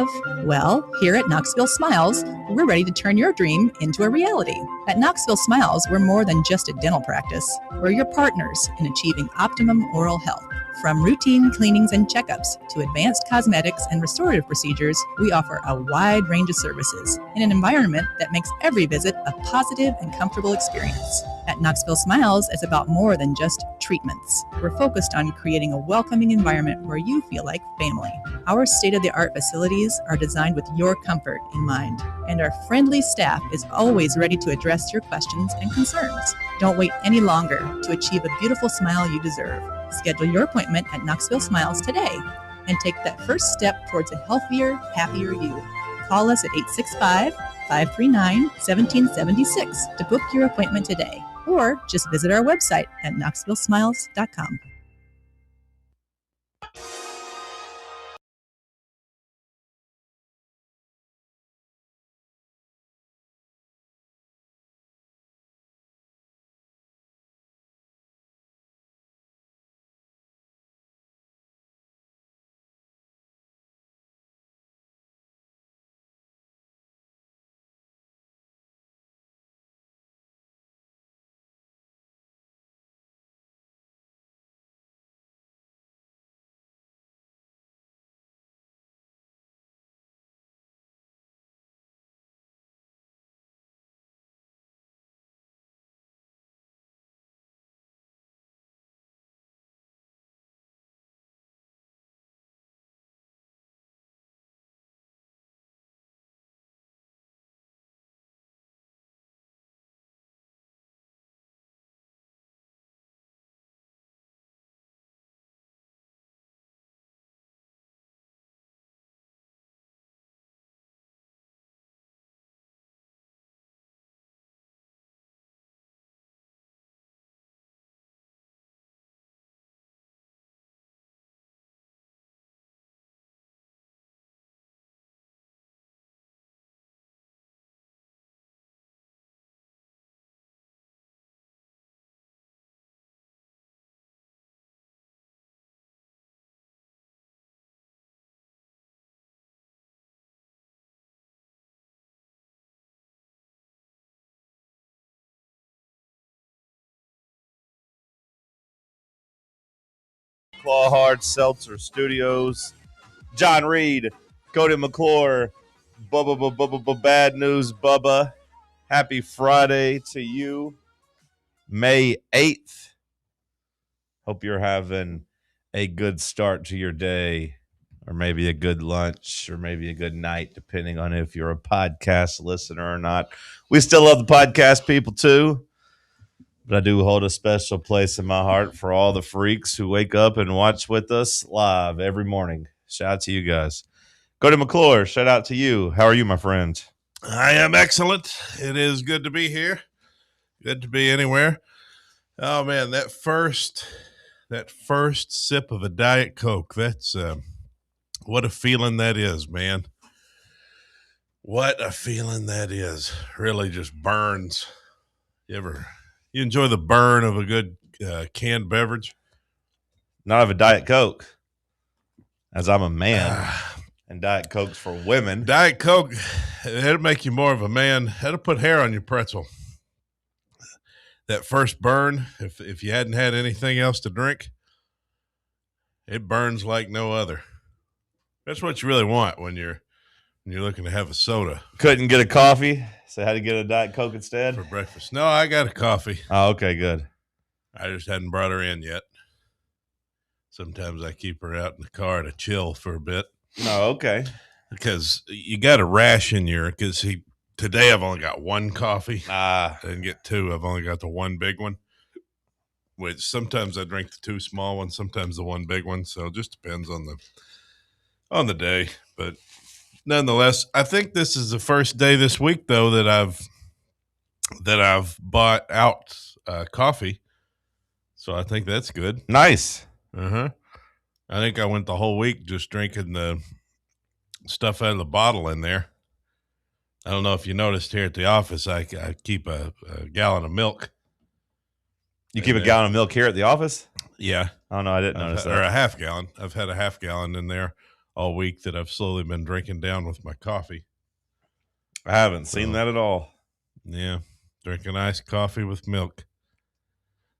of? Well, here at Knoxville Smiles, we're ready to turn your dream into a reality. At Knoxville Smiles, we're more than just a dental practice. We're your partners in achieving optimum oral health. From routine cleanings and checkups to advanced cosmetics and restorative procedures, we offer a wide range of services in an environment that makes every visit a positive and comfortable experience. At Knoxville Smiles, it's about more than just treatments. We're focused on creating a welcoming environment where you feel like family. Our state-of-the-art facilities are designed with your comfort in mind, and our friendly staff is always ready to address your questions and concerns. Don't wait any longer to achieve a beautiful smile you deserve. Schedule your appointment at Knoxville Smiles today and take that first step towards a healthier, happier you. Call us at 865-539-1776 to book your appointment today, or just visit our website at knoxvillesmiles.com. Claw Hard Seltzer Studios. John Reed, Cody McClure, Bubba, Bad News Bubba. Happy Friday to you, May 8th. Hope you're having a good start to your day, or maybe a good lunch, or maybe a good night, depending on if you're a podcast listener or not. We still love the podcast people too, but I do hold a special place in my heart for all the freaks who wake up and watch with us live every morning. Shout out to you guys. Cody McClure, shout out to you. How are you, my friend? I am excellent. It is good to be here. Good to be anywhere. Oh man, that first sip of a Diet Coke, that's what a feeling that is, man. What a feeling that is. Really just burns. You enjoy the burn of a good canned beverage? Not of a Diet Coke, as I'm a man, and Diet Coke's for women. Diet Coke, it'll make you more of a man. It'll put hair on your pretzel. That first burn, if you hadn't had anything else to drink, it burns like no other. That's what you really want when you're looking to have a soda. Couldn't get a coffee, so had to get a Diet Coke instead? For breakfast. No, I got a coffee. Oh, okay, good. I just hadn't brought her in yet. Sometimes I keep her out in the car to chill for a bit. No, okay. Because you got a ration today I've only got one coffee. I didn't get two. I've only got the one big one. Which sometimes I drink the two small ones, sometimes the one big one. So it just depends on the day. But nonetheless, I think this is the first day this week though that I've bought out coffee. So I think that's good. Nice. I think I went the whole week just drinking the stuff out of the bottle in there. I don't know if you noticed here at the office, I keep a gallon of milk. You keep a gallon of milk here at the office? Yeah. Oh, no, I didn't notice that. Or a half gallon. I've had a half gallon in there all week that I've slowly been drinking down with my coffee. I haven't seen that at all. Yeah, drinking iced coffee with milk.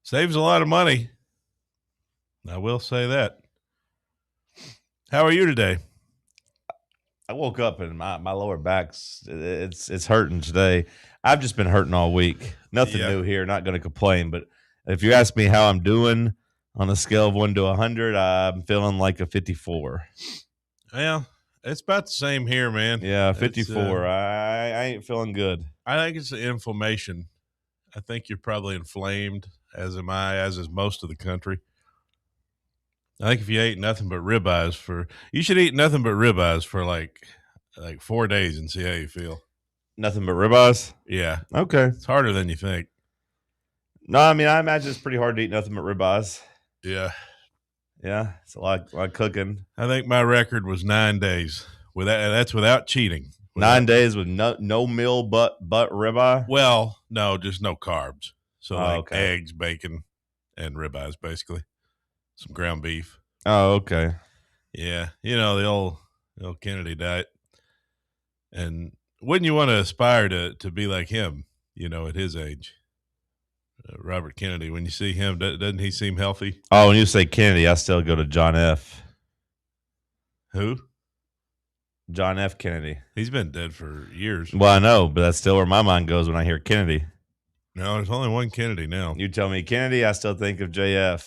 Saves a lot of money. I will say that. How are you today? I woke up and my lower back's it's hurting today. I've just been hurting all week. Nothing new here. Not going to complain. But if you ask me how I'm doing on a scale of 1 to 100, I'm feeling like a 54. Well, it's about the same here, man. Yeah, 54. I ain't feeling good. I think it's the inflammation. I think you're probably inflamed, as am I, as is most of the country. I think if you ate nothing but ribeyes you should eat nothing but ribeyes for like 4 days and see how you feel. Nothing but ribeyes? Yeah. Okay. It's harder than you think. No, I mean, I imagine it's pretty hard to eat nothing but ribeyes. Yeah. Yeah, it's a lot of cooking. I think my record was 9 days. That's without cheating. 9 days with no meal but ribeye? Well, no, just no carbs. So okay. Eggs, bacon, and ribeyes, basically. Some ground beef. Oh, okay. Yeah. The old Kennedy diet. And wouldn't you want to aspire to be like him, at his age? Robert Kennedy, when you see him, doesn't he seem healthy? Oh, when you say Kennedy, I still go to John F. Who? John F. Kennedy. He's been dead for years. Well, I know, but that's still where my mind goes when I hear Kennedy. No, there's only one Kennedy now. You tell me Kennedy, I still think of JF.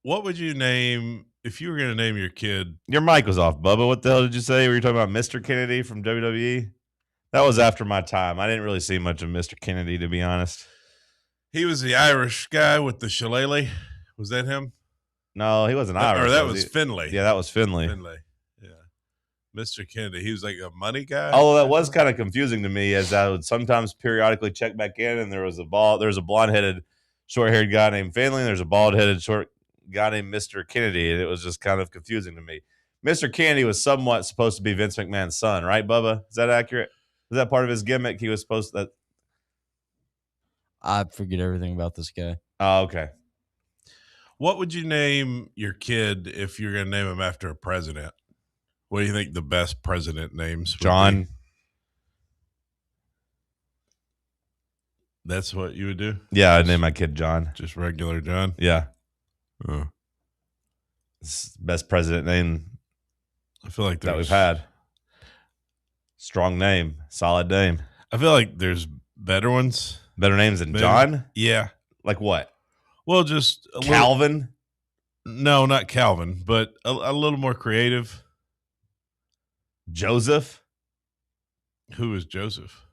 What would you name if you were going to name your kid? Your mic was off, Bubba. What the hell did you say? Were you talking about Mr. Kennedy from WWE? That was after my time. I didn't really see much of Mr. Kennedy, to be honest. He was the Irish guy with the shillelagh. Was that him? No, he wasn't Irish. Or that was Finlay. Yeah, that was Finlay. Yeah. Mr. Kennedy. He was like a money guy. Although that was kind of confusing to me, as I would sometimes periodically check back in, and there was a blonde-headed, short-haired guy named Finlay, and there's a bald-headed, short guy named Mr. Kennedy, and it was just kind of confusing to me. Mr. Kennedy was somewhat supposed to be Vince McMahon's son, right, Bubba? Is that accurate? Was that part of his gimmick? He was supposed to... I forget everything about this guy. Oh, okay. What would you name your kid if you're going to name him after a president? What do you think the best president names would John. be? That's what you would do? Yeah, I'd name my kid John. Just regular John? Yeah. Oh. It's the best president name I feel like that we've had. Strong name. Solid name. I feel like there's better ones. Better names than John? Yeah. Like what? Well, just Calvin? No, not Calvin, but a little more creative. Joseph? Who was Joseph?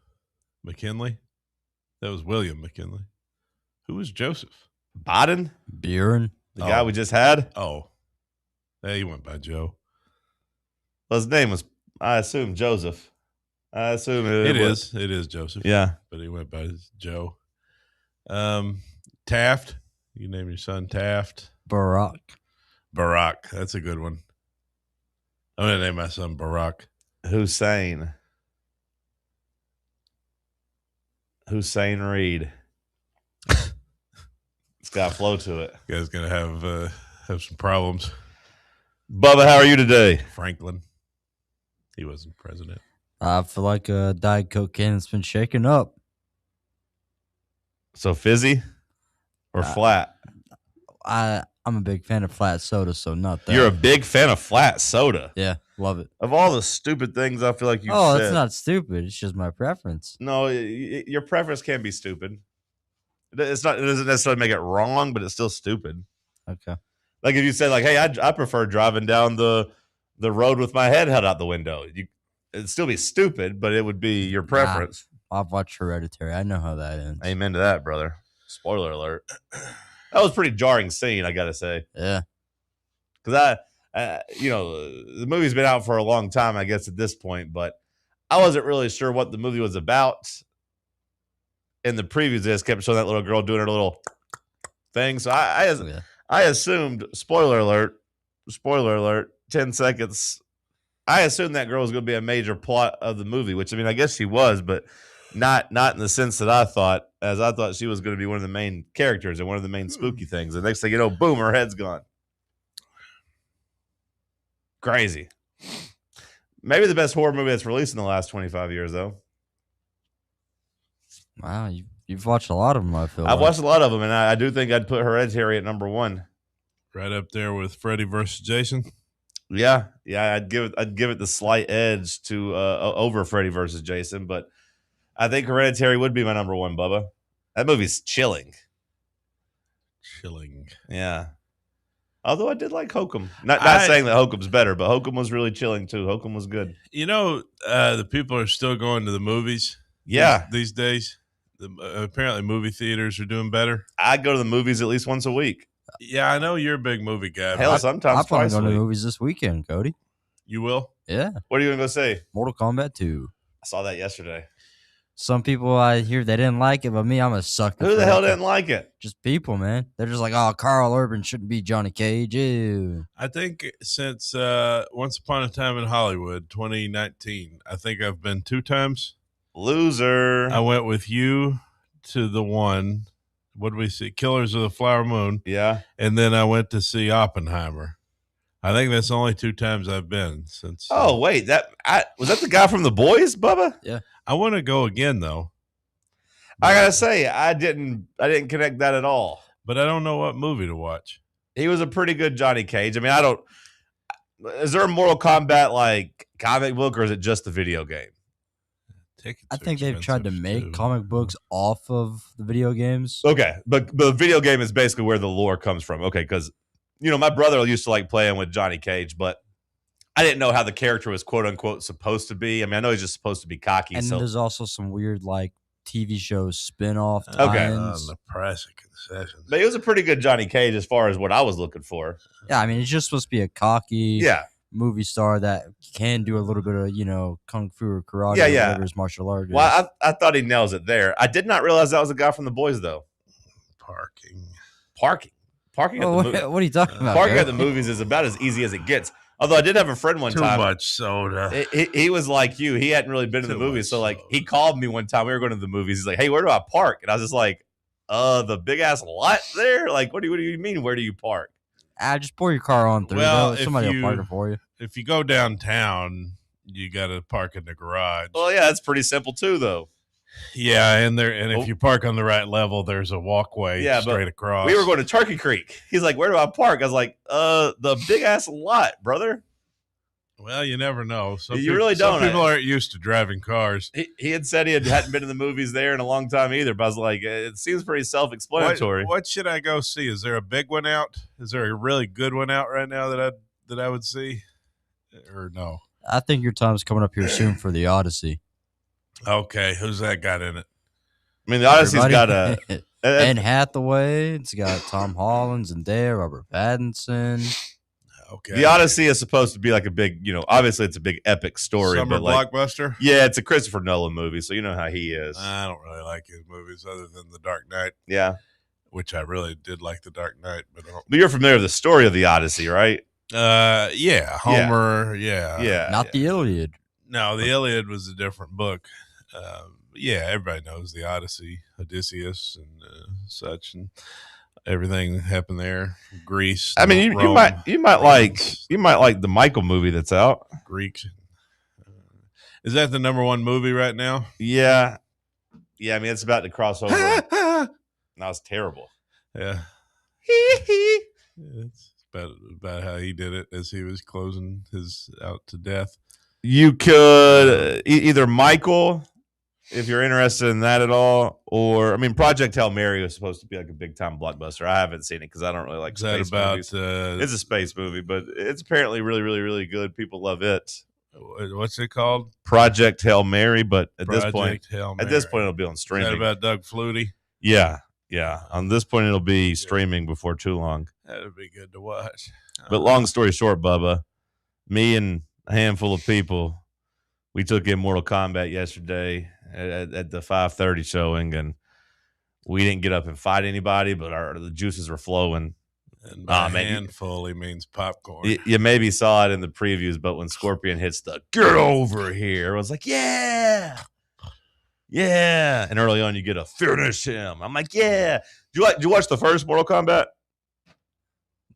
McKinley? That was William McKinley. Who was Joseph? Biden? Buren? The guy we just had? Oh. Yeah, he went by Joe. Well, his name was, I assume, Joseph. I assume it is. It is Joseph. Yeah. But he went by Joe. Taft. You name your son Taft. Barack. That's a good one. I'm going to name my son Barack. Hussein Reed. It's got a flow to it. You guys going to have some problems. Bubba, how are you today? Franklin. He wasn't president. I feel like a Diet Coke can that's been shaken up. So fizzy or flat? I'm a big fan of flat soda, so not that. You're a big fan of flat soda? Yeah, love it. Of all the stupid things I feel like you said. It's not stupid. It's just my preference. No, your preference can be stupid. It doesn't necessarily make it wrong, but it's still stupid. Okay. Like if you said, like, hey, I prefer driving down the road with my head held out the window. It'd still be stupid, but it would be your preference. I've watched Hereditary. I know how that ends. Amen to that, brother. Spoiler alert. That was a pretty jarring scene, I gotta say. Yeah. Because the movie's been out for a long time, I guess, at this point, but I wasn't really sure what the movie was about. In the previews, they just kept showing that little girl doing her little thing. So I assumed, spoiler alert, 10 seconds. I assumed that girl was going to be a major plot of the movie, which, I mean, I guess she was, but not in the sense that I thought, as I thought she was going to be one of the main characters and one of the main spooky things. The next thing you know, boom, her head's gone. Crazy. Maybe the best horror movie that's released in the last 25 years, though. Wow, you've watched a lot of them, I feel I've like. watched a lot of them, and I do think I'd put Hereditary at number 1. Right up there with Freddy versus Jason. Yeah, I'd give it the slight edge to over Freddy versus Jason, but I think Hereditary would be my number 1, Bubba. That movie's chilling. Yeah. Although I did like Hokum. Not saying that Hokum's better, but Hokum was really chilling too. Hokum was good. You know, the people are still going to the movies. Yeah. These days. Apparently movie theaters are doing better. I go to the movies at least once a week. Yeah, I know you're a big movie guy. Hell, sometimes I plan on twice a going to week. the movies this weekend, Cody. You will? Yeah. What are you going to go say? Mortal Kombat 2. I saw that yesterday. Some people I hear they didn't like it, but me, I'm a sucker. Who the hell didn't like it? Just people, man. They're just like, oh, Carl Urban shouldn't be Johnny Cage. Ew. I think since Once Upon a Time in Hollywood, 2019, I think I've been 2 times. Loser. I went with you to the one. What did we see? Killers of the Flower Moon. Yeah. And then I went to see Oppenheimer. I think that's the only 2 times I've been since. Oh, wait. Was that the guy from The Boys, Bubba? Yeah. I want to go again, though. I got to say, I didn't connect that at all. But I don't know what movie to watch. He was a pretty good Johnny Cage. I mean, is there a Mortal Kombat like comic book, or is it just the video game? I think they've tried to make comic books off of the video games. Okay, but the video game is basically where the lore comes from. Okay, because my brother used to like playing with Johnny Cage, but I didn't know how the character was quote unquote supposed to be. I mean, I know he's just supposed to be cocky. And there's also some weird like TV show spin-off on the price of concessions. But he was a pretty good Johnny Cage as far as what I was looking for. Yeah, I mean, it's just supposed to be a cocky movie star that can do a little bit of, kung fu or karate or whatever his martial art is. Well, I thought he nails it there. I did not realize that was a guy from The Boys, though. Parking. What are you talking about? Parking at the movies is about as easy as it gets. Although I did have a friend one time. Too much soda. He was like you. He hadn't really been to the movies. So, like, he called me one time. We were going to the movies. He's like, hey, where do I park? And I was just like, the big-ass lot there? Like, what do you mean, where do you park? Just pour your car on through. Well, somebody will park it for you. If you go downtown, you got to park in the garage. Well, yeah, that's pretty simple, too, though. Yeah, and if you park on the right level, there's a walkway straight across. We were going to Turkey Creek. He's like, where do I park? I was like, the big-ass lot, brother. Well, you never know. You really don't. Some people aren't used to driving cars. He had said he hadn't been to the movies there in a long time either, but I was like, it seems pretty self-explanatory. What should I go see? Is there a big one out? Is there a really good one out right now that I would see? Or no? I think your time's coming up here soon for the Odyssey. Okay, who's that got in it? I mean, the Odyssey's got Anne Hathaway. It's got Tom Holland and Robert Pattinson. Okay. The Odyssey is supposed to be like a big, obviously it's a big epic story. Summer blockbuster? Yeah, it's a Christopher Nolan movie, so you know how he is. I don't really like his movies other than The Dark Knight. Yeah. Which I really did like The Dark Knight. But you're familiar with the story of the Odyssey, right? Yeah. Homer, yeah. Not the Iliad. No, the Iliad was a different book. Yeah, everybody knows the Odyssey, Odysseus and such, and everything that happened there. Greece. I mean, you might like the Michael movie that's out. Greeks. Is that the number 1 movie right now? Yeah. I mean, it's about to cross over. That was terrible. Yeah. It's about how he did it as he was closing his out to death. You could either Michael, if you're interested in that at all, or, I mean, Project Hail Mary was supposed to be like a big-time blockbuster. I haven't seen it because I don't really like space movies. It's a space movie, but it's apparently really, really, really good. People love it. What's it called? Project Hail Mary, but at this point, it'll be on streaming. Is that about Doug Flutie? Yeah. On this point, it'll be streaming before too long. That would be good to watch. But long story short, Bubba, me and a handful of people, we took in Mortal Kombat yesterday at the 5:30 showing, and we didn't get up and fight anybody, but the juices were flowing. And by handful, he means popcorn. You maybe saw it in the previews, but when Scorpion hits the "get over here," everyone's like, "Yeah." And early on, you get a "finish him." I'm like, "Yeah." Do you watch the first Mortal Kombat?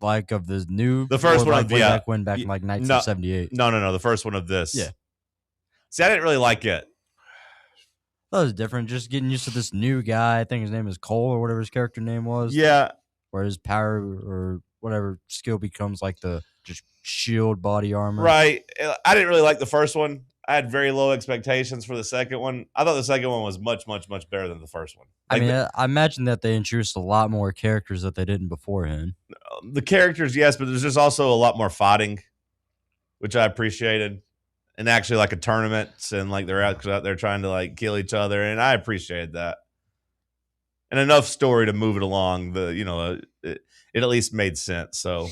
Like of the new, the first one, like way back when, back in like 1978. No, the first one of this. Yeah. See, I didn't really like it. That was different. Just getting used to this new guy. I think his name is Cole or whatever his character name was. Yeah. Where his power or whatever skill becomes like the just shield body armor. Right. I didn't really like the first one. I had very low expectations for the second one. I thought the second one was much, much, much better than the first one. Like I imagine that they introduced a lot more characters that they didn't beforehand. The characters, yes, but there's just also a lot more fighting, which I appreciated. And actually like a tournament, and like they're out there trying to like kill each other, and I appreciated that. And enough story to move it along. It at least made sense. So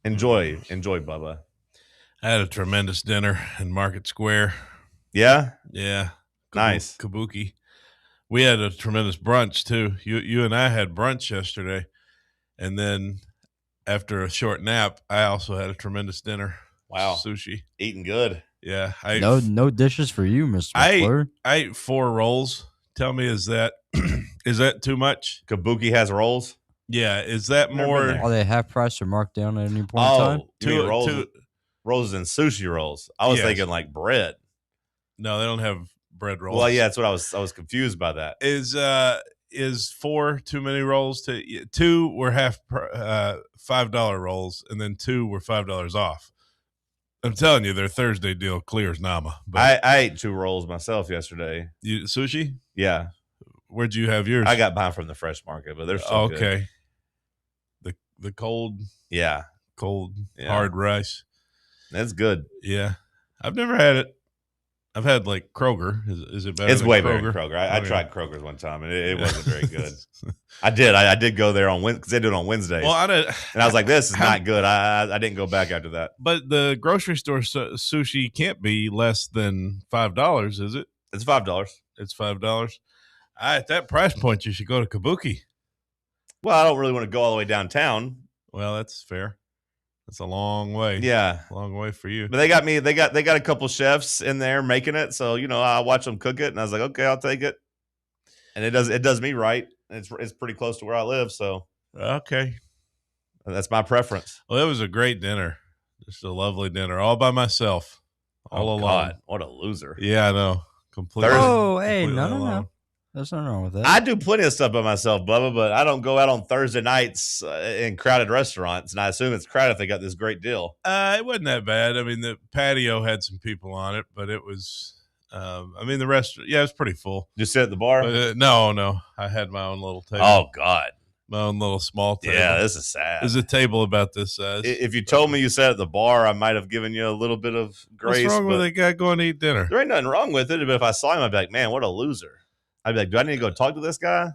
enjoy, Bubba. I had a tremendous dinner in Market Square. Yeah? Yeah. Nice. Kabuki. We had a tremendous brunch, too. You and I had brunch yesterday. And then after a short nap, I also had a tremendous dinner. Wow. Sushi. Eating good. Yeah. No dishes for you, Mr. McClure. I ate 4 rolls. Tell me, is that too much? Kabuki has rolls? Yeah. Is that more? Are they half price or marked down at any point in time? Rolls and sushi rolls. I was thinking like bread. No, they don't have bread rolls. Well, yeah, that's what I was confused by that. Is 4 too many rolls? 2 were half $5 rolls, and then 2 were $5 off. I'm telling you, their Thursday deal clears Nama. But I ate 2 rolls myself yesterday. Sushi? Yeah. Where'd you have yours? I got mine from the Fresh Market, but they're so good. Okay. The cold. Yeah. Cold hard rice. That's good. Yeah. I've never had it. I've had like Kroger. Is it better? It's than way Kroger? better than Kroger. I tried Kroger's one time, and it wasn't very good. I did go there on Wednesday because they do it on Wednesdays. Well, and I was like, "This is not good." I didn't go back after that. But the grocery store sushi can't be less than $5, is it? It's $5. It's $5. At that price point, you should go to Kabuki. Well, I don't really want to go all the way downtown. Well, that's fair. That's a long way. Yeah. A long way for you. But they got a couple chefs in there making it. So, I watch them cook it, and I was like, okay, I'll take it. And it does me right. It's pretty close to where I live. So, okay. That's my preference. Well, it was a great dinner. Just a lovely dinner all by myself. All alone. God, what a loser. Yeah, I know. Completely. Oh, hey, no. There's nothing wrong with that. I do plenty of stuff by myself, Bubba, but I don't go out on Thursday nights in crowded restaurants, and I assume it's crowded if they got this great deal. It wasn't that bad. I mean, the patio had some people on it, but it was, the restaurant, it was pretty full. Did you sit at the bar? No. I had my own little table. Oh, God. My own little small table. Yeah, this is sad. There's a table about this size. If you told me you sat at the bar, I might have given you a little bit of grace. What's wrong with a guy going to eat dinner? There ain't nothing wrong with it, but if I saw him, I'd be like, man, what a loser. I'd be like, do I need to go talk to this guy?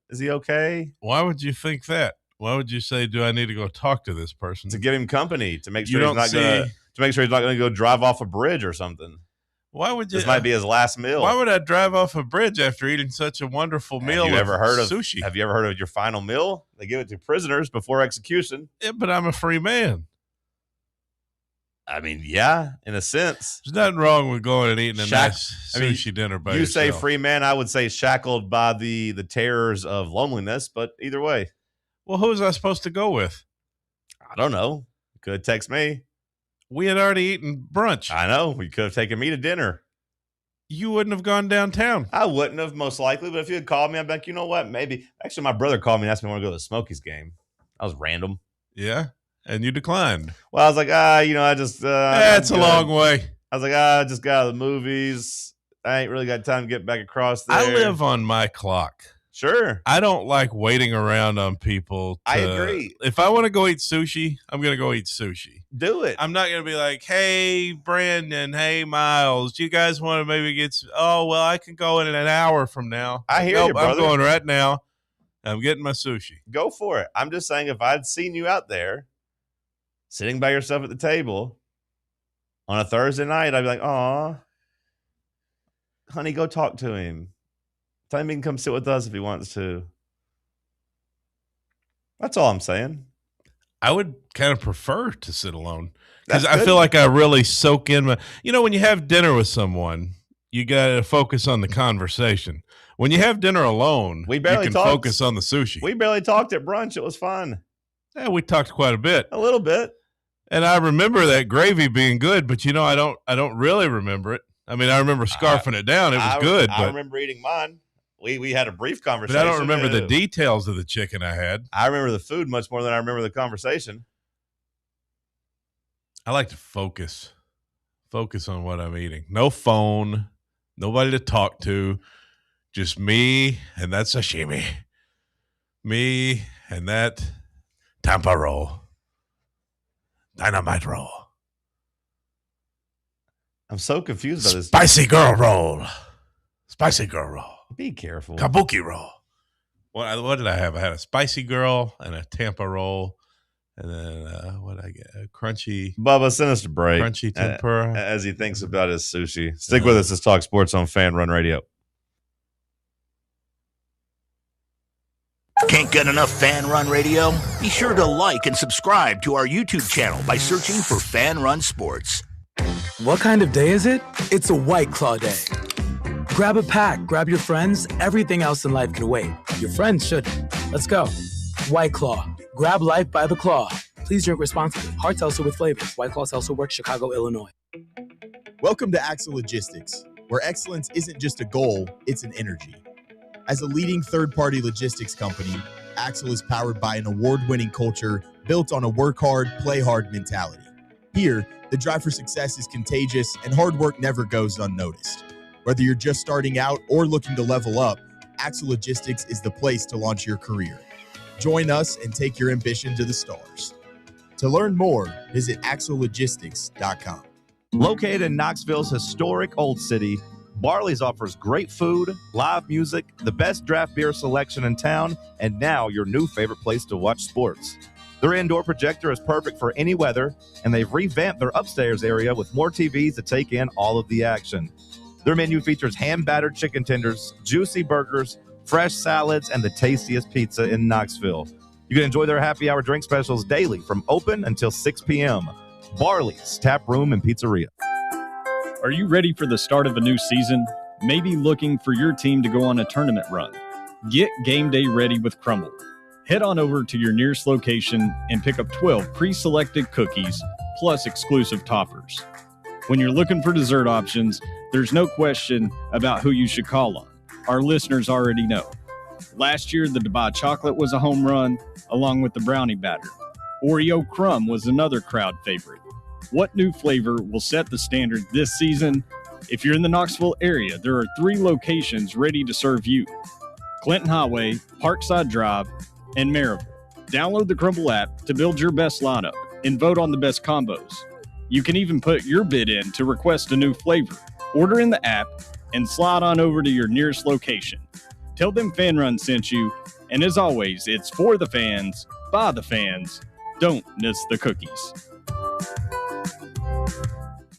Is he okay? Why would you think that? Why would you say, do I need to go talk to this person? To give him company, to make sure he's not going to go drive off a bridge or something. Why would you? This might be his last meal. Why would I drive off a bridge after eating such a wonderful meal? Have you ever heard of sushi? Have you ever heard of your final meal? They give it to prisoners before execution. Yeah, but I'm a free man. I mean, yeah, in a sense. There's nothing wrong with going and eating a nice sushi dinner by yourself. You say free man, I would say shackled by the terrors of loneliness, but either way. Well, who was I supposed to go with? I don't know. You could text me. We had already eaten brunch. I know. We could have taken me to dinner. You wouldn't have gone downtown. I wouldn't have, most likely, but if you had called me, I'd be like, you know what, maybe. Actually, my brother called me and asked me if I want to go to the Smokies game. That was random. Yeah? And you declined. Well, I was like, I just... it's a long way. I was like, I just got out of the movies. I ain't really got time to get back across there. I live on my clock. Sure. I don't like waiting around on people. I agree. If I want to go eat sushi, I'm going to go eat sushi. Do it. I'm not going to be like, hey, Brandon, hey, Miles, do you guys want to maybe get I can go in an hour from now. I hear you, brother. I'm going right now. I'm getting my sushi. Go for it. I'm just saying, if I'd seen you out there sitting by yourself at the table on a Thursday night, I'd be like, aw, honey, go talk to him. Tell him he can come sit with us if he wants to. That's all I'm saying. I would kind of prefer to sit alone because I feel like I really soak in when you have dinner with someone, you got to focus on the conversation. When you have dinner alone, we barely you can focus on the sushi. We barely talked at brunch. It was fun. Yeah, we talked quite a bit. A little bit. And I remember that gravy being good, but I don't really remember it. I mean, I remember scarfing it down. It was good. I remember eating mine. We had a brief conversation. But I don't remember the details of the chicken I had. I remember the food much more than I remember the conversation. I like to focus on what I'm eating. No phone, nobody to talk to, just me and that sashimi. Me and that Tampa roll. Dynamite roll. I'm so confused by this. Spicy girl roll. Be careful. Kabuki roll. What did I have? I had a spicy girl and a Tampa roll. And then what did I get? A crunchy. Bubba, send us a break. Crunchy tempura. As he thinks about his sushi. Stick with us. Let's talk sports on Fan Run Radio. Can't get enough Fan Run Radio? Be sure to like and subscribe to our YouTube channel by searching for Fan Run Sports. What kind of day is it? It's a White Claw day. Grab a pack, grab your friends. Everything else in life can wait. Your friends shouldn't. Let's go. White Claw. Grab life by the claw. Please drink responsibly. Hard seltzer with flavors. White Claw Seltzer Works, Chicago, Illinois. Welcome to Axle Logistics, where excellence isn't just a goal, it's an energy. As a leading third-party logistics company, Axle is powered by an award-winning culture built on a work hard, play hard mentality. Here, the drive for success is contagious and hard work never goes unnoticed. Whether you're just starting out or looking to level up, Axle Logistics is the place to launch your career. Join us and take your ambition to the stars. To learn more, visit axlelogistics.com. Located in Knoxville's historic Old City, Barley's offers great food, live music, the best draft beer selection in town, and now your new favorite place to watch sports. Their indoor projector is perfect for any weather, and they've revamped their upstairs area with more TVs to take in all of the action. Their menu features hand-battered chicken tenders, juicy burgers, fresh salads, and the tastiest pizza in Knoxville. You can enjoy their happy hour drink specials daily from open until 6 p.m. Barley's Tap Room and Pizzeria. Are you ready for the start of a new season? Maybe looking for your team to go on a tournament run? Get game day ready with Crumble. Head on over to your nearest location and pick up 12 pre-selected cookies plus exclusive toppers. When you're looking for dessert options, there's no question about who you should call on. Our listeners already know. Last year, the Dubai chocolate was a home run, along with the brownie batter. Oreo crumb was another crowd favorite. What new flavor will set the standard this season? If you're in the Knoxville area, there are 3 locations ready to serve you: Clinton Highway, Parkside Drive, and Maryville. Download the Crumble app to build your best lineup and vote on the best combos. You can even put your bid in to request a new flavor. Order in the app and slide on over to your nearest location. Tell them Fan Run sent you, and as always, it's for the fans, by the fans. Don't miss the cookies.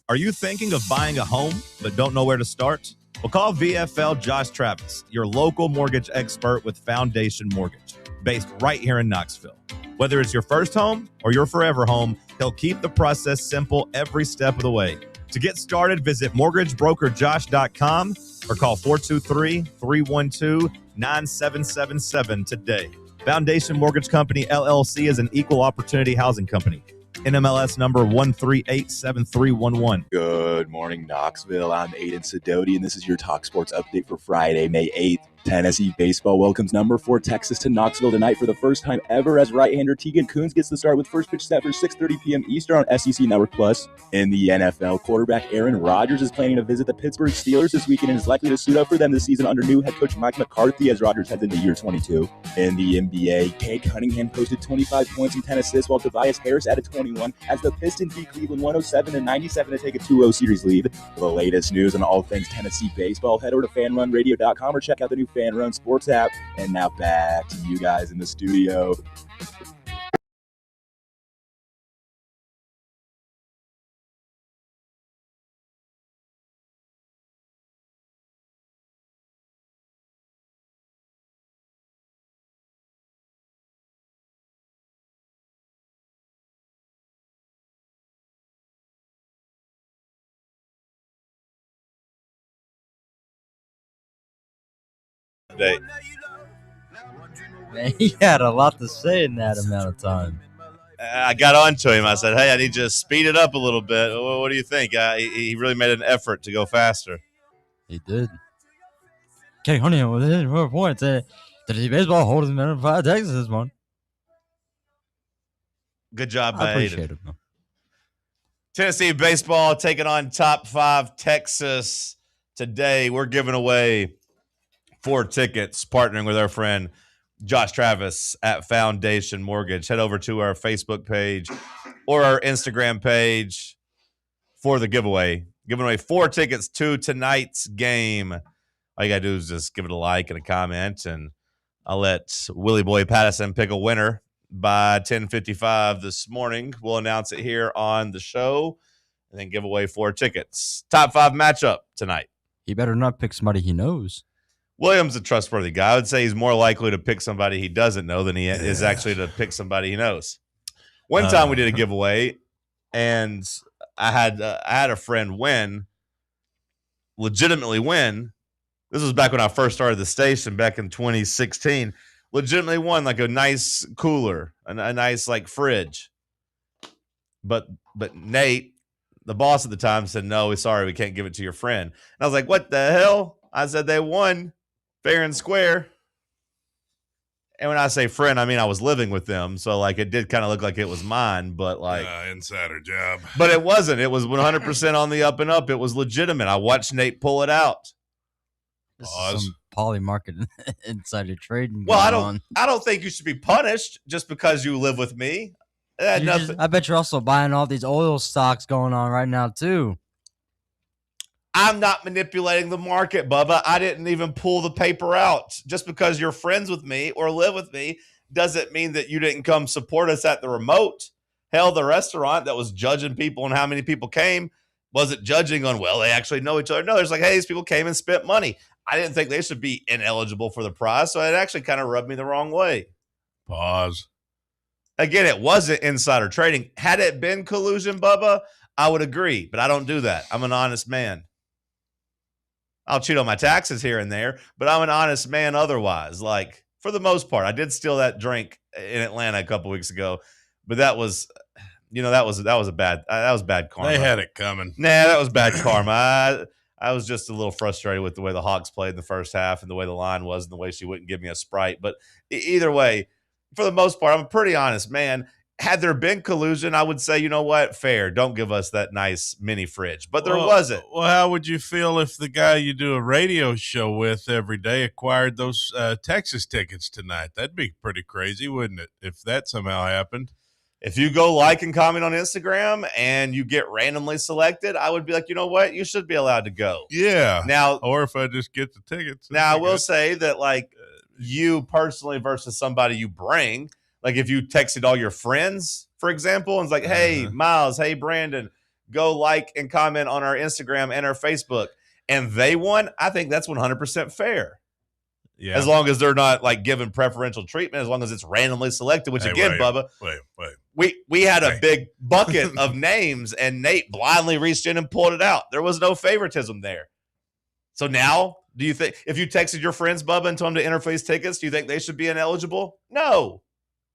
Are you thinking of buying a home but don't know where to start? Well, call VFL Josh Travis, your local mortgage expert with Foundation Mortgage, based right here in Knoxville. Whether it's your first home or your forever home, he'll keep the process simple every step of the way. To get started, visit mortgagebrokerjosh.com or call 423-312-9777 today. Foundation Mortgage Company, LLC is an equal opportunity housing company. NMLS number 1387311. Good morning, Knoxville. I'm Aiden Sidoti, and this is your TalkSports update for Friday, May 8th. Tennessee baseball welcomes number 4 Texas to Knoxville tonight for the first time ever as right-hander Tegan Coons gets the start with first pitch set for 6:30 p.m. Eastern on SEC Network Plus. In the NFL, quarterback Aaron Rodgers is planning to visit the Pittsburgh Steelers this weekend and is likely to suit up for them this season under new head coach Mike McCarthy as Rodgers heads into year 22. In the NBA, Cade Cunningham posted 25 points and 10 assists while Tobias Harris added 21 as the Pistons beat Cleveland 107-97 to take a 2-0 series lead. For the latest news on all things Tennessee baseball, head over to fanrunradio.com or check out the new Fan Run Sports app. And now back to you guys in the studio. update. Man, he had a lot to say in that amount of time. I got on to him. I said, hey, I need you to speed it up a little bit. What do you think? He really made an effort to go faster. He did. Okay, honey, with 4 points. Tennessee baseball holding them in 5 Texas this one. Good job I by appreciate Aiden. it. Tennessee baseball taking on top 5 Texas today. We're giving away 4 tickets, partnering with our friend Josh Travis at Foundation Mortgage. Head over to our Facebook page or our Instagram page for the giveaway. Giving away 4 tickets to tonight's game. All you got to do is just give it a like and a comment, and I'll let Willie Boy Pattison pick a winner by 10:55 this morning. We'll announce it here on the show and then give away 4 tickets. Top 5 matchup tonight. He better not pick somebody he knows. William's a trustworthy guy. I would say he's more likely to pick somebody he doesn't know than he is actually to pick somebody he knows. One time we did a giveaway, and I had a friend legitimately win. This was back when I first started the station back in 2016. Legitimately won like a nice cooler, a nice like fridge. But Nate, the boss at the time, said, no, sorry, we can't give it to your friend. And I was like, what the hell? I said they won fair and square. And when I say friend, I mean I was living with them. So like it did kind of look like it was mine, but like insider job. But it wasn't. It was 100% on the up and up. It was legitimate. I watched Nate pull it out. This is some poly market insider trading. Well, I don't think you should be punished just because you live with me. I bet you're also buying all these oil stocks going on right now too. I'm not manipulating the market, Bubba. I didn't even pull the paper out. Just because you're friends with me or live with me doesn't mean that you didn't come support us at the remote. Hell, the restaurant that was judging people and how many people came wasn't judging on, well, they actually know each other. No, there's like, hey, these people came and spent money. I didn't think they should be ineligible for the prize, so it actually kind of rubbed me the wrong way. Pause. Again, it wasn't insider trading. Had it been collusion, Bubba, I would agree, but I don't do that. I'm an honest man. I'll cheat on my taxes here and there, but I'm an honest man otherwise. Like, for the most part, I did steal that drink in Atlanta a couple weeks ago, but that was bad karma. They had it coming. Nah, that was bad karma. I was just a little frustrated with the way the Hawks played in the first half and the way the line was and the way she wouldn't give me a Sprite. But either way, for the most part, I'm a pretty honest man. Had there been collusion, I would say, you know what? Fair. Don't give us that nice mini fridge. But there wasn't. Well, how would you feel if the guy you do a radio show with every day acquired those Texas tickets tonight? That'd be pretty crazy, wouldn't it, if that somehow happened? If you go like and comment on Instagram and you get randomly selected, I would be like, you know what? You should be allowed to go. Yeah. Now, or if I just get the tickets. Now, I will say that, like, you personally versus somebody you bring, like if you texted all your friends, for example, and it's like, hey, Miles, hey, Brandon, go like and comment on our Instagram and our Facebook, and they won, I think that's 100% fair. Yeah. As long as they're not like given preferential treatment, as long as it's randomly selected, which Bubba, we had a big bucket of names and Nate blindly reached in and pulled it out. There was no favoritism there. So now, do you think if you texted your friends, Bubba, and told them to interface tickets, do you think they should be ineligible? No,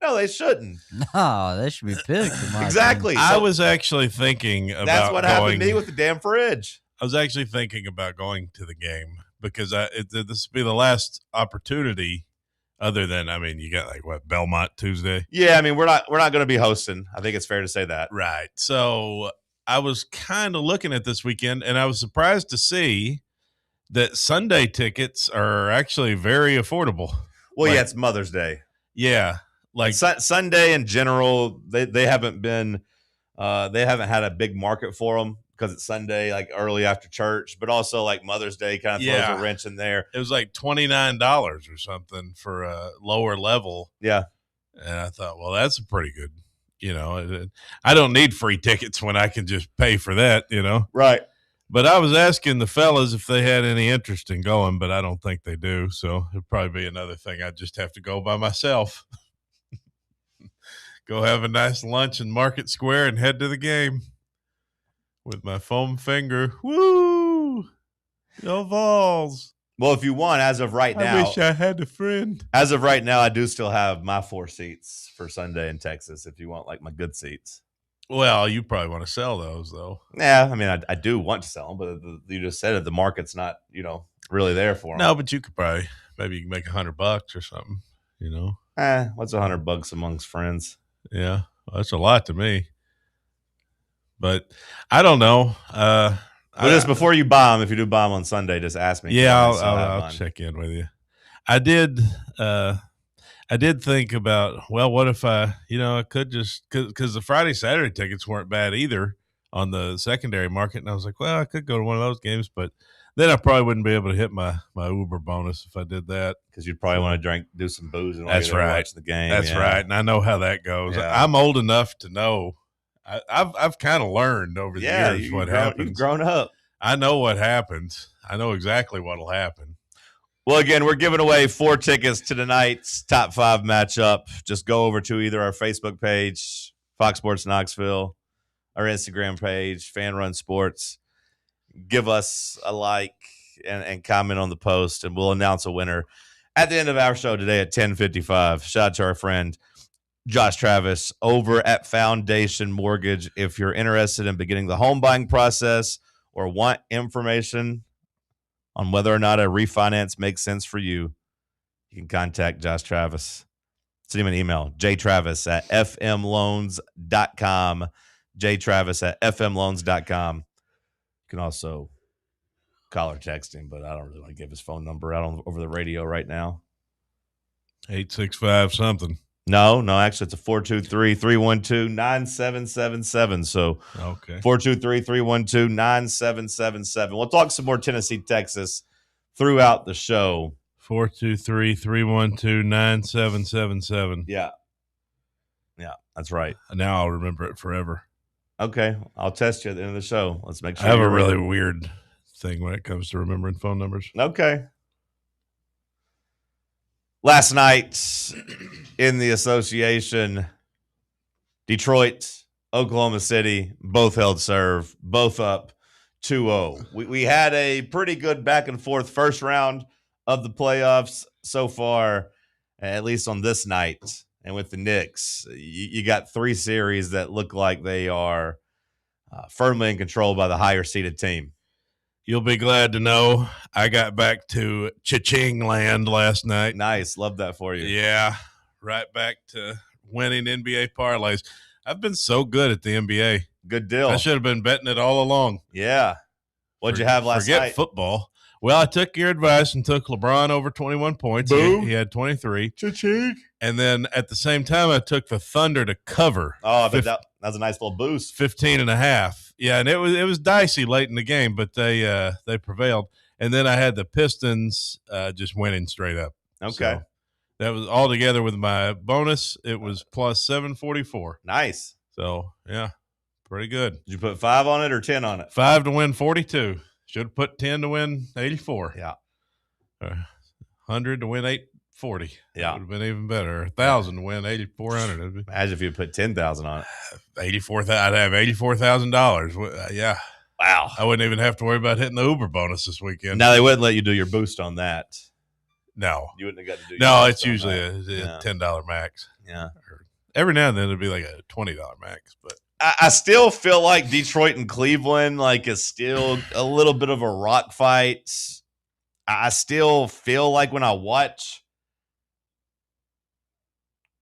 they shouldn't. No, they should be picked. Exactly. I was actually thinking about that's what happened to me with the damn fridge. I was actually thinking about going to the game. Because this would be the last opportunity, other than you got like what, Belmont Tuesday. Yeah, we're not going to be hosting. I think it's fair to say that, right? So I was kind of looking at this weekend, and I was surprised to see that Sunday tickets are actually very affordable. Well, yeah, it's Mother's Day. Yeah, like Sunday in general, they haven't been, they haven't had a big market for them. Because it's Sunday, like early after church, but also like Mother's Day kind of throws a wrench in there. It was like $29 or something for a lower level. Yeah. And I thought, well, that's a pretty good, I don't need free tickets when I can just pay for that, Right. But I was asking the fellas if they had any interest in going, but I don't think they do. So it'd probably be another thing. I'd just have to go by myself. Go have a nice lunch in Market Square and head to the game. With my foam finger. Woo! Go Vols. Well, if you want, as of right now. I wish I had a friend. As of right now, I do still have my 4 seats for Sunday in Texas if you want, like, my good seats. Well, you probably want to sell those, though. Yeah, I mean, I do want to sell them, but you just said it. The market's not, really there for them. No, but you could probably, maybe you can make $100 or something, What's $100 amongst friends? Yeah, well, that's a lot to me. But I don't know. But just before you buy them, if you do buy them on Sunday, just ask me. Yeah, I'll check in with you. I did think about, well, what if I could just, because the Friday, Saturday tickets weren't bad either on the secondary market. And I was like, well, I could go to one of those games, but then I probably wouldn't be able to hit my Uber bonus if I did that. Because you'd probably want to do some booze and that's right. Watch the game. That's right. And I know how that goes. Yeah. I'm old enough to know. I've kind of learned over the years what happens. You've grown up. I know what happens. I know exactly what will happen. Well, again, we're giving away 4 tickets to tonight's top 5 matchup. Just go over to either our Facebook page, Fox Sports Knoxville, our Instagram page, Fan Run Sports. Give us a like and comment on the post, and we'll announce a winner at the end of our show today at 10:55. Shout out to our friend Josh Travis over at Foundation Mortgage. If you're interested in beginning the home buying process or want information on whether or not a refinance makes sense for you, you can contact Josh Travis. Send him an email, jtravis@fmloans.com, jtravis@fmloans.com. You can also call or text him, but I don't really want to give his phone number out over the radio right now. 865 something. No, actually it's a 423-312-9777. So okay. 423-312-9777. We'll talk some more Tennessee, Texas throughout the show. 423-312-9777. Yeah, that's right. Now I'll remember it forever. Okay, I'll test you at the end of the show. Let's make sure. I have a really weird thing when it comes to remembering phone numbers. Okay. Last night in the association, Detroit, Oklahoma City, both held serve, both up 2-0. We had a pretty good back and forth first round of the playoffs so far, at least on this night. And with the Knicks, you got 3 series that look like they are firmly in control by the higher seeded team. You'll be glad to know I got back to cha-ching land last night. Nice. Love that for you. Yeah. Right back to winning NBA parlays. I've been so good at the NBA. Good deal. I should have been betting it all along. Yeah. What'd you have last night? Forget football. Well, I took your advice and took LeBron over 21 points. He had 23. Cha-ching. And then at the same time, I took the Thunder to cover. Oh, but that was a nice little boost. 15.5. Yeah, and it was dicey late in the game, but they prevailed. And then I had the Pistons just winning straight up. Okay. So that was all together with my bonus. It was plus 744. Nice. So, yeah, pretty good. Did you put 5 on it or 10 on it? 5 to win 42. Should have put 10 to win 84. Yeah. 100 to win 840. Yeah. Would have been even better. 1,000 to win 8,400. Imagine if you put 10,000 on it. 84,000. I'd have $84,000. Yeah. Wow. I wouldn't even have to worry about hitting the Uber bonus this weekend. Now, they wouldn't let you do your boost on that. No. You wouldn't have got to do your No, boost it's on usually that. a $10 max. Yeah. Every now and then it'd be like a $20 max, but I still feel like Detroit and Cleveland is still a little bit of a rock fight. I still feel like when I watch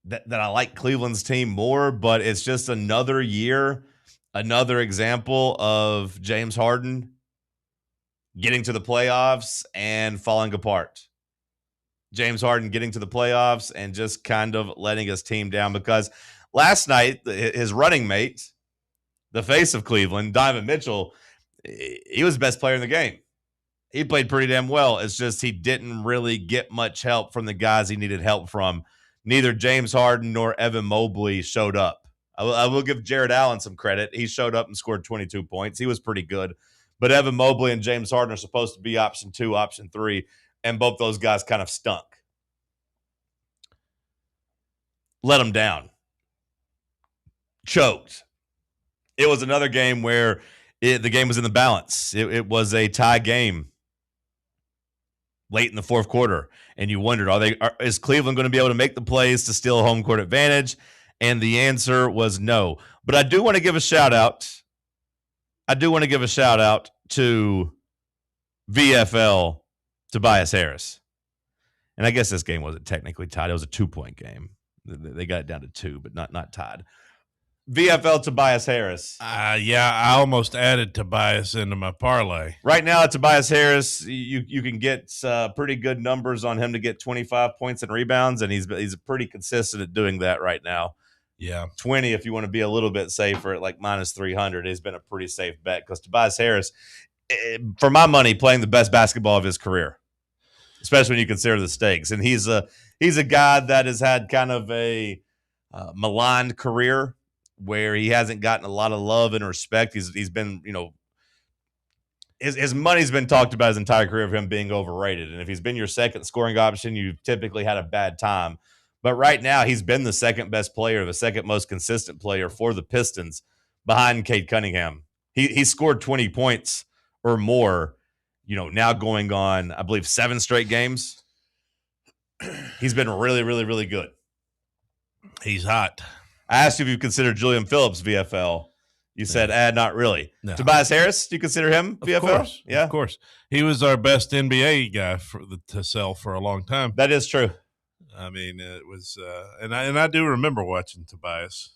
that I like Cleveland's team more, but it's just another year, another example of James Harden getting to the playoffs and falling apart. James Harden getting to the playoffs and just kind of letting his team down, because last night, his running mate, the face of Cleveland, Donovan Mitchell, he was the best player in the game. He played pretty damn well. It's just he didn't really get much help from the guys he needed help from. Neither James Harden nor Evan Mobley showed up. I will give Jared Allen some credit. He showed up and scored 22 points. He was pretty good. But Evan Mobley and James Harden are supposed to be option 2, option 3, and both those guys kind of stunk. Let them down. Choked. It was another game where the game was in the balance. It was a tie game. late in the fourth quarter, and you wondered, is Cleveland going to be able to make the plays to steal home court advantage? And the answer was no. But I do want to give a shout out. To VFL Tobias Harris. And I guess this game wasn't technically tied. It was a 2-point game. They got it down to 2, but not tied. VFL Tobias Harris. I almost added Tobias into my parlay. Right now, Tobias Harris, you can get pretty good numbers on him to get 25 points and rebounds, and he's pretty consistent at doing that right now. Yeah. 20 if you want to be a little bit safer at like minus 300 has been a pretty safe bet because Tobias Harris, for my money, playing the best basketball of his career, especially when you consider the stakes. And he's a guy that has had kind of a maligned career where he hasn't gotten a lot of love and respect. He's been, his money's been talked about his entire career of him being overrated. And if he's been your second scoring option, you've typically had a bad time. But right now, he's been the second best player, the second most consistent player for the Pistons behind Cade Cunningham. He scored 20 points or more, now going on, I believe, 7 straight games. He's been really, really, really good. He's hot. I asked you if you consider Julian Phillips VFL. You said, not really. No. Tobias Harris, do you consider him VFL? Of course. Yeah, of course. He was our best NBA guy to sell for a long time. That is true. I mean, it was, and I do remember watching Tobias.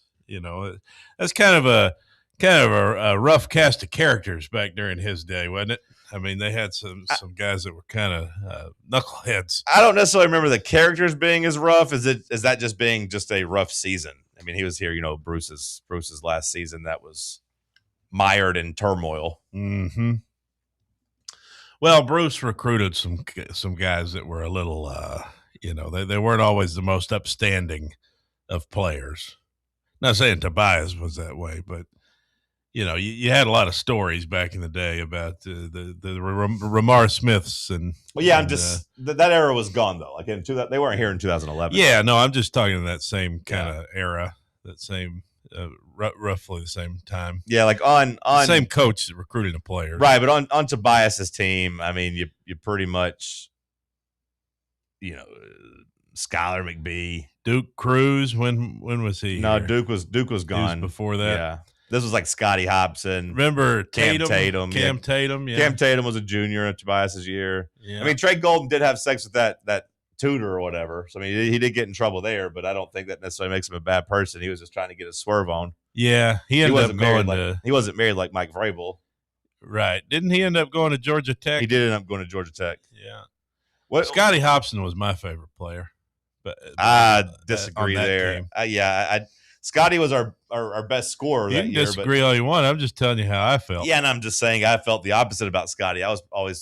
That's kind of a rough cast of characters back during his day, wasn't it? I mean, they had some guys that were kind of knuckleheads. I don't necessarily remember the characters being as rough. Is that just being just a rough season? I mean, he was here, Bruce's last season that was mired in turmoil. Mm-hmm. Well, Bruce recruited some guys that were a little. They weren't always the most upstanding of players. Not saying Tobias was that way, but, you had a lot of stories back in the day about the Ramar Smiths and. Well, yeah, that era was gone though. Like they weren't here in 2011. Yeah, no, I'm just talking that same kind of era, that same roughly the same time. Yeah, like on the same coach recruiting a player, right? But on Tobias's team, I mean, you pretty much. Skylar McBee, Duke Cruz. When was he? No, here? Duke was gone before that. Yeah, this was like Scotty Hobson. Remember Cam Tatum? Tatum. Yeah. Cam Tatum was a junior in Tobias's year. Yeah. I mean, Trey Golden did have sex with that tutor or whatever. So I mean, he did get in trouble there, but I don't think that necessarily makes him a bad person. He was just trying to get a swerve on. Yeah, he wasn't married like Mike Vrabel. Right? Didn't he end up going to Georgia Tech? He did end up going to Georgia Tech. Yeah. Scotty Hobson was my favorite player, but I disagree there. Scotty was our best scorer that year. Disagree all you want. I'm just telling you how I felt. Yeah, and I'm just saying I felt the opposite about Scotty. I feel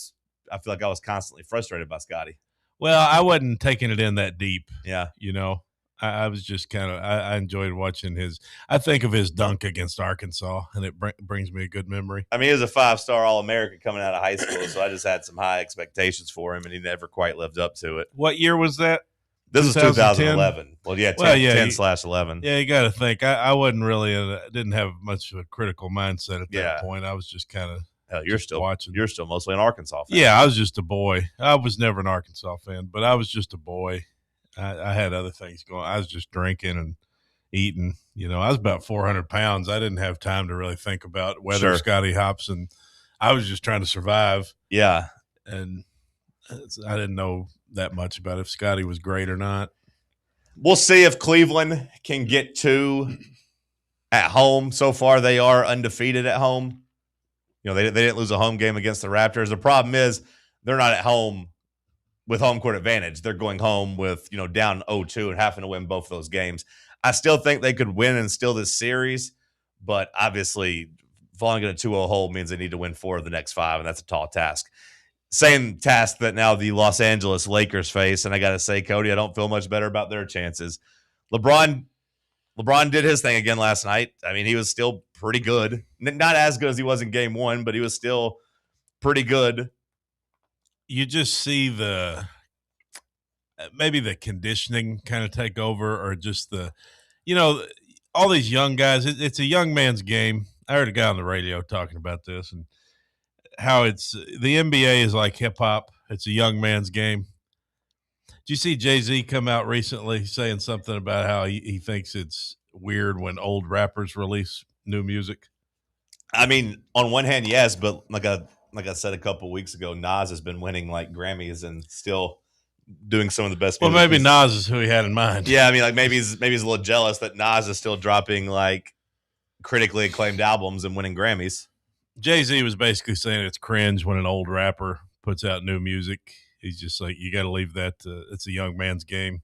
like I was constantly frustrated by Scotty. Well, I wasn't taking it in that deep. Yeah, I was just kind of I enjoyed watching I think of his dunk against Arkansas, and it brings me a good memory. I mean, he was a 5-star All-American coming out of high school, so I just had some high expectations for him, and he never quite lived up to it. What year was that? This was 2011. Well, yeah, 10/11. Yeah, you got to think. I wasn't really didn't have much of a critical mindset at that point. I was just kind of you're still watching. You're still mostly an Arkansas fan. Yeah, I was just a boy. I was never an Arkansas fan, but I was just a boy. I had other things going. I was just drinking and eating. I was about 400 pounds. I didn't have time to really think about whether Scotty Hobson. I was just trying to survive. Yeah, and I didn't know that much about if Scotty was great or not. We'll see if Cleveland can get 2 at home. So far, they are undefeated at home. They didn't lose a home game against the Raptors. The problem is they're not at home with home court advantage. They're going home with, down 0-2 and having to win both of those games. I still think they could win and steal this series, but obviously falling in a 2-0 hole means they need to win 4 of the next 5, and that's a tall task. Same task that now the Los Angeles Lakers face, and I got to say, Cody, I don't feel much better about their chances. LeBron did his thing again last night. I mean, he was still pretty good. Not as good as he was in game 1, but he was still pretty good. You just see maybe the conditioning kind of take over, or just all these young guys. It's a young man's game. I heard a guy on the radio talking about this, and how it's the NBA is like hip hop. It's a young man's game. Did you see Jay-Z come out recently saying something about how he thinks it's weird when old rappers release new music? I mean, on one hand, yes, but like I said a couple weeks ago, Nas has been winning like Grammys and still doing some of the best music. Well, maybe Nas is who he had in mind. Yeah, I mean, like maybe he's a little jealous that Nas is still dropping like critically acclaimed albums and winning Grammys. Jay-Z was basically saying it's cringe when an old rapper puts out new music. He's just like, you got to leave that. It's a young man's game.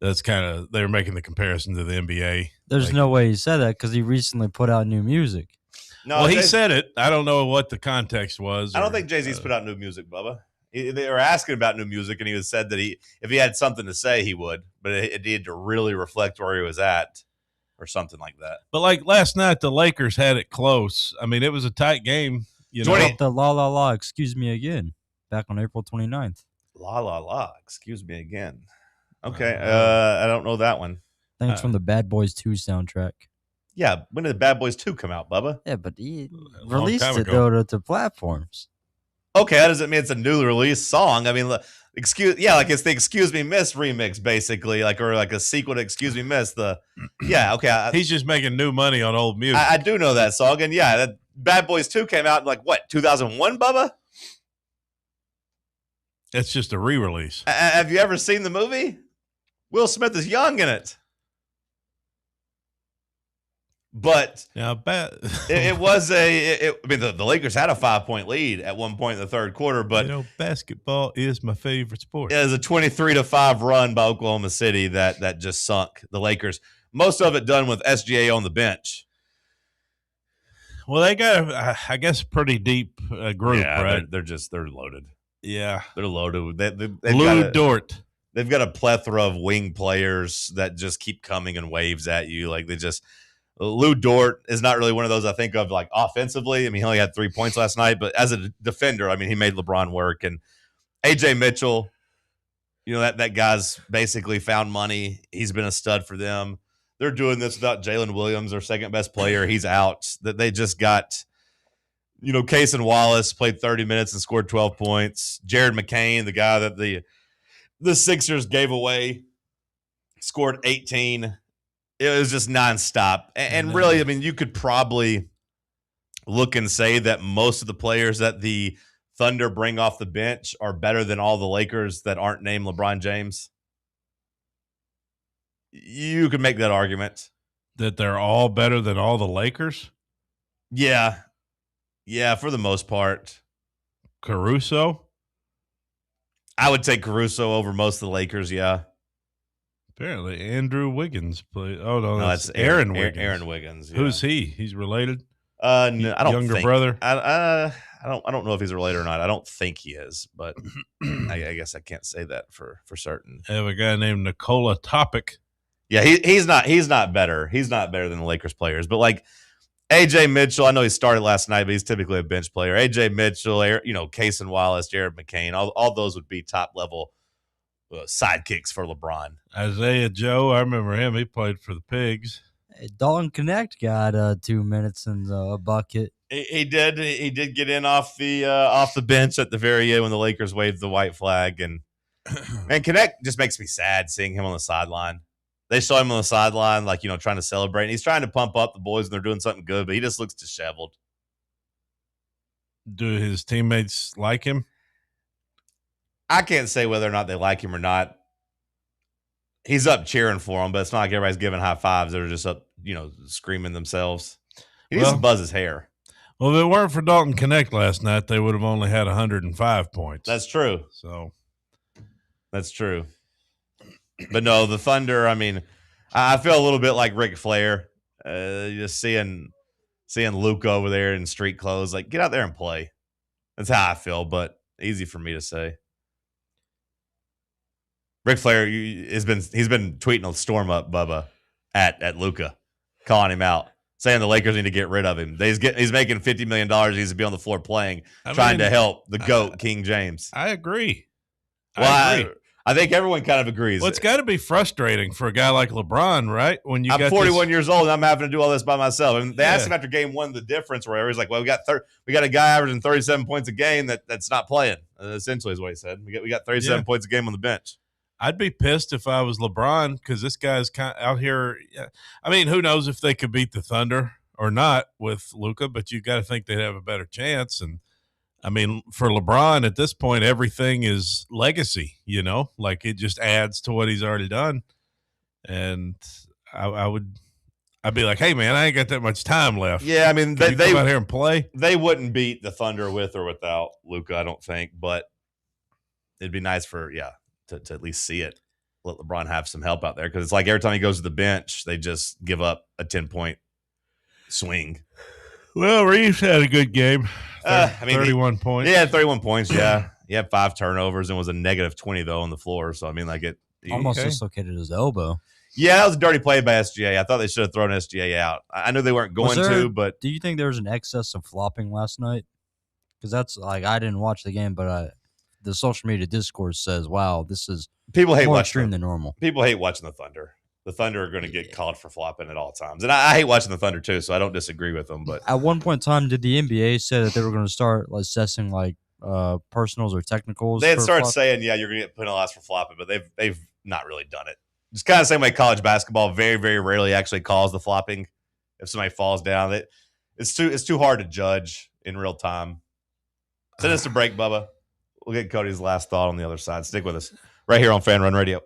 That's kind of, they were making the comparison to the NBA. There's no way he said that because he recently put out new music. No, well, he said it. I don't know what the context was. I don't think Jay-Z's put out new music, Bubba. They were asking about new music, and he was said that if he had something to say, he would, but it needed to really reflect where he was at or something like that. But like last night, the Lakers had it close. I mean, it was a tight game. You know, the la la la, excuse me again, back on April 29th. La la la, excuse me again. Okay, I don't know that one. I think it's from the Bad Boys 2 soundtrack. Yeah, when did the Bad Boys 2 come out, Bubba? Yeah, but he released it though to platforms. Okay, that doesn't mean it's a newly released song. I mean, like it's the Excuse Me Miss remix, basically, or like a sequel to Excuse Me Miss. Okay. He's just making new money on old music. I do know that song, and yeah, that Bad Boys 2 came out in like what, 2001, Bubba? It's just a re-release. Have you ever seen the movie? Will Smith is young in it. But now, it was I mean, the Lakers had a 5-point lead at one point in the third quarter, but basketball is my favorite sport. It was a 23-5 run by Oklahoma City that just sunk the Lakers. Most of it done with SGA on the bench. Well, they got, I guess, a pretty deep group, right? They're loaded. Yeah, they're loaded. Lou Dort. They've got a plethora of wing players that just keep coming in waves at you. Like Lou Dort is not really one of those I think of like offensively. I mean, he only had 3 points last night, but as a defender, I mean, he made LeBron work. And AJ Mitchell, that guy's basically found money. He's been a stud for them. They're doing this without Jalen Williams, their second best player. He's out. That they just got, Cason Wallace played 30 minutes and scored 12 points. Jared McCain, the guy that the Sixers gave away, scored 18. It was just nonstop. And really, I mean, you could probably look and say that most of the players that the Thunder bring off the bench are better than all the Lakers that aren't named LeBron James. You could make that argument. That they're all better than all the Lakers? Yeah. Yeah, for the most part. Caruso? I would take Caruso over most of the Lakers, yeah. Apparently, Andrew Wiggins played. Oh no, that's Aaron Wiggins. Aaron Wiggins. Yeah. Who's he? He's related. No, I don't. Younger brother. I don't know if he's related or not. I don't think he is, but I guess I can't say that for certain. I have a guy named Nikola Topic. Yeah, he's not better. He's not better than the Lakers players, but like AJ Mitchell, I know he started last night, but he's typically a bench player. AJ Mitchell, Cason Wallace, Jared McCain, all those would be top level sidekicks for LeBron. Isaiah Joe, I remember him. He played for the Pigs. Hey, Dalton Connect got 2 minutes and a bucket. He did. He did get in off the bench at the very end when the Lakers waved the white flag. And Connect just makes me sad seeing him on the sideline. They show him on the sideline, like trying to celebrate. And he's trying to pump up the boys, and they're doing something good, but he just looks disheveled. Do his teammates like him? I can't say whether or not they like him or not. He's up cheering for him, but it's not like everybody's giving high fives. They're just up, screaming themselves. He needs to buzz his hair. Well, if it weren't for Dalton Connect last night, they would have only had 105 points. That's true. So that's true. But no, the Thunder, I mean, I feel a little bit like Ric Flair. Just seeing Luka over there in street clothes, like get out there and play. That's how I feel, but easy for me to say. Ric Flair he's been tweeting a storm up Bubba at Luka, calling him out, saying the Lakers need to get rid of him. He's making $50 million. He needs to be on the floor playing, trying to help the GOAT, King James. I agree. Well, I think everyone kind of agrees. Well, it's got to be frustrating for a guy like LeBron, right? When I'm 41 years old and I'm having to do all this by myself. And they asked him after game one the difference, where he's like, "Well, we got a guy averaging 37 points a game that's not playing." Essentially, is what he said. We got 37 points a game on the bench. I'd be pissed if I was LeBron because this guy's kind of out here. I mean, who knows if they could beat the Thunder or not with Luka, but you got to think they'd have a better chance. And I mean, for LeBron at this point, everything is legacy, like it just adds to what he's already done. And I'd be like, hey man, I ain't got that much time left. Yeah. I mean, they come out here and play. They wouldn't beat the Thunder with or without Luka, I don't think, but it'd be nice for, to at least see it. Let LeBron have some help out there. Cause it's like every time he goes to the bench, they just give up a 10-point swing. Well, Reeves had a good game. 31 points. Yeah, 31 points. Yeah. He had 5 turnovers and was a negative 20 though on the floor. So I mean, like almost dislocated his elbow. Yeah, that was a dirty play by SGA. I thought they should have thrown SGA out. I knew they weren't going to, but do you think there was an excess of flopping last night? Because that's like I didn't watch the game, but the social media discourse says, "Wow, this is more extreme than normal." People hate watching the Thunder. The Thunder are going to get called for flopping at all times, and I hate watching the Thunder too. So I don't disagree with them. But at one point in time, did the NBA say that they were going to start assessing personals or technicals? They had started saying, "Yeah, you're going to get penalized for flopping," but they've not really done it. It's kind of the same way college basketball very, very rarely actually calls the flopping if somebody falls down. It's too hard to judge in real time. Send us a break, Bubba. We'll get Cody's last thought on the other side. Stick with us right here on Fan Run Radio.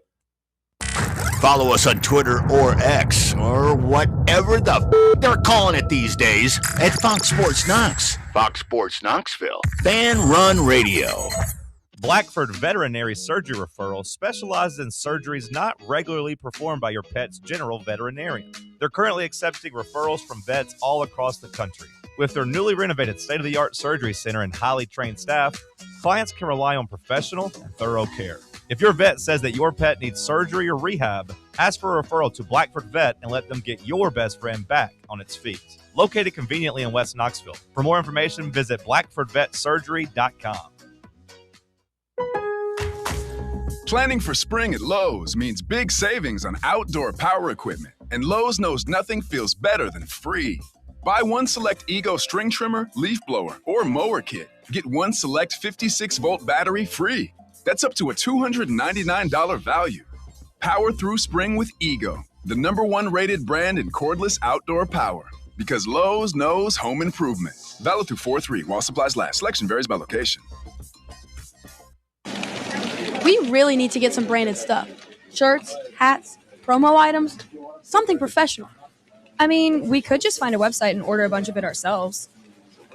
Follow us on Twitter or X or whatever they're calling it these days at Fox Sports Knox, Fox Sports Knoxville, Fan Run Radio. Blackford Veterinary Surgery Referral specializes in surgeries not regularly performed by your pet's general veterinarian. They're currently accepting referrals from vets all across the country. With their newly renovated state-of-the-art surgery center and highly trained staff, clients can rely on professional and thorough care. If your vet says that your pet needs surgery or rehab, ask for a referral to Blackford Vet and let them get your best friend back on its feet. Located conveniently in West Knoxville. For more information, visit blackfordvetsurgery.com. Planning for spring at Lowe's means big savings on outdoor power equipment, and Lowe's knows nothing feels better than free. Buy one select Ego string trimmer, leaf blower, or mower kit. Get one select 56-volt battery free. That's up to a $299 value. Power through spring with Ego, the #1 rated brand in cordless outdoor power. Because Lowe's knows home improvement. Valid through 4/3 while supplies last. Selection varies by location. We really need to get some branded stuff. Shirts, hats, promo items, something professional. I mean, we could just find a website and order a bunch of it ourselves.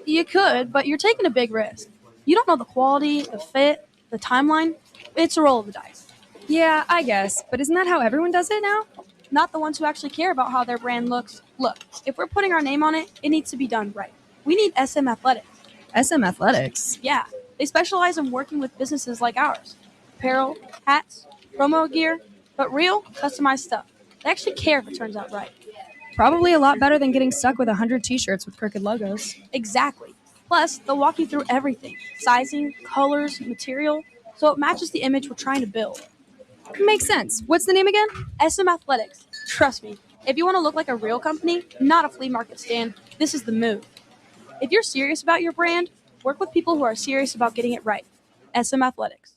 You could, but you're taking a big risk. You don't know the quality, the fit, the timeline. It's a roll of the dice. Yeah, I guess, but isn't that how everyone does it now? Not the ones who actually care about how their brand looks. Look, if we're putting our name on it, it needs to be done right. We need SM Athletics. SM Athletics? Yeah, they specialize in working with businesses like ours. Apparel, hats, promo gear, but real, customized stuff. They actually care if it turns out right. Probably a lot better than getting stuck with 100 t-shirts with crooked logos. Exactly. Plus, they'll walk you through everything. Sizing, colors, material, so it matches the image we're trying to build. Makes sense. What's the name again? SM Athletics. Trust me, if you want to look like a real company, not a flea market stand, this is the move. If you're serious about your brand, work with people who are serious about getting it right. SM Athletics.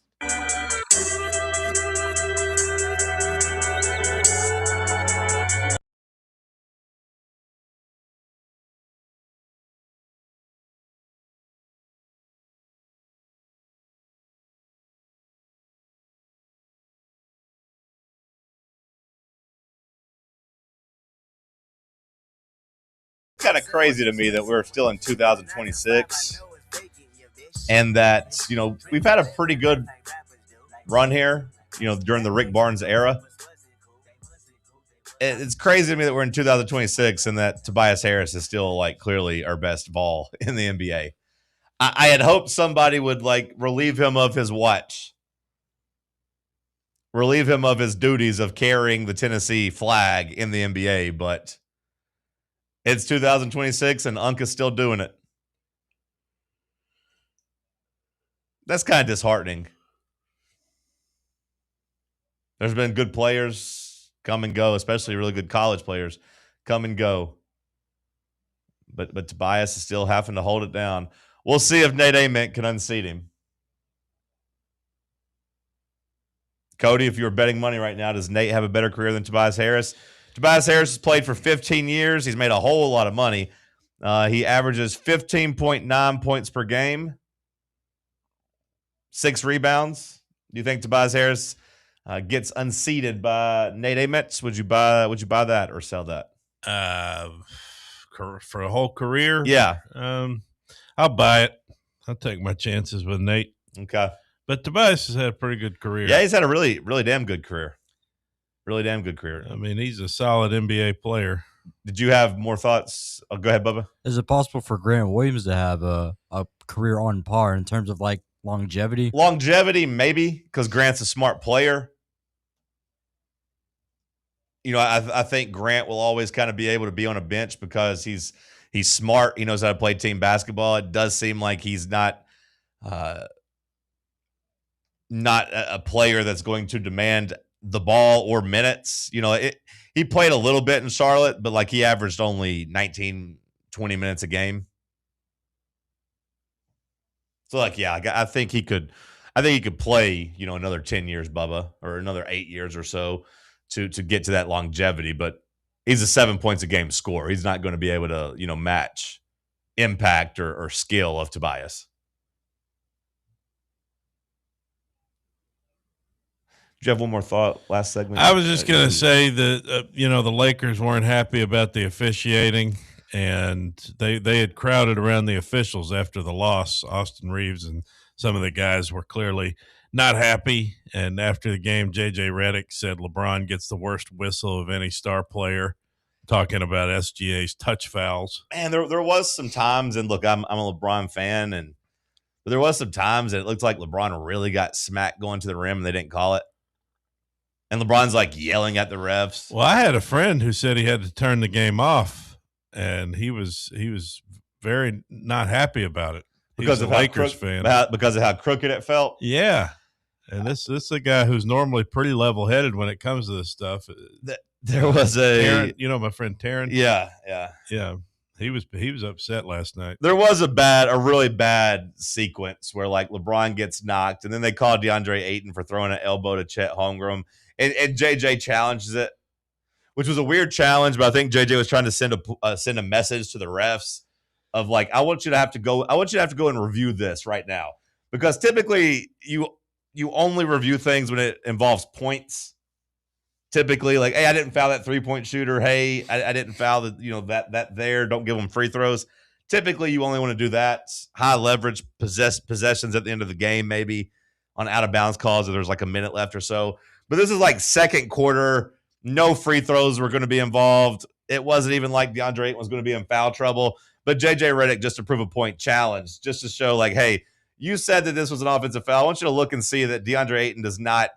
Kind of crazy to me that we're still in 2026 and that, we've had a pretty good run here, during the Rick Barnes era. It's crazy to me that we're in 2026 and that Tobias Harris is still clearly our best Vol in the NBA. I had hoped somebody would relieve him of his watch, relieve him of his duties of carrying the Tennessee flag in the NBA, but it's 2026 and Unc is still doing it. That's kind of disheartening. There's been good players come and go, especially really good college players come and go. But Tobias is still having to hold it down. We'll see if Nate Ament can unseat him. Cody, if you were betting money right now, does Nate have a better career than Tobias Harris? Tobias Harris has played for 15 years. He's made a whole lot of money. He averages 15.9 points per game, 6 rebounds. Do you think Tobias Harris gets unseated by Nate Ament? Would you buy that or sell that? For a whole career? Yeah. I'll buy it. I'll take my chances with Nate. Okay. But Tobias has had a pretty good career. Yeah, he's had a really, really damn good career. Really damn good career. I mean, he's a solid NBA player. Did you have more thoughts? Oh, go ahead, Bubba. Is it possible for Grant Williams to have a career on par in terms of like longevity? Longevity, maybe, because Grant's a smart player. You know, I think Grant will always kind of be able to be on a bench because he's smart. He knows how to play team basketball. It does seem like he's not a player that's going to demand the ball or minutes. You know, he played a little bit in Charlotte, but like he averaged only 19, 20 minutes a game. So like, yeah, I think he could play, you know, another 10 years, Bubba, or another 8 years or so to get to that longevity. But he's a 7 points a game scorer. He's not going to be able to, you know, match impact or skill of Tobias. Did you have one more thought last segment? I was just going to say that, you know, the Lakers weren't happy about the officiating, and they had crowded around the officials after the loss. Austin Reeves and some of the guys were clearly not happy. And after the game, J.J. Redick said LeBron gets the worst whistle of any star player, talking about SGA's touch fouls. Man, there was some times, and look, I'm a LeBron fan, but there was some times that it looked like LeBron really got smacked going to the rim and they didn't call it. And LeBron's like yelling at the refs. Well, I had a friend who said he had to turn the game off, and he was very not happy about it. Because of Lakers fan. Because of how crooked it felt. Yeah, and this is a guy who's normally pretty level-headed when it comes to this stuff. There was Taryn, you know, my friend Taryn. Yeah. He was upset last night. There was a really bad sequence where like LeBron gets knocked, and then they called DeAndre Ayton for throwing an elbow to Chet Holmgren. And JJ challenges it, which was a weird challenge, but I think JJ was trying to send a message to the refs of like, I want you to have to go and review this right now, because typically you only review things when it involves points. Typically, like, hey, I didn't foul that 3-point shooter. Hey, I didn't foul that there. Don't give them free throws. Typically, you only want to do that. High leverage possessions at the end of the game, maybe on out of bounds calls if there's like a minute left or so. But this is like second quarter. No free throws were going to be involved. It wasn't even like DeAndre Ayton was going to be in foul trouble. But J.J. Redick, just to prove a point, challenged, just to show like, hey, you said that this was an offensive foul. I want you to look and see that DeAndre Ayton does not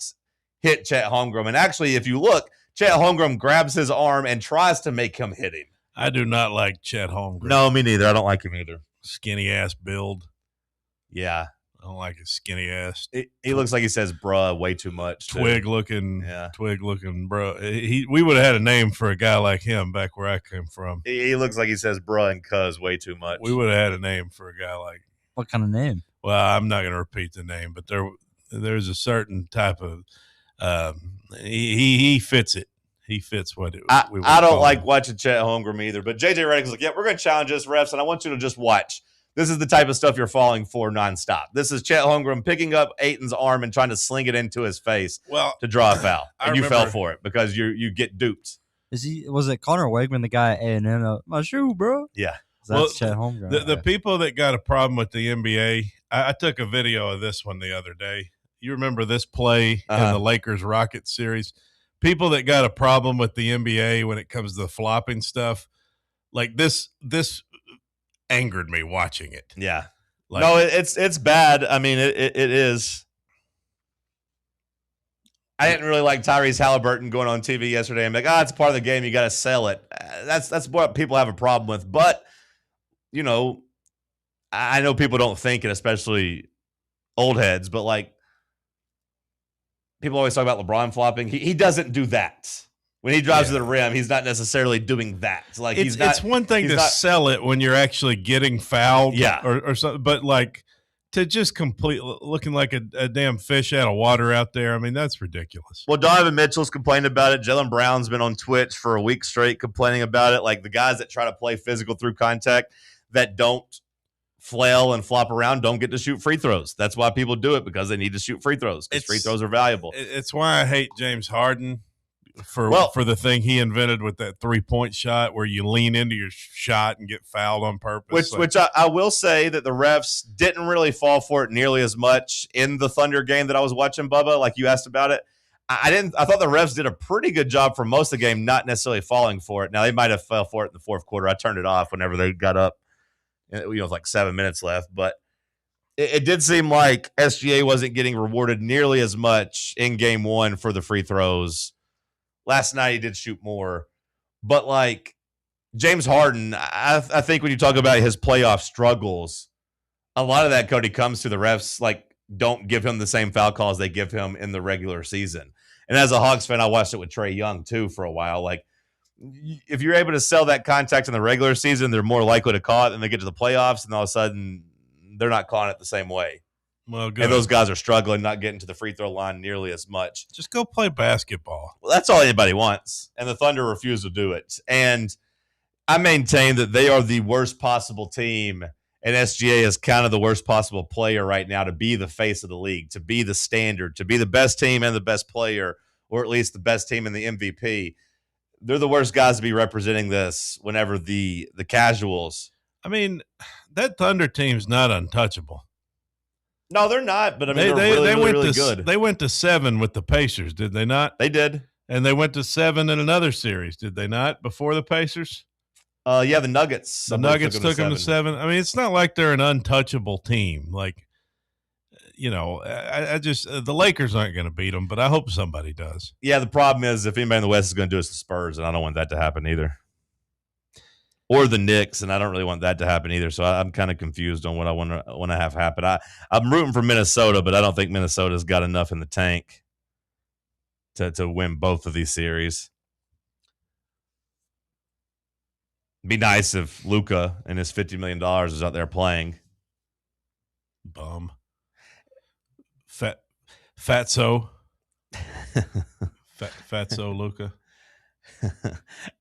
hit Chet Holmgren. And actually, if you look, Chet Holmgren grabs his arm and tries to make him hit him. I do not like Chet Holmgren. No, me neither. I don't like him either. Skinny ass build. Yeah. I don't like his skinny ass. He looks like he says bruh way too much. Twig looking bro. We would have had a name for a guy like him back where I came from. He looks like he says bruh and cuz way too much. We would have had a name for a guy like. What kind of name? Well, I'm not going to repeat the name, but there's a certain type of he fits it. He fits what it. I don't like watching Chet Holmgren either, but JJ Redick's like, yeah, we're going to challenge this, refs, and I want you to just watch. This is the type of stuff you're falling for nonstop. This is Chet Holmgren picking up Ayton's arm and trying to sling it into his face to draw a foul, and you fell for it because you get duped. Was it Connor Wegman, the guy at A&M? My shoe, bro. Yeah, that's Chet Holmgren. The people that got a problem with the NBA, I took a video of this one the other day. You remember this play in the Lakers-Rockets series? People that got a problem with the NBA when it comes to the flopping stuff, like this angered me watching it. Yeah. No, it's bad. I mean, it is. I didn't really like Tyrese Halliburton going on TV yesterday and be like, it's part of the game. You got to sell it. That's what people have a problem with. But, you know, I know people don't think it, especially old heads, but like, people always talk about LeBron flopping. He doesn't do that. When he drives to the rim, he's not necessarily doing that. Like it's one thing to sell it when you're actually getting fouled, or something, but like to just looking like a damn fish out of water out there. I mean, that's ridiculous. Well, Donovan Mitchell's complained about it. Jaylen Brown's been on Twitch for a week straight complaining about it. Like the guys that try to play physical through contact that don't flail and flop around don't get to shoot free throws. That's why people do it, because they need to shoot free throws, because free throws are valuable. It's why I hate James Harden for the thing he invented with that 3-point shot where you lean into your shot and get fouled on purpose. Which I will say that the refs didn't really fall for it nearly as much in the Thunder game that I was watching, Bubba, like you asked about it. I thought the refs did a pretty good job for most of the game, not necessarily falling for it. Now, they might have fell for it in the fourth quarter. I turned it off whenever they got up, with like 7 minutes left. But it did seem like SGA wasn't getting rewarded nearly as much in game one for the free throws. Last night he did shoot more. But like James Harden, I think when you talk about his playoff struggles, a lot of that, Cody, comes to the refs like don't give him the same foul calls they give him in the regular season. And as a Hawks fan, I watched it with Trae Young too for a while. Like if you're able to sell that contact in the regular season, they're more likely to call it, and they get to the playoffs, and all of a sudden they're not calling it the same way. Well, good. And those guys are struggling, not getting to the free throw line nearly as much. Just go play basketball. Well, that's all anybody wants, and the Thunder refuse to do it. And I maintain that they are the worst possible team, and SGA is kind of the worst possible player right now to be the face of the league, to be the standard, to be the best team and the best player, or at least the best team in the MVP. They're the worst guys to be representing this whenever the casuals. I mean, that Thunder team's not untouchable. No, they're not, but I mean, they're really good. They went to 7 with the Pacers, did they not? They did. And they went to 7 in another series, did they not, before the Pacers? Yeah, the Nuggets. The Nuggets took them to 7. I mean, it's not like they're an untouchable team. Like, I just the Lakers aren't going to beat them, but I hope somebody does. Yeah, the problem is if anybody in the West is going to do it, it's the Spurs, and I don't want that to happen either. Or the Knicks, and I don't really want that to happen either. So I'm kind of confused on what I want to have happen. I'm rooting for Minnesota, but I don't think Minnesota's got enough in the tank to win both of these series. It'd be nice if Luka and his $50 million is out there playing. Bum. Fatso. Fatso Luka.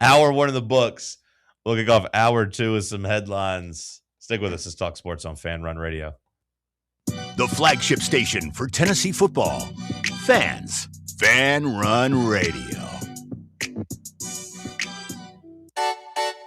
Hour 1 of the books. We'll kick off hour 2 with some headlines. Stick with us. This is Talk Sports on Fan Run Radio. The flagship station for Tennessee football. Fans. Fan Run Radio.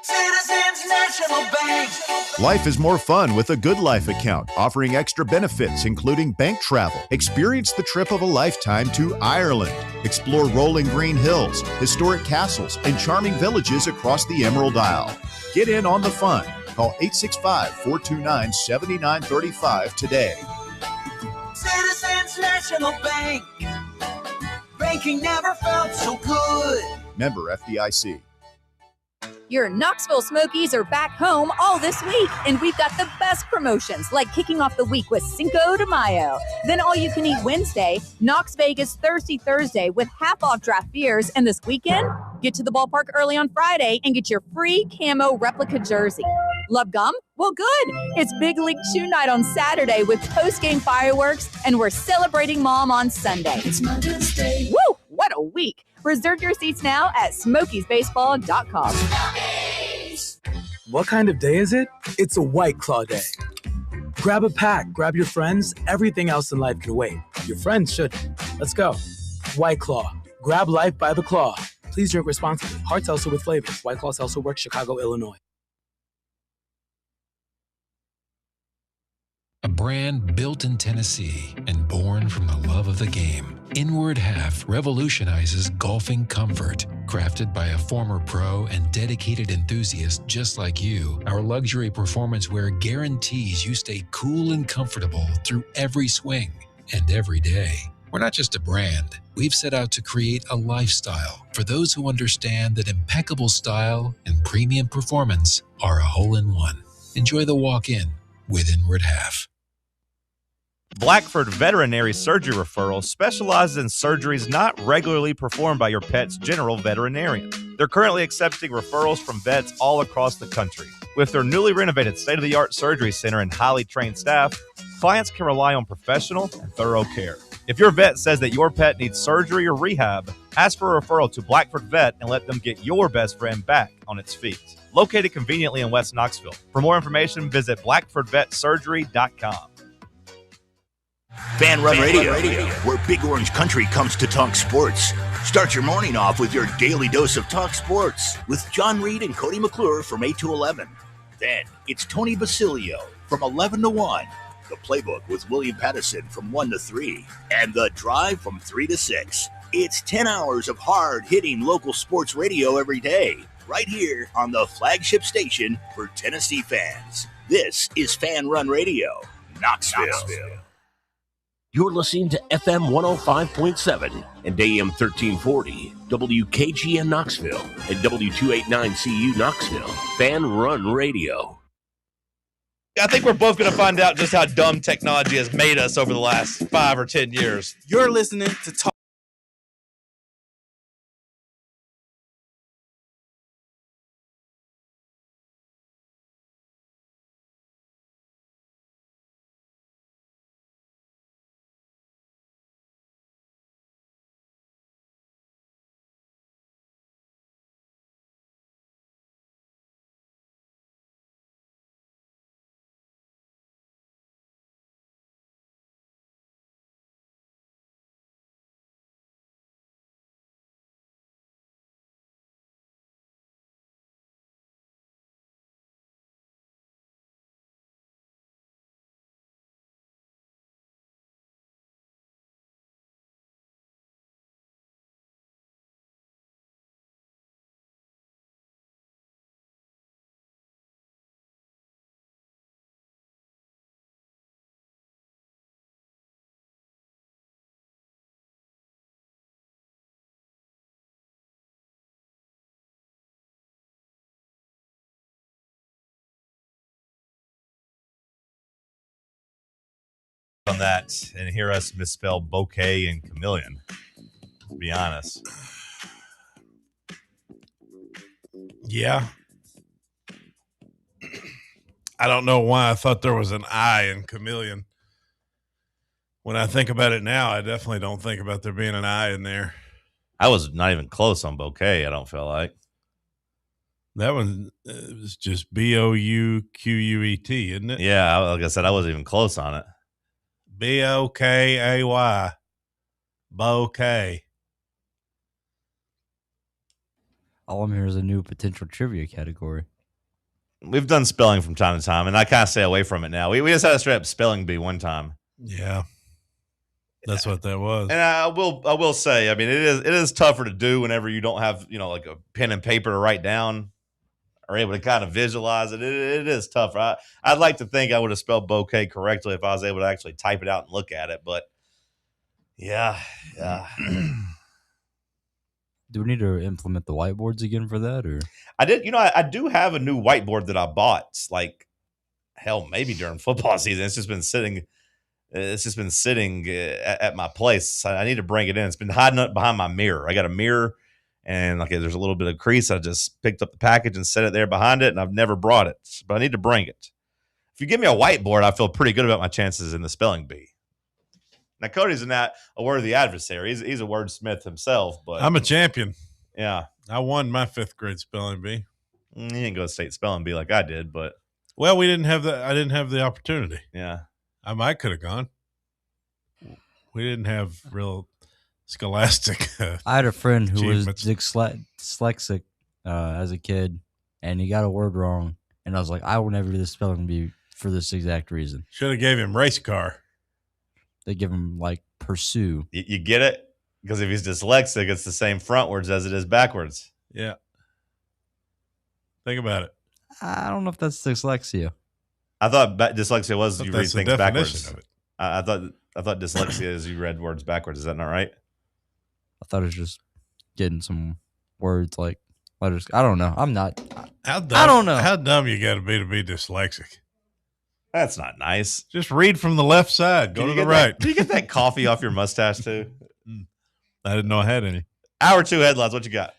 Citizens National Bank. Life is more fun with a Good Life account, offering extra benefits, including bank travel. Experience the trip of a lifetime to Ireland. Explore rolling green hills, historic castles, and charming villages across the Emerald Isle. Get in on the fun. Call 865-429-7935 today. Citizens National Bank. Banking never felt so good. Member FDIC. Your Knoxville Smokies are back home all this week, and we've got the best promotions, like kicking off the week with Cinco de Mayo. Then all-you-can-eat Wednesday, Knox Vegas Thirsty Thursday with half-off draft beers, and this weekend, get to the ballpark early on Friday and get your free camo replica jersey. Love gum? Well, good. It's Big League Chew Night on Saturday with post-game fireworks, and we're celebrating Mom on Sunday. It's Mother's Day. Woo! What a week. Reserve your seats now at SmokiesBaseball.com. What kind of day is it? It's a White Claw day. Grab a pack, grab your friends. Everything else in life can wait. Your friends shouldn't. Let's go. White Claw. Grab life by the claw. Please drink responsibly. Hard seltzer with flavors. White Claw Seltzer Works, Chicago, Illinois. A brand built in Tennessee and born from the love of the game. Inward Half revolutionizes golfing comfort. Crafted by a former pro and dedicated enthusiast just like you, our luxury performance wear guarantees you stay cool and comfortable through every swing and every day. We're not just a brand. We've set out to create a lifestyle for those who understand that impeccable style and premium performance are a hole-in-one. Enjoy the walk-in with Inward Half. Blackford Veterinary Surgery Referral specializes in surgeries not regularly performed by your pet's general veterinarian. They're currently accepting referrals from vets all across the country. With their newly renovated state-of-the-art surgery center and highly trained staff, clients can rely on professional and thorough care. If your vet says that your pet needs surgery or rehab, ask for a referral to Blackford Vet and let them get your best friend back on its feet. Located conveniently in West Knoxville. For more information, visit blackfordvetsurgery.com. Fan Run Radio, where Big Orange Country comes to talk sports. Start your morning off with your daily dose of talk sports with John Reed and Cody McClure from 8 to 11. Then it's Tony Basilio from 11 to 1. The Playbook with William Pattison from 1 to 3. And The Drive from 3 to 6. It's 10 hours of hard-hitting local sports radio every day, right here on the flagship station for Tennessee fans. This is Fan Run Radio, Knoxville. You're listening to FM 105.7 and AM 1340, WKGN Knoxville, and W289CU Knoxville. Fan Run Radio. I think we're both going to find out just how dumb technology has made us over the last 5 or 10 years. You're listening to Talk. On that and hear us misspell bouquet and chameleon, to be honest. Yeah. I don't know why I thought there was an I in chameleon. When I think about it now, I definitely don't think about there being an I in there. I was not even close on bouquet, I don't feel like. That one was just Bouquet, isn't it? Yeah, like I said, I wasn't even close on it. Bokay, bouquet. All I'm hearing is a new potential trivia category. We've done spelling from time to time, and I kind of stay away from it now. We just had a straight up spelling bee one time. Yeah, that's what that was. And I will say, I mean, it is tougher to do whenever you don't have, like a pen and paper to write down or able to kind of visualize it. It is tougher. I'd like to think I would have spelled bouquet correctly if I was able to actually type it out and look at it. But yeah. Do we need to implement the whiteboards again for that, or I did? I do have a new whiteboard that I bought. Like, hell, maybe during football season. It's just been sitting. At my place. I need to bring it in. It's been hiding up behind my mirror. I got a mirror, and there's a little bit of crease. I just picked up the package and set it there behind it, and I've never brought it, but I need to bring it. If you give me a whiteboard, I feel pretty good about my chances in the spelling bee. Now, Cody's not a worthy adversary. He's a wordsmith himself, but I'm a champion. Yeah, I won my 5th grade spelling bee. He didn't go to state spelling bee like I did, but I didn't have the opportunity. Yeah, I might could have gone. We didn't have real scholastic. I had a friend who was dyslexic as a kid, and he got a word wrong, and I was like, I will never do the spelling bee for this exact reason. Should have gave him race car. They give him pursue. You get it? Because if he's dyslexic, it's the same frontwards as it is backwards. Yeah. Think about it. I don't know if that's dyslexia. I thought dyslexia was you read things backwards. Of it. I thought dyslexia is you read words backwards. Is that not right? I thought it was just getting some words like letters. I don't know. I'm not. I don't know. How dumb you got to be dyslexic? That's not nice. Just read from the left side. Go to the right. Do you get that coffee off your mustache too? I didn't know I had any. Hour 2 headlines. What you got?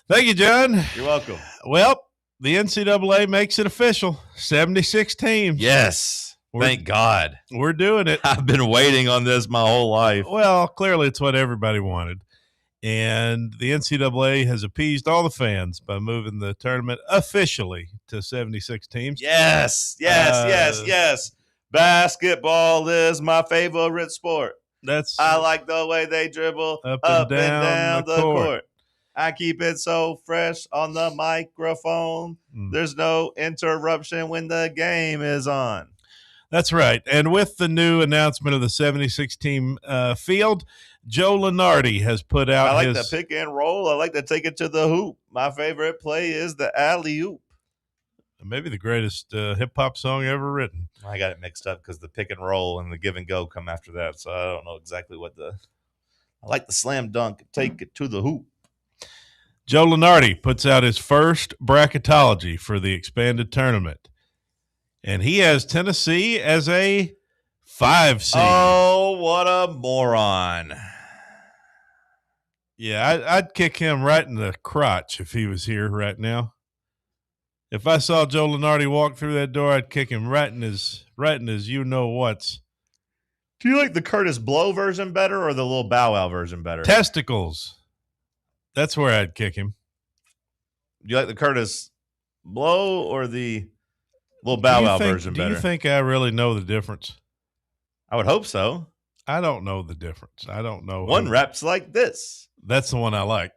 Thank you, John. You're welcome. Well, the NCAA makes it official. 76 teams. Yes. Thank God. We're doing it. I've been waiting on this my whole life. Well, clearly it's what everybody wanted. And the NCAA has appeased all the fans by moving the tournament officially to 76 teams. Yes. Basketball is my favorite sport. I like the way they dribble up and down the court. I keep it so fresh on the microphone. There's no interruption when the game is on. That's right. And with the new announcement of the 76-team field, Joe Lunardi has put out I like the pick and roll. I like to take it to the hoop. My favorite play is the alley-oop. Maybe the greatest hip-hop song ever written. I got it mixed up because the pick and roll and the give and go come after that, so I don't know exactly what I like the slam dunk, take it to the hoop. Joe Lunardi puts out his first bracketology for the expanded tournament, and he has Tennessee as a 5 seed. Oh, what a moron. Yeah, I'd kick him right in the crotch if he was here right now. If I saw Joe Lunardi walk through that door, I'd kick him right in his you-know-whats. Do you like the Curtis Blow version better or the little Bow Wow version better? Testicles. That's where I'd kick him. Do you like the Curtis Blow or the little Bow Wow version better? Do you think I really know the difference? I would hope so. I don't know the difference. I don't know. One rap's like this. That's the one I like.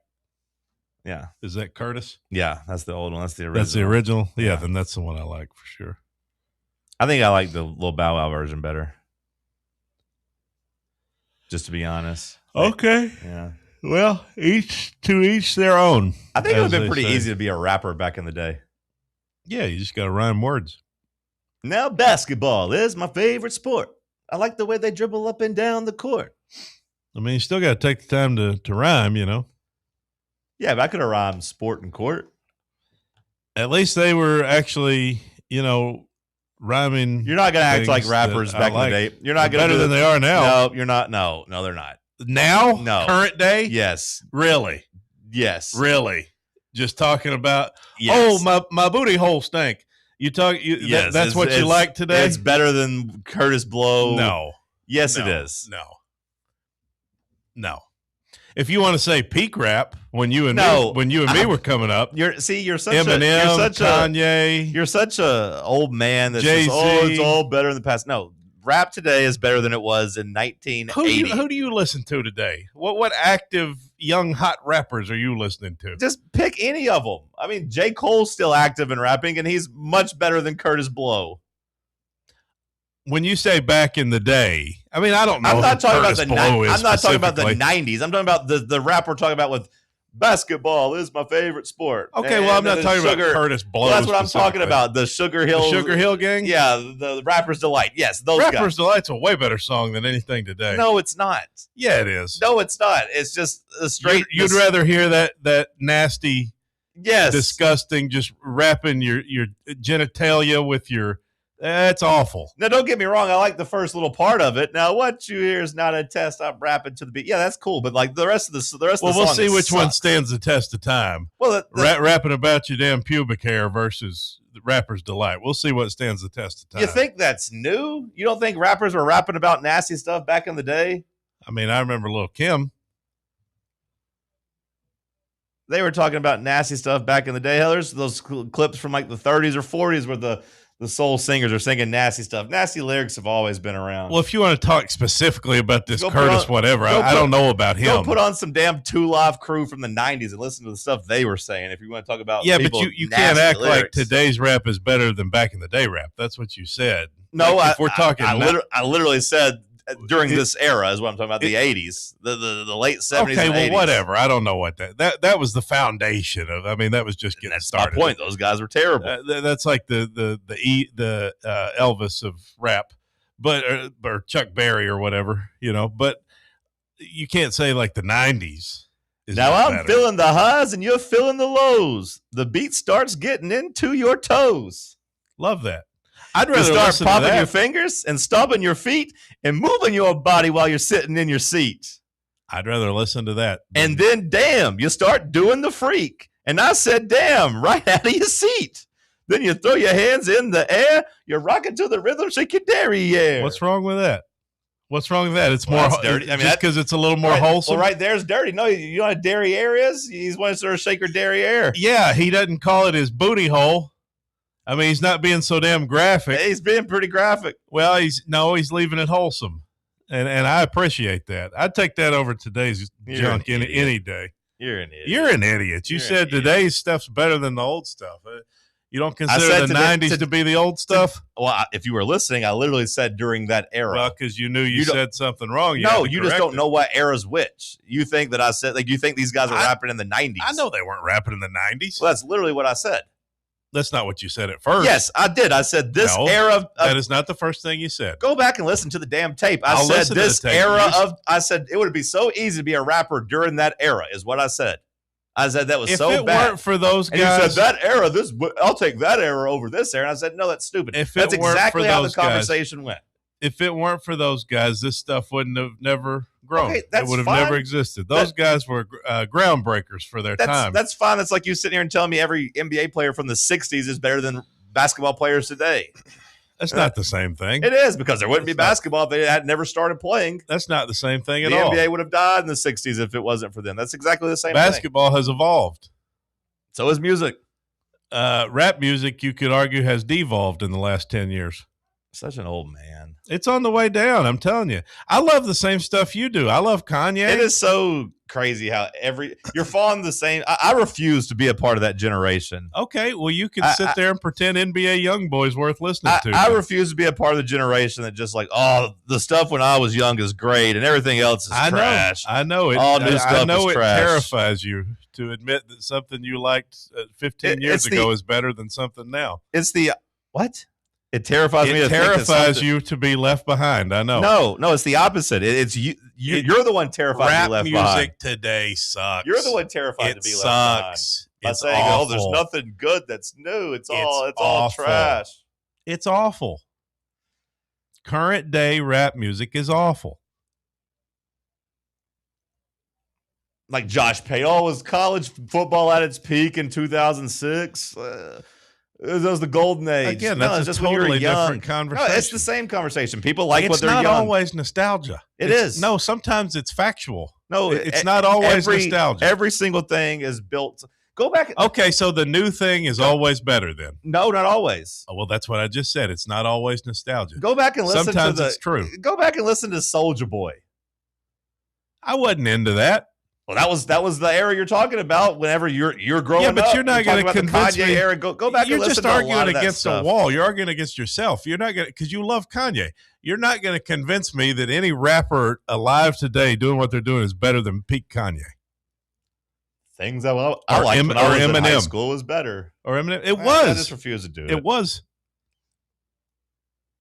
Yeah. Is that Curtis? Yeah, that's the old one. That's the original. That's the original? Yeah, then that's the one I like for sure. I think I like the little Bow Wow version better. Just to be honest. Okay. Yeah. Well, each their own. I think it would have been pretty easy to be a rapper back in the day. Yeah, you just got to rhyme words. Now basketball is my favorite sport. I like the way they dribble up and down the court. I mean, you still got to take the time to rhyme, you know. Yeah, but I could have rhymed sport and court. At least they were actually, rhyming. You're not going to act like rappers back in the day. You're not going to better than they are now. No, you're not. No, they're not. Now? No. Current day? Yes. Really? Yes. Really? Just talking about, my booty hole stank. You talk. Yes, that's what you like today? It's better than Curtis Blow. No. Yes, it is. No. If you want to say peak rap, when you and me were coming up, you're such Eminem, Kanye. You're such a old man that says, it's all better in the past. No, rap today is better than it was in 1980. Who do you listen to today? What active young hot rappers are you listening to? Just pick any of them. I mean, J. Cole's still active in rapping, and he's much better than Curtis Blow. When you say back in the day, I mean, I don't know. I'm not talking about the I'm not talking about the 90s. I'm talking about the rap we're talking about with basketball is my favorite sport. Okay, well, I'm not talking about Curtis Blow. Well, that's what I'm talking about. The Sugar Hill Gang? Yeah, the Rapper's Delight. Yes, those guys. Rapper's Delight's a way better song than anything today. No, it's not. Yeah, it is. No, it's not. It's just a straight. You'd rather hear that nasty, disgusting, just wrapping your genitalia with your. That's awful. Now, don't get me wrong. I like the first little part of it. Now, what you hear is not a test. I'm rapping to the beat. Yeah, that's cool. But like the rest of the song, we'll see which one stands the test of time. Well, rapping about your damn pubic hair versus the Rapper's Delight. We'll see what stands the test of time. You think that's new? You don't think rappers were rapping about nasty stuff back in the day? I mean, I remember Lil' Kim. They were talking about nasty stuff back in the day. Hell, there's those clips from like the 30s or 40s where the soul singers are singing nasty stuff. Nasty lyrics have always been around. Well, if you want to talk specifically about this Curtis whatever, I don't know about him. Go put on some damn Two Live Crew from the 90s and listen to the stuff they were saying if you want to talk about but you can't act lyrics. like today's rap is better than back in the day rap. That's what you said. No, if we're talking I literally said during this era is what I'm talking about, the 80s, the late 70s okay, and well, 80s. Whatever. I don't know what that was the foundation of. I mean, that was just getting started. My point. Those guys were terrible. That's like the Elvis of rap, but or Chuck Berry or whatever, But you can't say like the 90s. Now I'm feeling the highs and you're feeling the lows. The beat starts getting into your toes. Love that. I'd rather start listen to popping that. your fingers and stomping your feet and moving your body while you're sitting in your seat. I'd rather listen to that. And then, damn, you start doing the freak. And I said, damn, right out of your seat. Then you throw your hands in the air. You're rocking to the rhythm, shake your derriere. What's wrong with that? What's wrong with that? It's more dirty. I mean, just because it's a little more wholesome. Well, right there's dirty. No, you know what derriere is? He's one sort of shake your derriere. Yeah, he doesn't call it his booty hole. I mean, he's not being so damn graphic. He's being pretty graphic. Well, he's leaving it wholesome. And I appreciate that. I'd take that over today's junk any day. You're an idiot. You're an idiot. You said today's stuff's better than the old stuff. You don't consider the 90s to be the old stuff? Well, if you were listening, I literally said during that era. Well, because you knew you said something wrong. No, you just don't know what era's which. You think that I said, like, you think these guys are rapping in the 90s. I know they weren't rapping in the 90s. Well, that's literally what I said. That's not what you said at first. Yes, I did. I said this era. That is not the first thing you said. Go back and listen to the damn tape. I said this era of. I said it would be so easy to be a rapper during that era. Is what I said. I said that was so bad. If it weren't for those guys, and you said that era. I'll take that era over this era. And I said no, that's stupid. That's exactly how the conversation went. If it weren't for those guys, this stuff wouldn't have never grown. Okay, it would have never existed. Those guys were groundbreakers for their time. That's fine. That's like you sitting here and telling me every NBA player from the 60s is better than basketball players today. That's not the same thing. It is, because there wouldn't be basketball if they had never started playing. That's not the same thing at all. The NBA would have died in the 60s if it wasn't for them. That's exactly the same thing. Basketball has evolved. So has music. Rap music, you could argue, has devolved in the last 10 years. Such an old man. It's on the way down, I'm telling you. I love the same stuff you do. I love Kanye. It is so crazy how you're following the same. I refuse to be a part of that generation. Okay, well, you can sit there and pretend NBA YoungBoy's worth listening to. I refuse to be a part of the generation that just like, oh, the stuff when I was young is great and everything else is trash. I know it. All new stuff is trash. It terrifies you to admit that something you liked 15 years ago is better than something now. It's the what? It terrifies me. It terrifies you to be left behind. I know. No, it's the opposite. It's you. You're the one terrified to be left behind. Rap music today sucks. You're the one terrified to be left behind. By It's saying, awful. "Oh, there's nothing good that's new. It's all trash." It's awful. Current day rap music is awful. Like Josh Payne, was college football at its peak in 2006? That was the golden age. Again, that's just totally when you were young. different conversation. No, it's the same conversation. People like what they're young. It's not always nostalgia. It is. No, sometimes it's factual. No, it's not always nostalgia. Every single thing is built. Go back. Okay, so the new thing is always better then. No, not always. Oh, well, that's what I just said. It's not always nostalgia. Go back and listen Sometimes to it's true. Go back and listen to Soulja Boy. I wasn't into that. Well, that was the era you're talking about. Whenever you're growing up, yeah, but you're not going to convince the Kanye me. era. Go back. You're and listen just arguing to a lot of against that a wall. You're arguing against yourself. You're not going to, because you love Kanye. You're not going to convince me that any rapper alive today doing what they're doing is better than peak Kanye. Things I liked when I was in high school was better. Or Eminem. It was. I just refuse to do it. It was.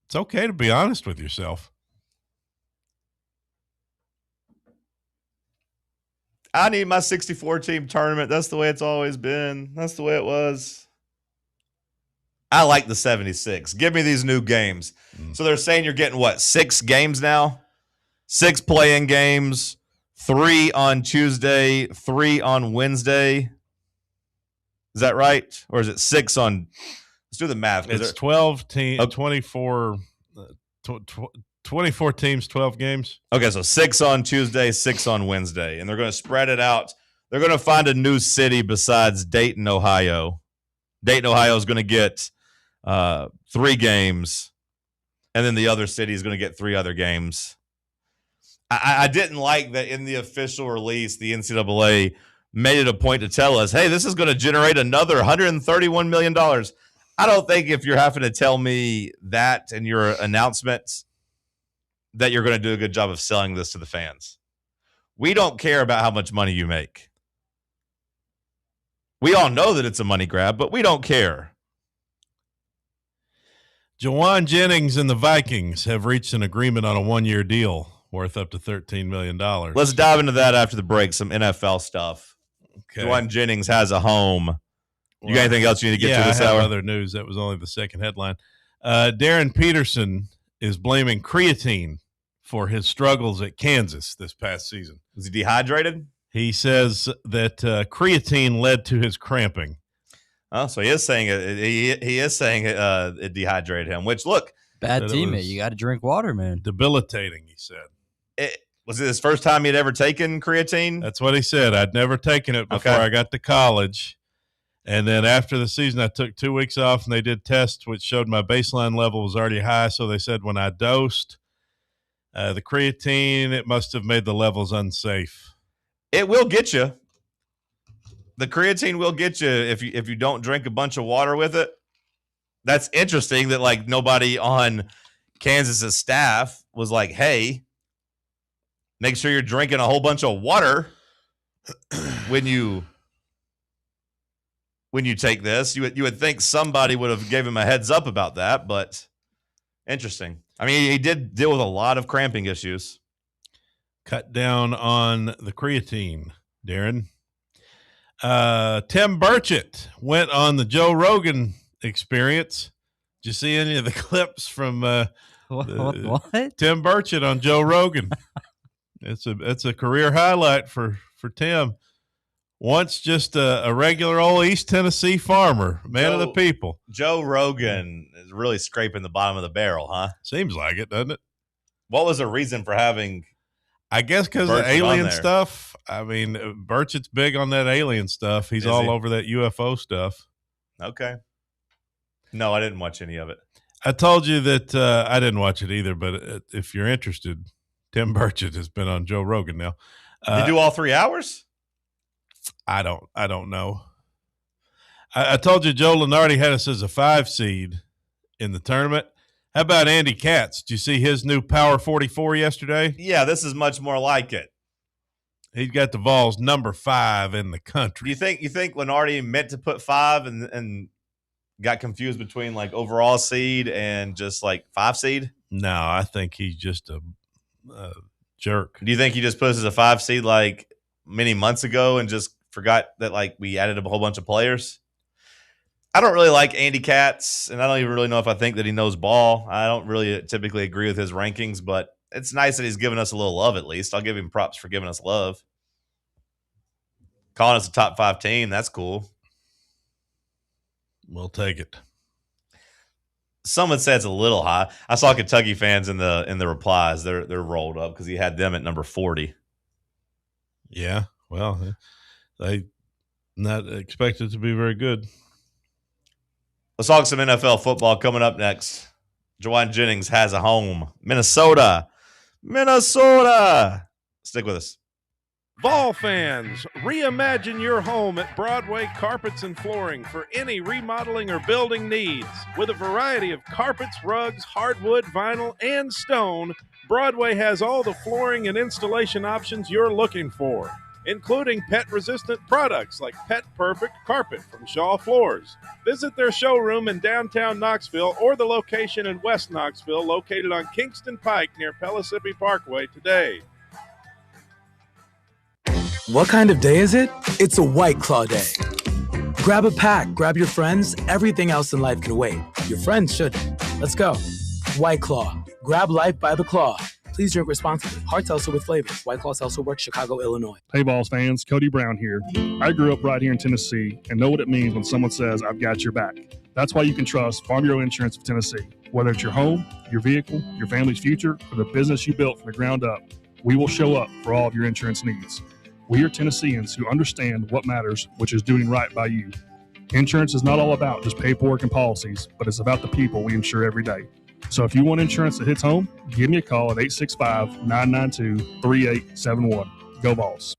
It's okay to be honest with yourself. I need my 64-team tournament. That's the way it's always been. That's the way it was. I like the 76. Give me these new games. So they're saying you're getting, what, 6 games now? 6 play-in games, 3 on Tuesday, 3 on Wednesday. Is that right? Or is it 6 on – let's do the math. It's 12 teams, 24 24 teams, 12 games. Okay, so 6 on Tuesday, 6 on Wednesday. And they're going to spread it out. They're going to find a new city besides Dayton, Ohio. Dayton, Ohio is going to get 3 games. And then the other city is going to get 3 other games. I didn't like that in the official release, the NCAA made it a point to tell us, hey, this is going to generate another $131 million. I don't think if you're having to tell me that in your announcements that you're going to do a good job of selling this to the fans. We don't care about how much money you make. We all know that it's a money grab, but we don't care. Jawan Jennings and the Vikings have reached an agreement on a 1-year deal worth up to $13 million. Let's dive into that after the break, some NFL stuff. Okay. Jawan Jennings has a home. You got anything else you need to get to this I have hour? other news. That was only the second headline. Darren Peterson is blaming creatine for his struggles at Kansas this past season. Was he dehydrated? He says that creatine led to his cramping. Oh, so he is saying it dehydrated him. Which, look, bad teammate. You got to drink water, man. Debilitating, he said. Was it his first time he'd ever taken creatine? That's what he said. I'd never taken it before I got to college. And then after the season, I took 2 weeks off, and they did tests, which showed my baseline level was already high. So they said when I dosed the creatine, it must have made the levels unsafe. It will get you. The creatine will get you if you don't drink a bunch of water with it. That's interesting that like nobody on Kansas's staff was like, hey, make sure you're drinking a whole bunch of water when you take this. You would think somebody would have gave him a heads up about that, but interesting. I mean, he did deal with a lot of cramping issues. Cut down on the creatine, Darren. Tim Burchett went on the Joe Rogan Experience. Did you see any of the clips from what? Tim Burchett on Joe Rogan? It's a career highlight for Tim. Once just a regular old East Tennessee farmer, man of the people. Joe Rogan is really scraping the bottom of the barrel, huh? Seems like it, doesn't it? What was the reason for having? I guess because of the alien stuff. I mean, Burchett's big on that alien stuff. He's all over that UFO stuff. Okay. No, I didn't watch any of it. I told you that I didn't watch it either, but if you're interested, Tim Burchett has been on Joe Rogan now. You do all 3 hours? I don't know. I told you Joe Lunardi had us as a 5 seed in the tournament. How about Andy Katz? Did you see his new Power 44 yesterday? Yeah, this is much more like it. He's got the Vols number 5 in the country. You think Lunardi meant to put 5 and got confused between like overall seed and just like 5 seed? No, I think he's just a jerk. Do you think he just put us as a 5 seed like many months ago and just forgot that like we added a whole bunch of players? I don't really like Andy Katz, and I don't even really know if I think that he knows ball. I don't really typically agree with his rankings, but it's nice that he's giving us a little love at least. I'll give him props for giving us love. Calling us a top 5 team, that's cool. We'll take it. Someone said it's a little high. I saw Kentucky fans in the replies. They're rolled up because he had them at number 40. Yeah, well, they not expected to be very good. Let's talk some NFL football coming up next. Jawan Jennings has a home. Minnesota. Stick with us. Vol fans, reimagine your home at Broadway Carpets and Flooring for any remodeling or building needs. With a variety of carpets, rugs, hardwood, vinyl, and stone, Broadway has all the flooring and installation options you're looking for, including pet-resistant products like Pet Perfect Carpet from Shaw Floors. Visit their showroom in downtown Knoxville or the location in West Knoxville located on Kingston Pike near Pellissippi Parkway today. What kind of day is it? It's a White Claw day. Grab a pack, grab your friends, everything else in life can wait. Your friends shouldn't. Let's go. White Claw. Grab life by the claw. Please drink responsibly. Hard seltzer with flavors. White Claw Seltzer Works, Chicago, Illinois. Hey, Vols fans. Cody Brown here. I grew up right here in Tennessee and know what it means when someone says, I've got your back. That's why you can trust Farm Bureau Insurance of Tennessee. Whether it's your home, your vehicle, your family's future, or the business you built from the ground up, we will show up for all of your insurance needs. We are Tennesseans who understand what matters, which is doing right by you. Insurance is not all about just paperwork and policies, but it's about the people we insure every day. So if you want insurance that hits home, give me a call at 865-992-3871. Go Vols.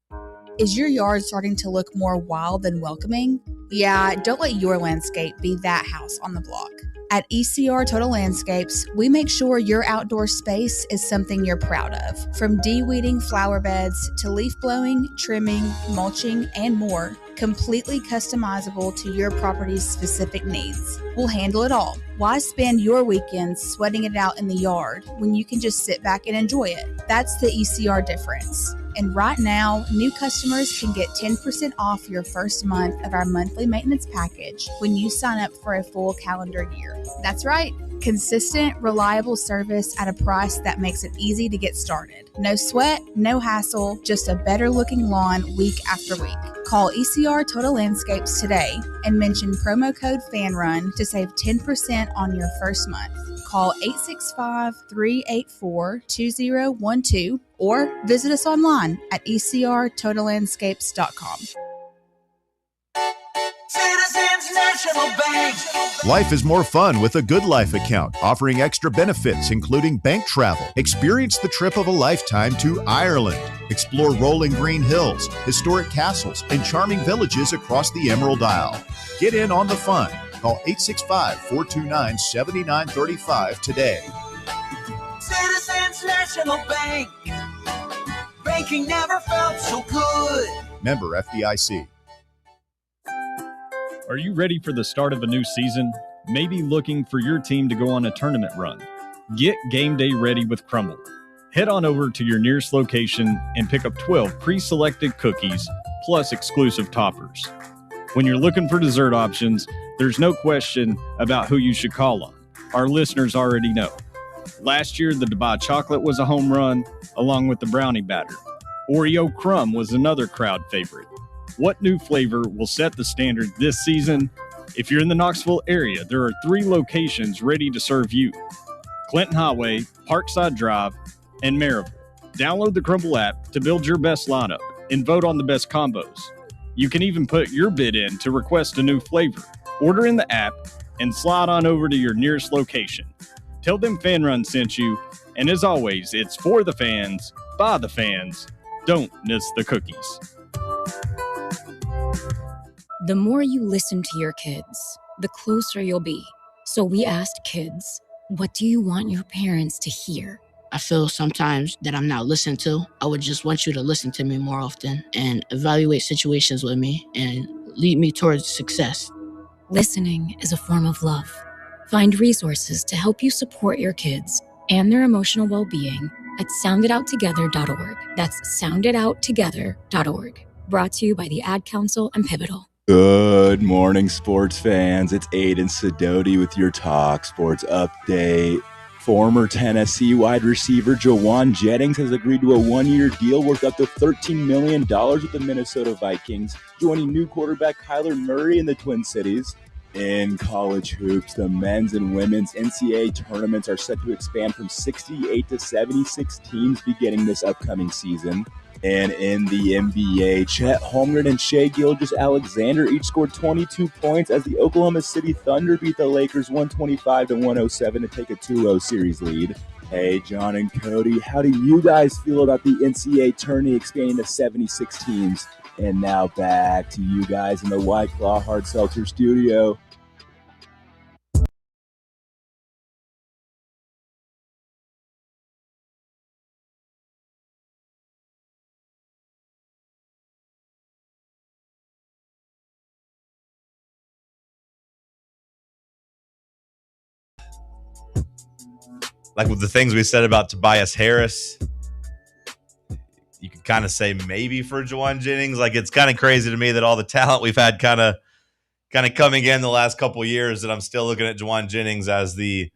Is your yard starting to look more wild than welcoming? Yeah, don't let your landscape be that house on the block. At ECR Total Landscapes, we make sure your outdoor space is something you're proud of. From de-weeding flower beds to leaf blowing, trimming, mulching, and more, completely customizable to your property's specific needs. We'll handle it all. Why spend your weekends sweating it out in the yard when you can just sit back and enjoy it? That's the ECR difference. And right now, new customers can get 10% off your first month of our monthly maintenance package when you sign up for a full calendar year. That's right. Consistent, reliable service at a price that makes it easy to get started. No sweat, no hassle, just a better looking lawn week after week. Call ECR Total Landscapes today and mention promo code FANRUN to save 10% on your first month. Call 865-384-2012 or visit us online at ecrtotallandscapes.com. Citizens National Bank. Life is more fun with a Good Life account, offering extra benefits, including bank travel. Experience the trip of a lifetime to Ireland. Explore rolling green hills, historic castles, and charming villages across the Emerald Isle. Get in on the fun. Call 865-429-7935 today. Citizens National Bank. Banking never felt so good. Member FDIC. Are you ready for the start of a new season? Maybe looking for your team to go on a tournament run? Get game day ready with Crumble. Head on over to your nearest location and pick up 12 pre-selected cookies plus exclusive toppers. When you're looking for dessert options, there's no question about who you should call on. Our listeners already know. Last year, the Dubai chocolate was a home run, along with the brownie batter. Oreo crumb was another crowd favorite. What new flavor will set the standard this season? If you're in the Knoxville area, there are 3 locations ready to serve you: Clinton Highway, Parkside Drive, and Maryville. Download the Crumble app to build your best lineup and vote on the best combos. You can even put your bid in to request a new flavor. Order in the app and slide on over to your nearest location. Tell them Fan Run sent you, and as always, it's for the fans, by the fans. Don't miss the cookies. The more you listen to your kids, the closer you'll be. So we asked kids, what do you want your parents to hear? I feel sometimes that I'm not listened to. I would just want you to listen to me more often and evaluate situations with me and lead me towards success. Listening is a form of love. Find resources to help you support your kids and their emotional well-being at sounditouttogether.org. That's sounditouttogether.org. Brought to you by the Ad Council and Pivotal. Good morning, sports fans. It's Aiden Sidoti with your Talk Sports update. Former Tennessee wide receiver Jawan Jennings has agreed to a 1-year deal worth up to $13 million with the Minnesota Vikings, joining new quarterback Kyler Murray in the Twin Cities. In college hoops, the men's and women's NCAA tournaments are set to expand from 68 to 76 teams beginning this upcoming season. And in the NBA, Chet Holmgren and Shai Gilgeous-Alexander each scored 22 points as the Oklahoma City Thunder beat the Lakers 125-107 to take a 2-0 series lead. Hey, John and Cody, how do you guys feel about the NCAA tourney expanding to 76 teams? And now back to you guys in the White Claw Hard Seltzer studio. Like with the things we said about Tobias Harris, you could kind of say maybe for Jawan Jennings. Like, it's kind of crazy to me that all the talent we've had kind of coming in the last couple of years, that I'm still looking at Jawan Jennings as the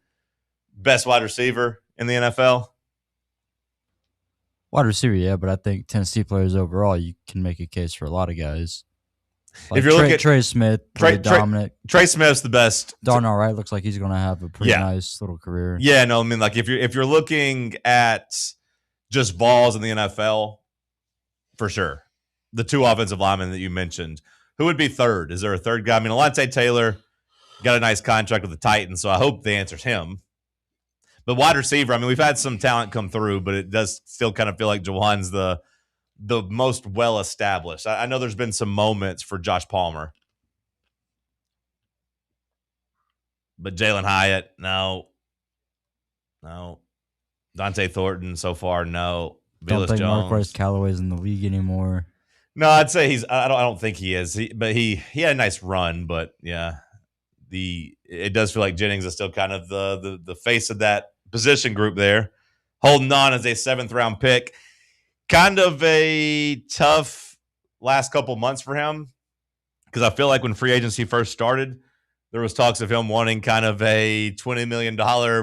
best wide receiver in the NFL. Wide receiver, yeah, but I think Tennessee players overall, you can make a case for a lot of guys. Like if you're looking at Trey Smith, dominant. Trey Smith's the best. Darnell Wright looks like he's going to have a pretty nice little career. Yeah, no, I mean, like if you're looking at just Vols in the NFL, for sure, the 2 offensive linemen that you mentioned, who would be third? Is there a third guy? I mean, Alontae Taylor got a nice contract with the Titans, so I hope the answer's him. But wide receiver, I mean, we've had some talent come through, but it does still kind of feel like Jawan's the most well-established. I know there's been some moments for Josh Palmer. But Jalen Hyatt, no. Dante Thornton, so far, no. Don't Velus think Jones. Marquez Callaway's in the league anymore. No, I'd say he's. I don't think he is. But he had a nice run. But yeah, it does feel like Jennings is still kind of the face of that position group there, holding on as a 7th round pick. Kind of a tough last couple months for him, because I feel like when free agency first started, there was talks of him wanting kind of a $20 million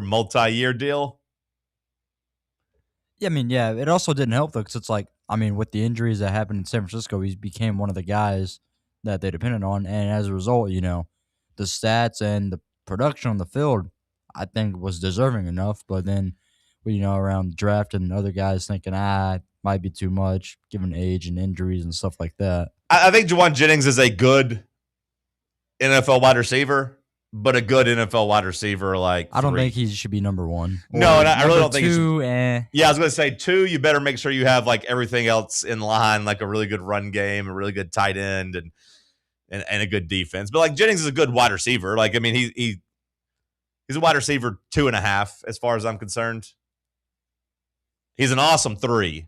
multi-year deal. Yeah, I mean, yeah, it also didn't help though, because it's like, I mean, with the injuries that happened in San Francisco, he became one of the guys that they depended on, and as a result, the stats and the production on the field, I think, was deserving enough. But then, around the draft and other guys thinking, it might be too much given age and injuries and stuff like that. I think Juwan Jennings is a good NFL wide receiver, but a good NFL wide receiver like I don't think he should be number 1. No, and I really don't think two. Yeah, I was going to say 2. You better make sure you have like everything else in line, like a really good run game, a really good tight end, and a good defense. But like Jennings is a good wide receiver. Like, I mean, he's a wide receiver 2.5 as far as I'm concerned. He's an awesome 3.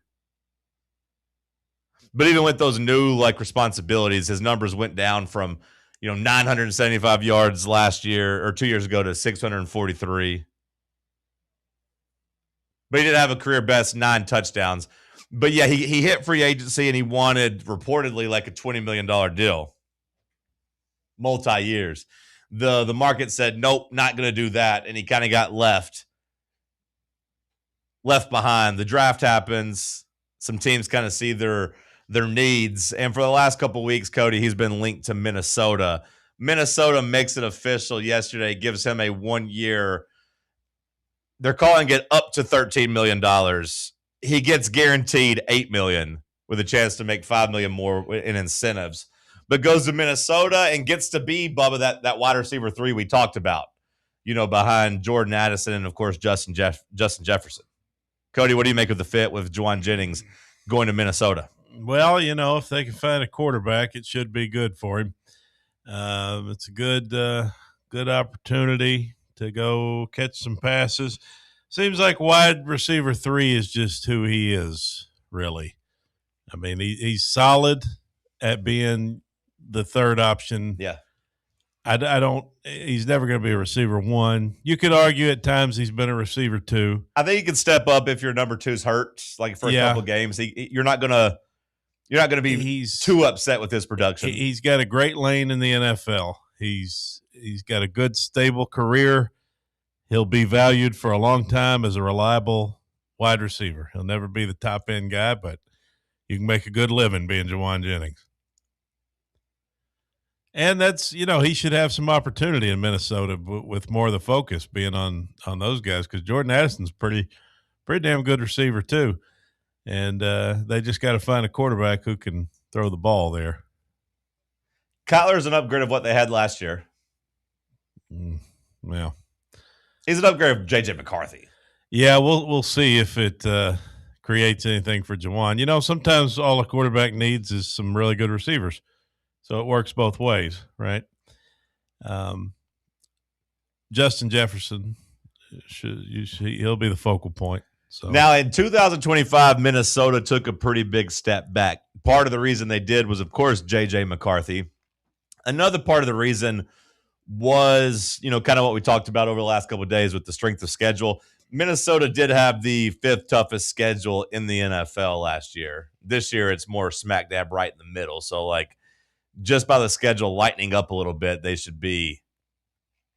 But even with those new like responsibilities, his numbers went down from 975 yards last year or 2 years ago to 643. But he did have a career best 9 touchdowns. But yeah, he hit free agency and he wanted reportedly like a $20 million deal. Multi-years. The market said, nope, not going to do that. And he kind of got left behind. The draft happens. Some teams kind of see their needs. And for the last couple of weeks, Cody, he's been linked to Minnesota. Minnesota makes it official yesterday, gives him a 1-year. They're calling it up to $13 million. He gets guaranteed $8 million with a chance to make $5 million more in incentives, but goes to Minnesota and gets to be, Bubba, that wide receiver 3 we talked about, behind Jordan Addison and, of course, Justin Jefferson. Cody, what do you make of the fit with Juwan Jennings going to Minnesota? Well, if they can find a quarterback, it should be good for him. It's a good opportunity to go catch some passes. Seems like wide receiver 3 is just who he is, really. I mean, he's solid at being the 3rd option. Yeah. He's never going to be a receiver 1. You could argue at times he's been a receiver 2. I think he can step up if your number 2's hurt, like for a couple games. You're not going to be too upset with his production. He's got a great lane in the NFL. He's got a good, stable career. He'll be valued for a long time as a reliable wide receiver. He'll never be the top-end guy, but you can make a good living being Juwan Jennings. And that's, he should have some opportunity in Minnesota with more of the focus being on those guys, because Jordan Addison's pretty damn good receiver too. And they just got to find a quarterback who can throw the ball there. Kyler's an upgrade of what they had last year. Yeah. He's an upgrade of J.J. McCarthy. Yeah, we'll see if it creates anything for Juwan. Sometimes all a quarterback needs is some really good receivers. So it works both ways, right? Justin Jefferson, he'll be the focal point. So now in 2025, Minnesota took a pretty big step back. Part of the reason they did was, of course, J.J. McCarthy. Another part of the reason was, kind of what we talked about over the last couple of days with the strength of schedule. Minnesota did have the 5th toughest schedule in the NFL last year. This year, it's more smack dab right in the middle. So, like, just by the schedule lightening up a little bit, they should be,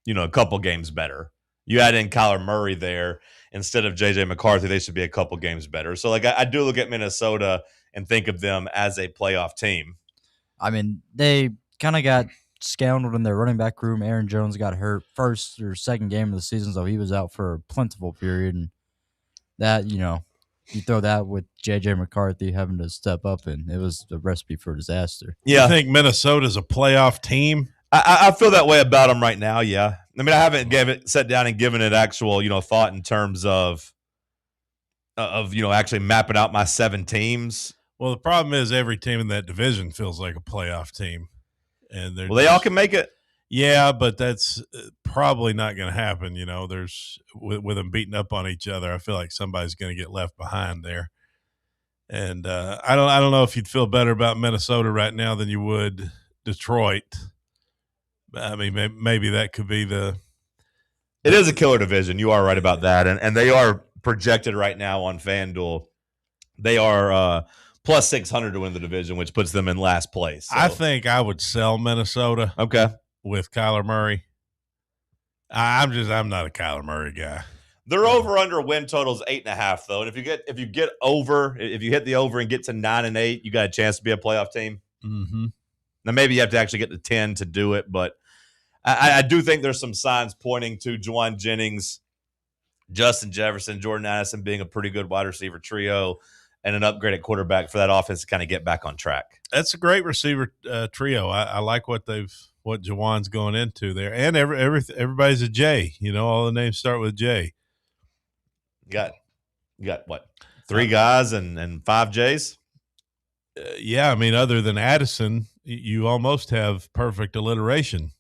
a couple games better. You add in Kyler Murray there instead of J.J. McCarthy, they should be a couple games better. So, like, I do look at Minnesota and think of them as a playoff team. I mean, they kind of got scoundreled in their running back room. Aaron Jones got hurt first or second game of the season, so he was out for a plentiful period. And that, you throw that with J.J. McCarthy having to step up, and it was a recipe for disaster. Yeah. You think Minnesota's a playoff team? I feel that way about them right now, yeah. I mean, I haven't sat down and given it actual, thought in terms of actually mapping out my 7 teams. Well, the problem is every team in that division feels like a playoff team. And they all can make it. Yeah, but that's probably not going to happen. There's with them beating up on each other, I feel like somebody's going to get left behind there. And I don't know if you'd feel better about Minnesota right now than you would Detroit. I mean, maybe that could be the. It is a killer division. You are right about that, and they are projected right now on FanDuel. They are plus 600 to win the division, which puts them in last place. So. I think I would sell Minnesota. Okay, with Kyler Murray. I'm not a Kyler Murray guy. Their over/under win total is 8.5 though, and if you hit the over and get to 9-8, you got a chance to be a playoff team. Mm-hmm. Now maybe you have to actually get to 10 to do it, but I do think there's some signs pointing to Juwan Jennings, Justin Jefferson, Jordan Addison being a pretty good wide receiver trio, and an upgraded quarterback for that offense to kind of get back on track. That's a great receiver trio. I like what Juwan's going into there, and everybody's a J. All the names start with J. You got what? 3 guys and 5 J's? Yeah, I mean, other than Addison, you almost have perfect alliteration.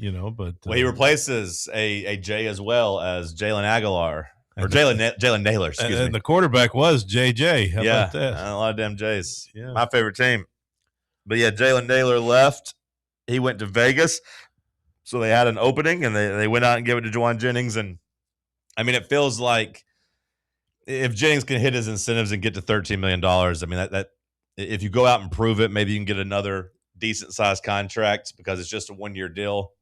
But he replaces a J as well as Jalen Aguilar or Jalen Naylor. Excuse me. And the quarterback was JJ. How about that? A lot of damn J's. Yeah, my favorite team. But yeah, Jalen Naylor left. He went to Vegas, so they had an opening, and they went out and gave it to Juwan Jennings. And I mean, it feels like if Jennings can hit his incentives and get to $13 million, I mean that if you go out and prove it, maybe you can get another decent sized contract because it's just a 1-year deal.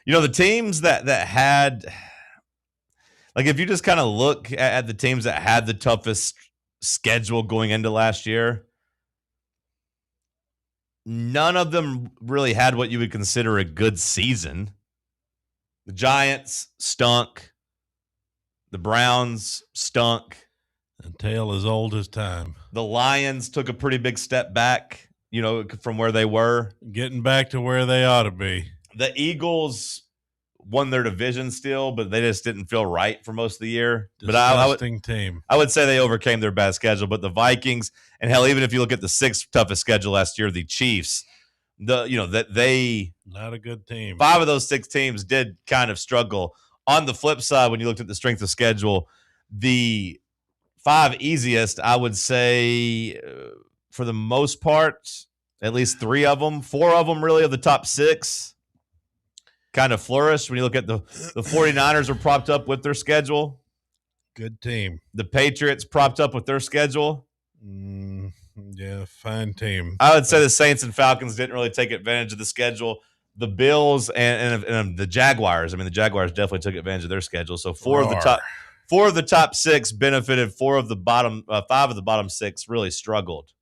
The teams that had, like, if you just kind of look at the teams that had the toughest schedule going into last year, none of them really had what you would consider a good season. The Giants stunk. The Browns stunk. A tale as old as time. The Lions took a pretty big step back, from where they were. Getting back to where they ought to be. The Eagles won their division still, but they just didn't feel right for most of the year. Disgusting team. I would say they overcame their bad schedule, but the Vikings, and hell, even if you look at the 6th toughest schedule last year, the Chiefs, that they not a good team. 5 of those 6 teams did kind of struggle. On the flip side, when you looked at the strength of schedule, the 5 easiest, I would say, for the most part, at least 3 of them, 4 of them really of the top 6 kind of flourished. When you look at the 49ers were propped up with their schedule. Good team. The Patriots propped up with their schedule. Yeah, fine team. I would say the Saints and Falcons didn't really take advantage of the schedule. The Bills and the Jaguars. I mean, the Jaguars definitely took advantage of their schedule. So 4 of the top 6 benefited. 5 of the bottom 6 really struggled.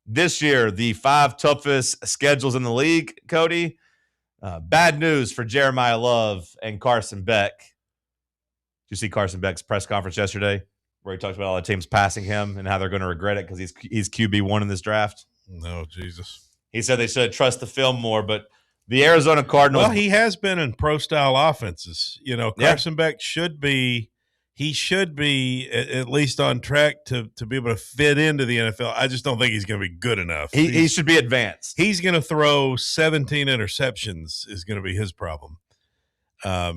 This year, the 5 toughest schedules in the league, Cody. Bad news for Jeremiah Love and Carson Beck. Did you see Carson Beck's press conference yesterday where he talked about all the teams passing him and how they're going to regret it because he's QB1 in this draft? No, Jesus. He said they should trust the film more, but the Arizona Cardinals. Well, he has been in pro-style offenses. Carson Beck should be at least on track to be able to fit into the NFL. I just don't think he's going to be good enough. He should be advanced. He's going to throw 17 interceptions is going to be his problem.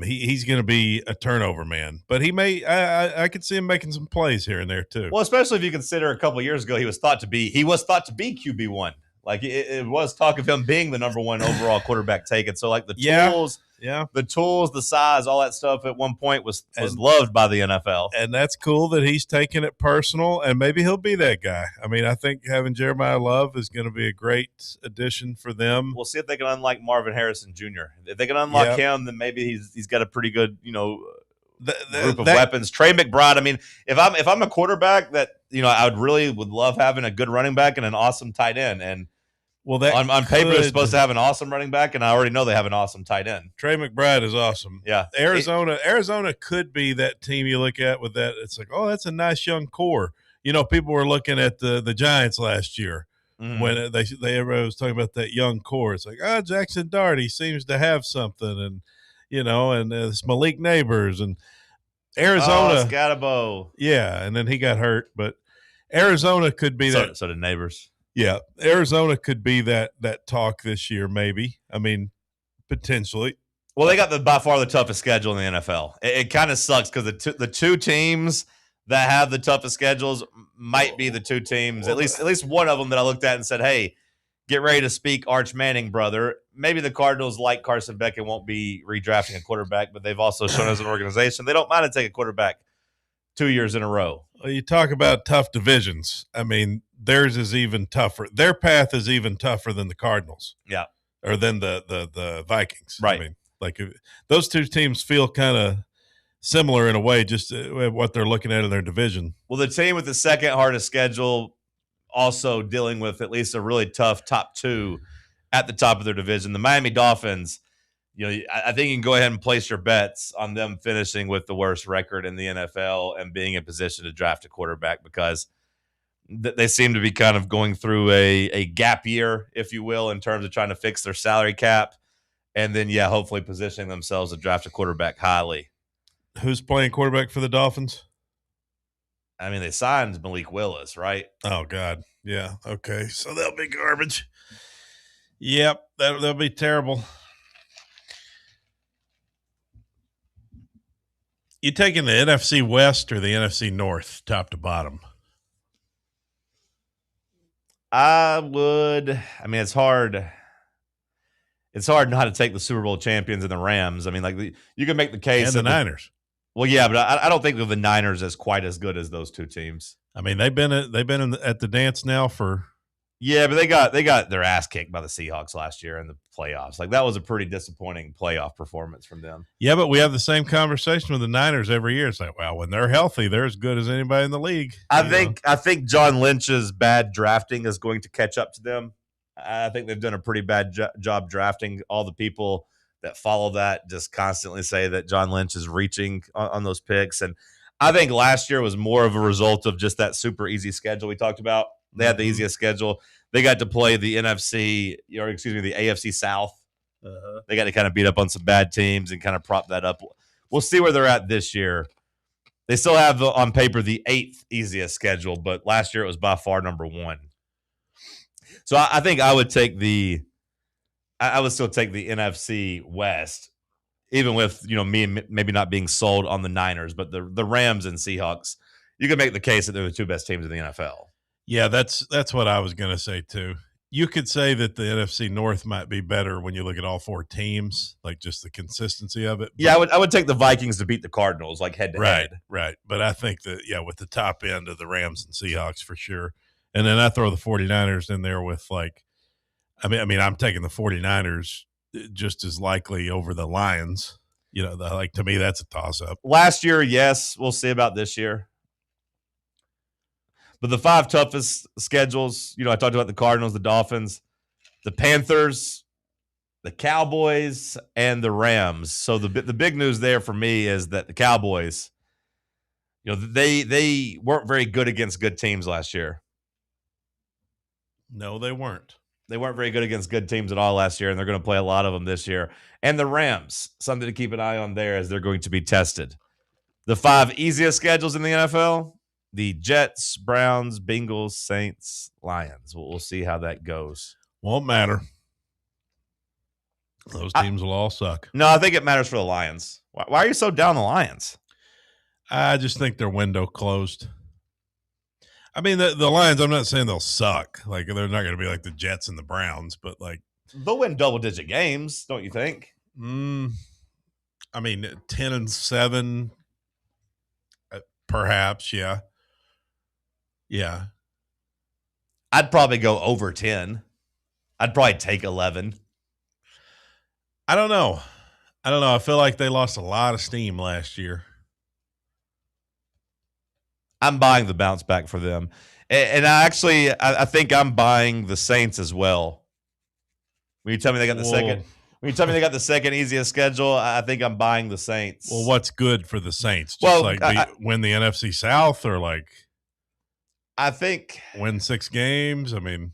He's going to be a turnover man, but he may. I could see him making some plays here and there too. Well, especially if you consider a couple of years ago he was thought to be QB1. Like it was talk of him being the number 1 overall quarterback taken. So like the tools, the size, all that stuff at one point was loved by the NFL. And that's cool that he's taking it personal, and maybe he'll be that guy. I mean, I think having Jeremiah Love is going to be a great addition for them. We'll see if they can unlock Marvin Harrison Jr. If they can unlock him, then maybe he's got a pretty good, group of weapons. Trey McBride. I mean, if I'm a quarterback that, I would love having a good running back and an awesome tight end. And on paper, they're supposed to have an awesome running back, and I already know they have an awesome tight end. Trey McBride is awesome. Yeah. Arizona could be that team you look at with that. It's like, oh, that's a nice young core. People were looking at the Giants last year when everybody was talking about that young core. It's like, Jackson Dart, he seems to have something, and and it's Malik Neighbors and Arizona. Scatterbo. Yeah, and then he got hurt, but Arizona could be that. So did Neighbors. Yeah, Arizona could be that talk this year, maybe. I mean, potentially. Well, they got by far the toughest schedule in the NFL. It kind of sucks because the 2 teams that have the toughest schedules might be the two teams, at least one of them that I looked at and said, hey, get ready to speak Arch Manning, brother. Maybe the Cardinals, like Carson Beck, and won't be redrafting a quarterback, but they've also shown as an organization they don't mind to take a quarterback 2 years in a row. Well, you talk about tough divisions. I mean, theirs is even tougher. Their path is even tougher than the Cardinals. Yeah. Or than the Vikings. Right. I mean, like those two teams feel kind of similar in a way, just what they're looking at in their division. Well, the team with the second hardest schedule also dealing with at least a really tough top two at the top of their division. The Miami Dolphins, I think you can go ahead and place your bets on them finishing with the worst record in the NFL and being in position to draft a quarterback because they seem to be kind of going through a gap year, if you will, in terms of trying to fix their salary cap. And then, hopefully positioning themselves to draft a quarterback highly. Who's playing quarterback for the Dolphins? I mean, they signed Malik Willis, right? Oh, God. Yeah. Okay. So they'll be garbage. Yep. They'll be terrible. You taking the NFC West or the NFC North, top to bottom? I mean, it's hard. It's hard not to take the Super Bowl champions and the Rams. I mean, like you can make the case. And the Niners. Well, yeah, but I don't think of the Niners as quite as good as those two teams. I mean, they've been at the dance now for. Yeah, but they got their ass kicked by the Seahawks last year in the playoffs. Like that was a pretty disappointing playoff performance from them. Yeah, but we have the same conversation with the Niners every year. It's like, well, when they're healthy, they're as good as anybody in the league. I think John Lynch's bad drafting is going to catch up to them. I think they've done a pretty bad job drafting. All the people that follow that just constantly say that John Lynch is reaching on those picks. And I think last year was more of a result of just that super easy schedule we talked about. They had the easiest schedule. They got to play the AFC South. They got to kind of beat up on some bad teams and kind of prop that up. We'll see where they're at this year. They still have on paper the 8th easiest schedule, but last year it was by far number 1. So I think I would still take the NFC West, even with me maybe not being sold on the Niners, but the Rams and Seahawks, you can make the case that they're the two best teams in the NFL. Yeah, that's what I was going to say too. You could say that the NFC North might be better when you look at all 4 teams, like just the consistency of it. But, yeah, I would take the Vikings to beat the Cardinals, like head to head. Right. But I think that with the top end of the Rams and Seahawks for sure. And then I throw the 49ers in there with I'm taking the 49ers just as likely over the Lions. To me, that's a toss-up. Last year, yes. We'll see about this year. But the 5 toughest schedules, I talked about the Cardinals, the Dolphins, the Panthers, the Cowboys, and the Rams. So the big news there for me is that the Cowboys, they weren't very good against good teams last year. No, they weren't. They weren't very good against good teams at all last year, and they're going to play a lot of them this year. And the Rams, something to keep an eye on there as they're going to be tested. The 5 easiest schedules in the NFL, the Jets, Browns, Bengals, Saints, Lions. We'll see how that goes. Won't matter. Those teams will all suck. No, I think it matters for the Lions. Why are you so down the Lions? I just think their window closed. I mean, the Lions, I'm not saying they'll suck. Like, they're not going to be like the Jets and the Browns, but like. They'll win double-digit games, don't you think? I mean, 10-7, perhaps, yeah. Yeah. I'd probably go over 10. I'd probably take 11. I don't know. I feel like they lost a lot of steam last year. I'm buying the bounce back for them. And I think I'm buying the Saints as well. When you tell me they got the second easiest schedule, I think I'm buying the Saints. Well, what's good for the Saints? Just win the NFC South, or like I think win 6 games? I mean,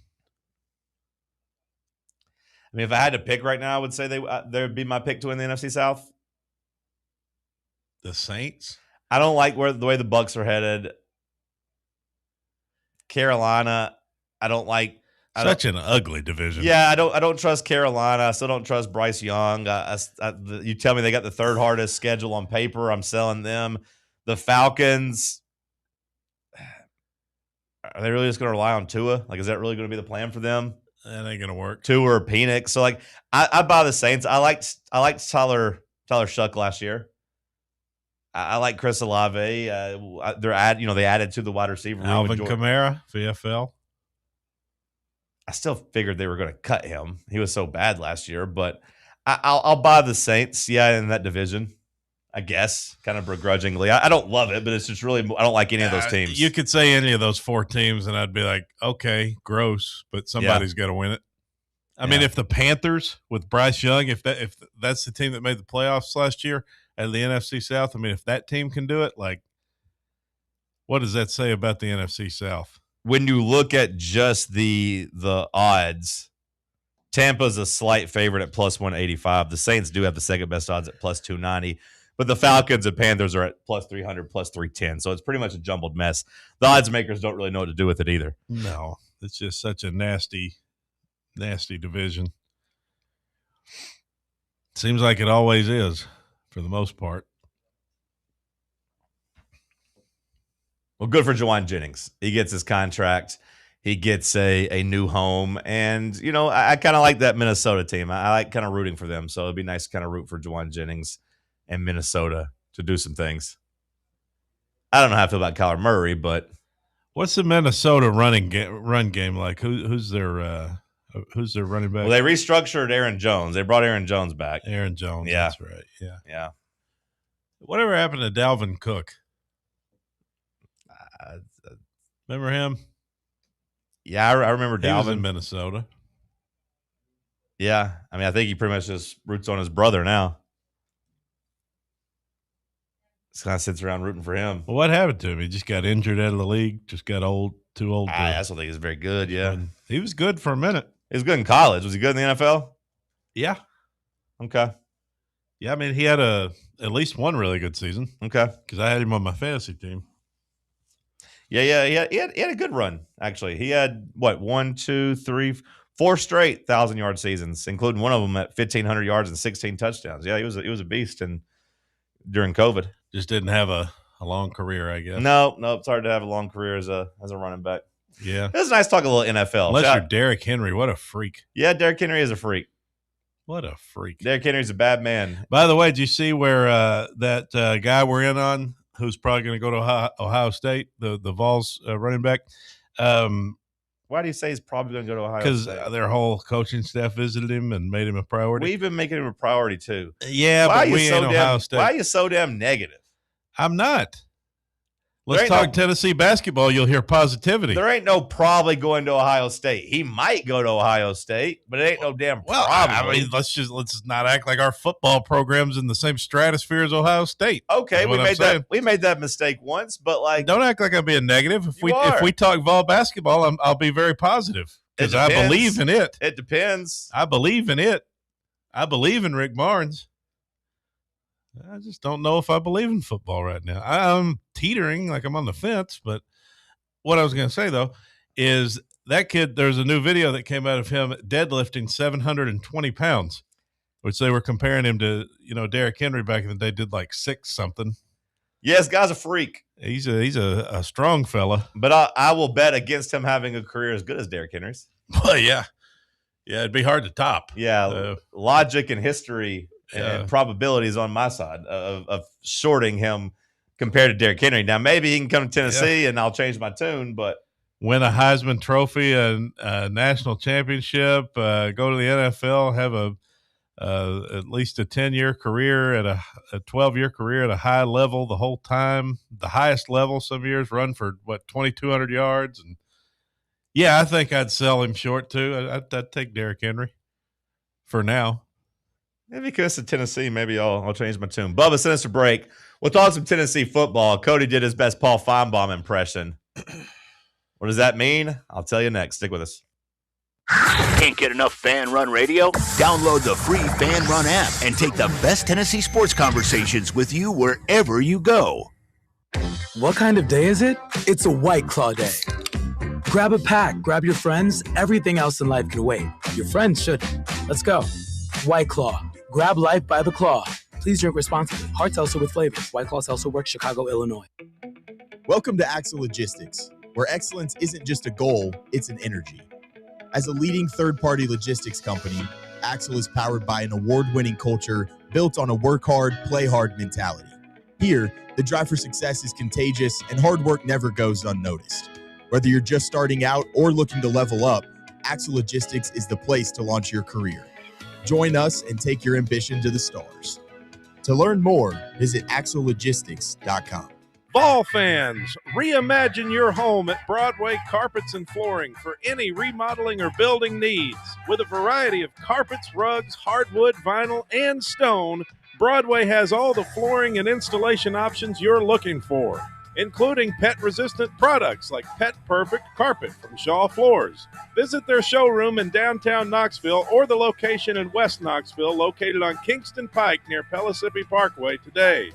if I had to pick right now, I would say they would be my pick to win the NFC South. The Saints? I don't like the way the Bucs are headed. Carolina, I don't like. Such an ugly division. Yeah, I don't trust Carolina. I still don't trust Bryce Young. You tell me they got the 3rd hardest schedule on paper, I'm selling them. The Falcons, are they really just going to rely on Tua? Like, is that really going to be the plan for them? That ain't going to work. Tua or Penix. So, like, I buy the Saints. I liked Tyler Shuck last year. I like Chris Olave. They added to the wide receiver room. Alvin Kamara, VFL. I still figured they were going to cut him. He was so bad last year, but I'll buy the Saints. Yeah, in that division, I guess, kind of begrudgingly. I don't love it, but it's just really I don't like any of those teams. You could say any of those 4 teams, and I'd be like, okay, gross, but somebody's got to win it. I mean, if the Panthers with Bryce Young, if that's the team that made the playoffs last year out of the NFC South, I mean, if that team can do it, like, what does that say about the NFC South? When you look at just the odds, Tampa's a slight favorite at plus 185. The Saints do have the second best odds at plus 290, but the Falcons and Panthers are at plus 300, plus 310. So it's pretty much a jumbled mess. The odds makers don't really know what to do with it either. No, it's just such a nasty division. Seems like it always is for the most part. Well, good for Juwan Jennings. He gets his contract. He gets a new home. And, I kind of like that Minnesota team. I like kind of rooting for them. So it'd be nice to kind of root for Juwan Jennings and Minnesota to do some things. I don't know how I feel about Kyler Murray, but what's the Minnesota run game like? Who's their running back? Well, they restructured Aaron Jones. They brought Aaron Jones back. Aaron Jones, yeah. That's right. Yeah. Whatever happened to Dalvin Cook? Remember him? Yeah, I remember Dalvin. He was in Minnesota. Yeah. I mean, I think he pretty much just roots on his brother now. Just kind of sits around rooting for him. Well, what happened to him? He just got injured out of the league, just got too old. I also think he's very good, yeah. He was good for a minute. He was good in college. Was he good in the NFL? Yeah. Okay. Yeah, I mean, he had at least one really good season. Okay. Because I had him on my fantasy team. Yeah. He had a good run, actually. He had, 1, 2, 3, 4 straight 1,000-yard seasons, including one of them at 1,500 yards and 16 touchdowns. Yeah, he was a beast during COVID. Just didn't have a long career, I guess. No, it's hard to have a long career as a running back. Yeah. It was nice to talk a little NFL. Unless you're Derrick Henry. What a freak. Yeah, Derrick Henry is a freak. What a freak. Derrick Henry's a bad man. By the way, did you see where that guy we're in on, who's probably going to go to Ohio State, the Vols running back? Why do you say he's probably going to go to Ohio State? Because their whole coaching staff visited him and made him a priority. We've been making him a priority, too. Yeah, but we ain't Ohio State. Why are you so damn negative? I'm not. Let's talk Tennessee basketball. You'll hear positivity. There ain't no probably going to Ohio State. He might go to Ohio State, but it ain't no damn probably. I mean, let's not act like our football program's in the same stratosphere as Ohio State. Okay, we made that mistake once, but don't act like I'm being negative. If we talk Vol basketball, I'll be very positive because I believe in it. It depends. I believe in it. I believe in Rick Barnes. I just don't know if I believe in football right now. I'm teetering, like I'm on the fence. But what I was going to say, though, is that kid, there's a new video that came out of him deadlifting 720 pounds, which they were comparing him to, Derrick Henry back in the day did like 6 something. Yes, guy's a freak. He's a strong fella. But I will bet against him having a career as good as Derrick Henry's. Well, yeah. Yeah, it'd be hard to top. Yeah, logic and history and probabilities on my side of shorting him compared to Derrick Henry. Now, maybe he can come to Tennessee and I'll change my tune, but win a Heisman Trophy, a national championship, go to the NFL, have at least a 10-year career at a 12-year career at a high level the whole time, the highest level some years, run for 2,200 yards. And yeah, I think I'd sell him short too. I'd take Derrick Henry for now. Maybe because of Tennessee, maybe I'll change my tune. Bubba, send us a break. We'll talk some Tennessee football. Cody did his best Paul Feinbaum impression. What does that mean? I'll tell you next. Stick with us. Can't get enough Fan Run Radio? Download the free Fan Run app and take the best Tennessee sports conversations with you wherever you go. What kind of day is it? It's a White Claw day. Grab a pack, grab your friends. Everything else in life can wait. Your friends shouldn't. Let's go. White Claw. Grab life by the claw. Please drink responsibly. Hard seltzer with flavors. White Claw Seltzer Works, Chicago, Illinois. Welcome to Axel Logistics, where excellence isn't just a goal, it's an energy. As a leading third-party logistics company, Axle is powered by an award-winning culture built on a work hard, play hard mentality. Here, the drive for success is contagious and hard work never goes unnoticed. Whether you're just starting out or looking to level up, Axle Logistics is the place to launch your career. Join us and take your ambition to the stars. To learn more, visit axlelogistics.com. Vol fans, reimagine your home at Broadway Carpets and Flooring for any remodeling or building needs. With a variety of carpets, rugs, hardwood, vinyl, and stone, Broadway has all the flooring and installation options you're looking for, including pet-resistant products like Pet Perfect Carpet from Shaw Floors. Visit their showroom in downtown Knoxville or the location in West Knoxville located on Kingston Pike near Pellissippi Parkway today.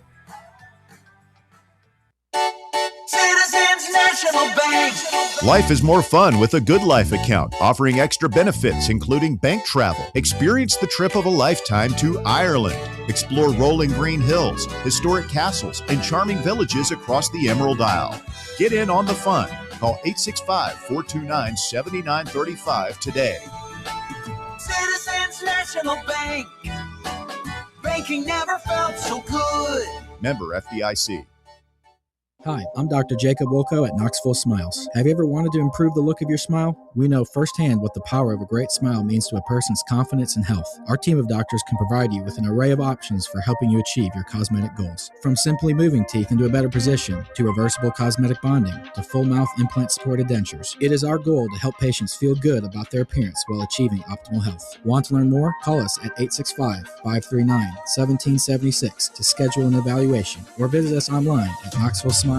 Citizens National Bank. Life is more fun with a Good Life account, offering extra benefits, including bank travel. Experience the trip of a lifetime to Ireland. Explore rolling green hills, historic castles, and charming villages across the Emerald Isle. Get in on the fun. Call 865-429-7935 today. Citizens National Bank. Banking never felt so good. Member FDIC. Hi, I'm Dr. Jacob Wilco at Knoxville Smiles. Have you ever wanted to improve the look of your smile? We know firsthand what the power of a great smile means to a person's confidence and health. Our team of doctors can provide you with an array of options for helping you achieve your cosmetic goals. From simply moving teeth into a better position, to reversible cosmetic bonding, to full mouth implant-supported dentures. It is our goal to help patients feel good about their appearance while achieving optimal health. Want to learn more? Call us at 865-539-1776 to schedule an evaluation, or visit us online at knoxvillesmiles.com.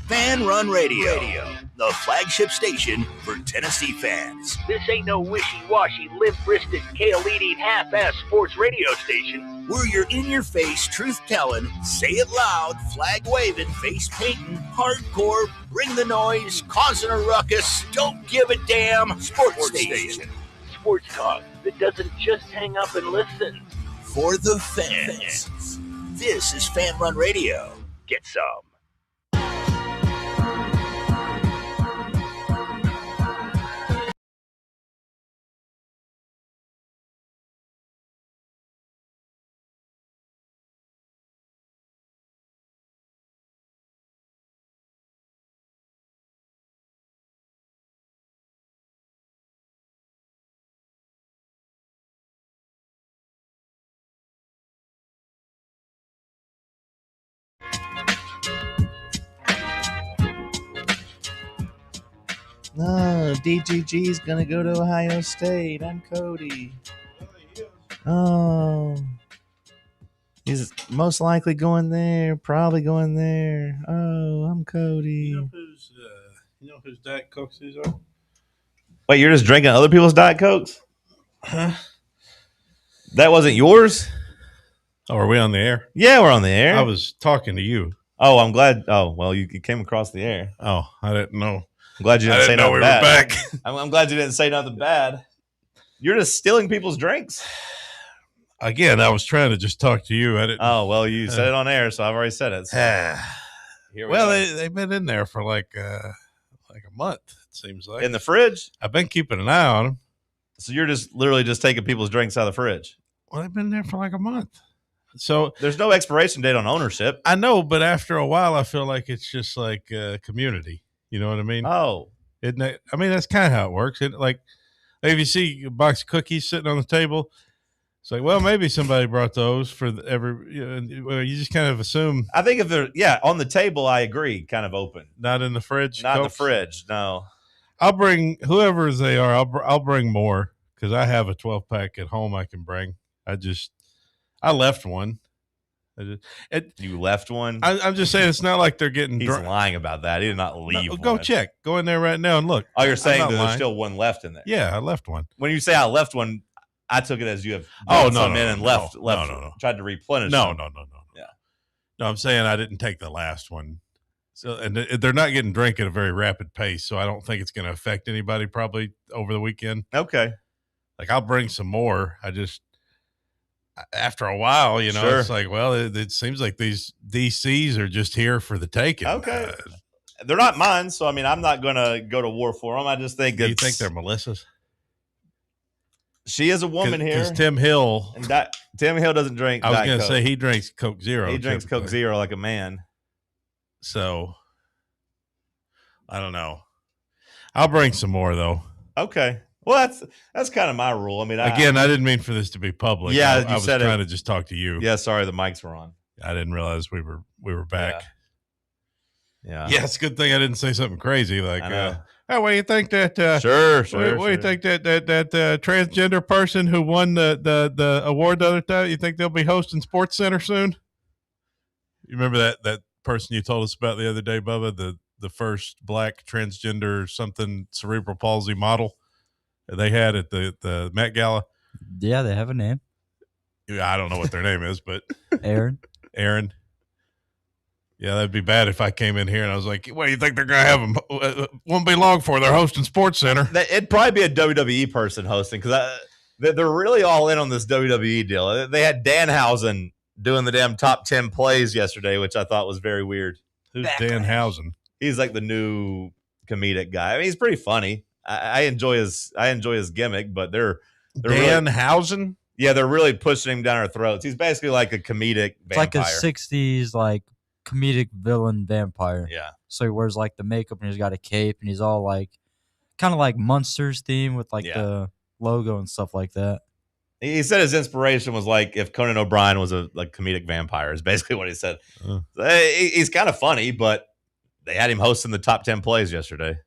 Fan Run Radio, the flagship station for Tennessee fans. This ain't no wishy-washy, limp-wristed, kale-eating, half-ass sports radio station. We're your in-your-face, truth-telling, say it loud, flag-waving, face-painting, hardcore, bring the noise, causing a ruckus, don't give a damn sports station. Sports talk that doesn't just hang up and listen. For the fans. This is Fan Run Radio. Get some. No, DGG's gonna go to Ohio State. I'm Cody. Oh, he's most likely going there. Probably going there. Oh, I'm Cody. You know whose Diet Cokes these are? Wait, you're just drinking other people's Diet Cokes? Huh? That wasn't yours? Oh, are we on the air? Yeah, we're on the air. I was talking to you. Oh, I'm glad. Oh, well, you came across the air. Oh, I didn't know. I'm glad you didn't say nothing we bad. were back. I'm glad you didn't say nothing bad. You're just stealing people's drinks. Again, I was trying to just talk to you. I didn't. Oh, well, you said it on air, so I've already said it. So. Well, they've been in there for like a month, it seems like. In the fridge? I've been keeping an eye on them. So you're just literally just taking people's drinks out of the fridge? Well, they've been there for like a month. So there's no expiration date on ownership. I know, but after a while, I feel like it's just like community. You know what I mean? Oh. Isn't it? I mean, that's kind of how it works. Like if you see a box of cookies sitting on the table, it's like, well, maybe somebody brought those for every. You just kind of assume. I think if they're on the table, I agree. Kind of open, not in the fridge. Not in the fridge. No. I'll bring whoever they are. I'll bring more because I have a 12-pack at home I can bring. I left one. You left one? I'm just saying it's not like they're getting He's lying about that. He did not leave one. Go check. Go in there right now and look. Oh, you're saying that there's still one left in there? Yeah, I left one. When you say I left one, I took it as you have some in and left. Tried to replenish No. them. Yeah. No, I'm saying I didn't take the last one. So, and they're not getting drink at a very rapid pace, so I don't think it's going to affect anybody probably over the weekend. Okay. Like I'll bring some more. After a while, it's like, well, it seems like these DCs are just here for the taking. Okay. they're not mine, so I mean, I'm not gonna go to war for them. I just think Do you think they're Melissa's? She is a woman here. Because Tim Hill, and Tim Hill doesn't drink. I was Diet going to Coke. say he drinks Coke Zero. He drinks typically. Coke Zero like a man. So I don't know. I'll bring some more though. Okay. Well, that's kind of my rule. I mean, I didn't mean for this to be public. Yeah, I was trying to just talk to you. Yeah, sorry, the mics were on. I didn't realize we were back. Yeah. Yeah, it's a good thing I didn't say something crazy like, know. "Hey, what do you think that? Sure. What do you think that transgender person who won the award the other day? You think they'll be hosting Sports Center soon? You remember that person you told us about the other day, Bubba, the first black transgender something cerebral palsy model they had at the Met Gala? Yeah, they have a name. I don't know what their name is, but Aaron. Yeah, that'd be bad if I came in here and I was like, "What do you think they're going to have them? Won't be long for they're hosting Sports Center." It'd probably be a WWE person hosting because they're really all in on this WWE deal. They had Danhausen doing the damn top 10 plays yesterday, which I thought was very weird. Who's Danhausen? He's like the new comedic guy. I mean, he's pretty funny. I enjoy his gimmick, but they're Danhausen. Yeah, they're really pushing him down our throats. He's basically like a comedic vampire. It's like a 60s like comedic villain vampire. Yeah. So he wears like the makeup and he's got a cape and he's all like kind of like Munsters theme with like the logo and stuff like that. He said his inspiration was like if Conan O'Brien was a like comedic vampire is basically what he said. He's kind of funny, but they had him hosting the top 10 plays yesterday.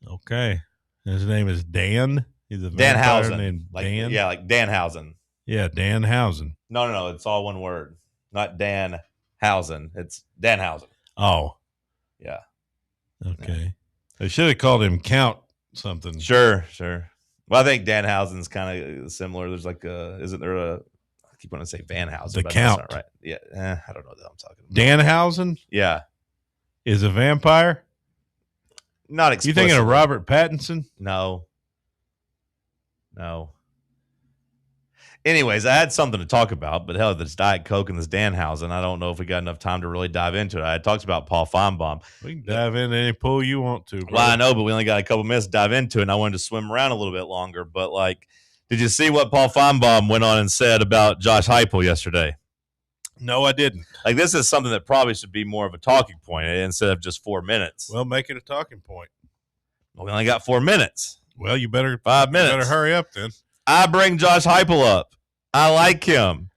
Okay. His name is Dan. He's a Danhausen. named Like, Dan. Yeah, like Danhausen. Yeah, Danhausen. No. It's all one word. Not Danhausen. It's Danhausen. Oh. Yeah. Okay. Yeah. They should have called him Count something. Sure. Well, I think Danhausen's kind of similar. There's like isn't there a? I keep wanting to say Van Housen. The Count. That's not right. Yeah. I don't know what I'm talking about. Danhausen? Yeah. Is a vampire? Not You explicitly. thinking of Robert Pattinson? No. Anyways, I had something to talk about, but hell, this Diet Coke and this Danhausen, I don't know if we got enough time to really dive into it. I talked about Paul Feinbaum. We can dive into any pool you want to, bro. Well, I know, but we only got a couple minutes to dive into it, and I wanted to swim around a little bit longer. But, like, did you see what Paul Feinbaum went on and said about Josh Heupel yesterday? No, I didn't. Like, this is something that probably should be more of a talking point instead of just 4 minutes. Well, make it a talking point. Well, we only got 4 minutes. Well, you better 5 minutes. You better hurry up then. I bring Josh Heupel up. I like him.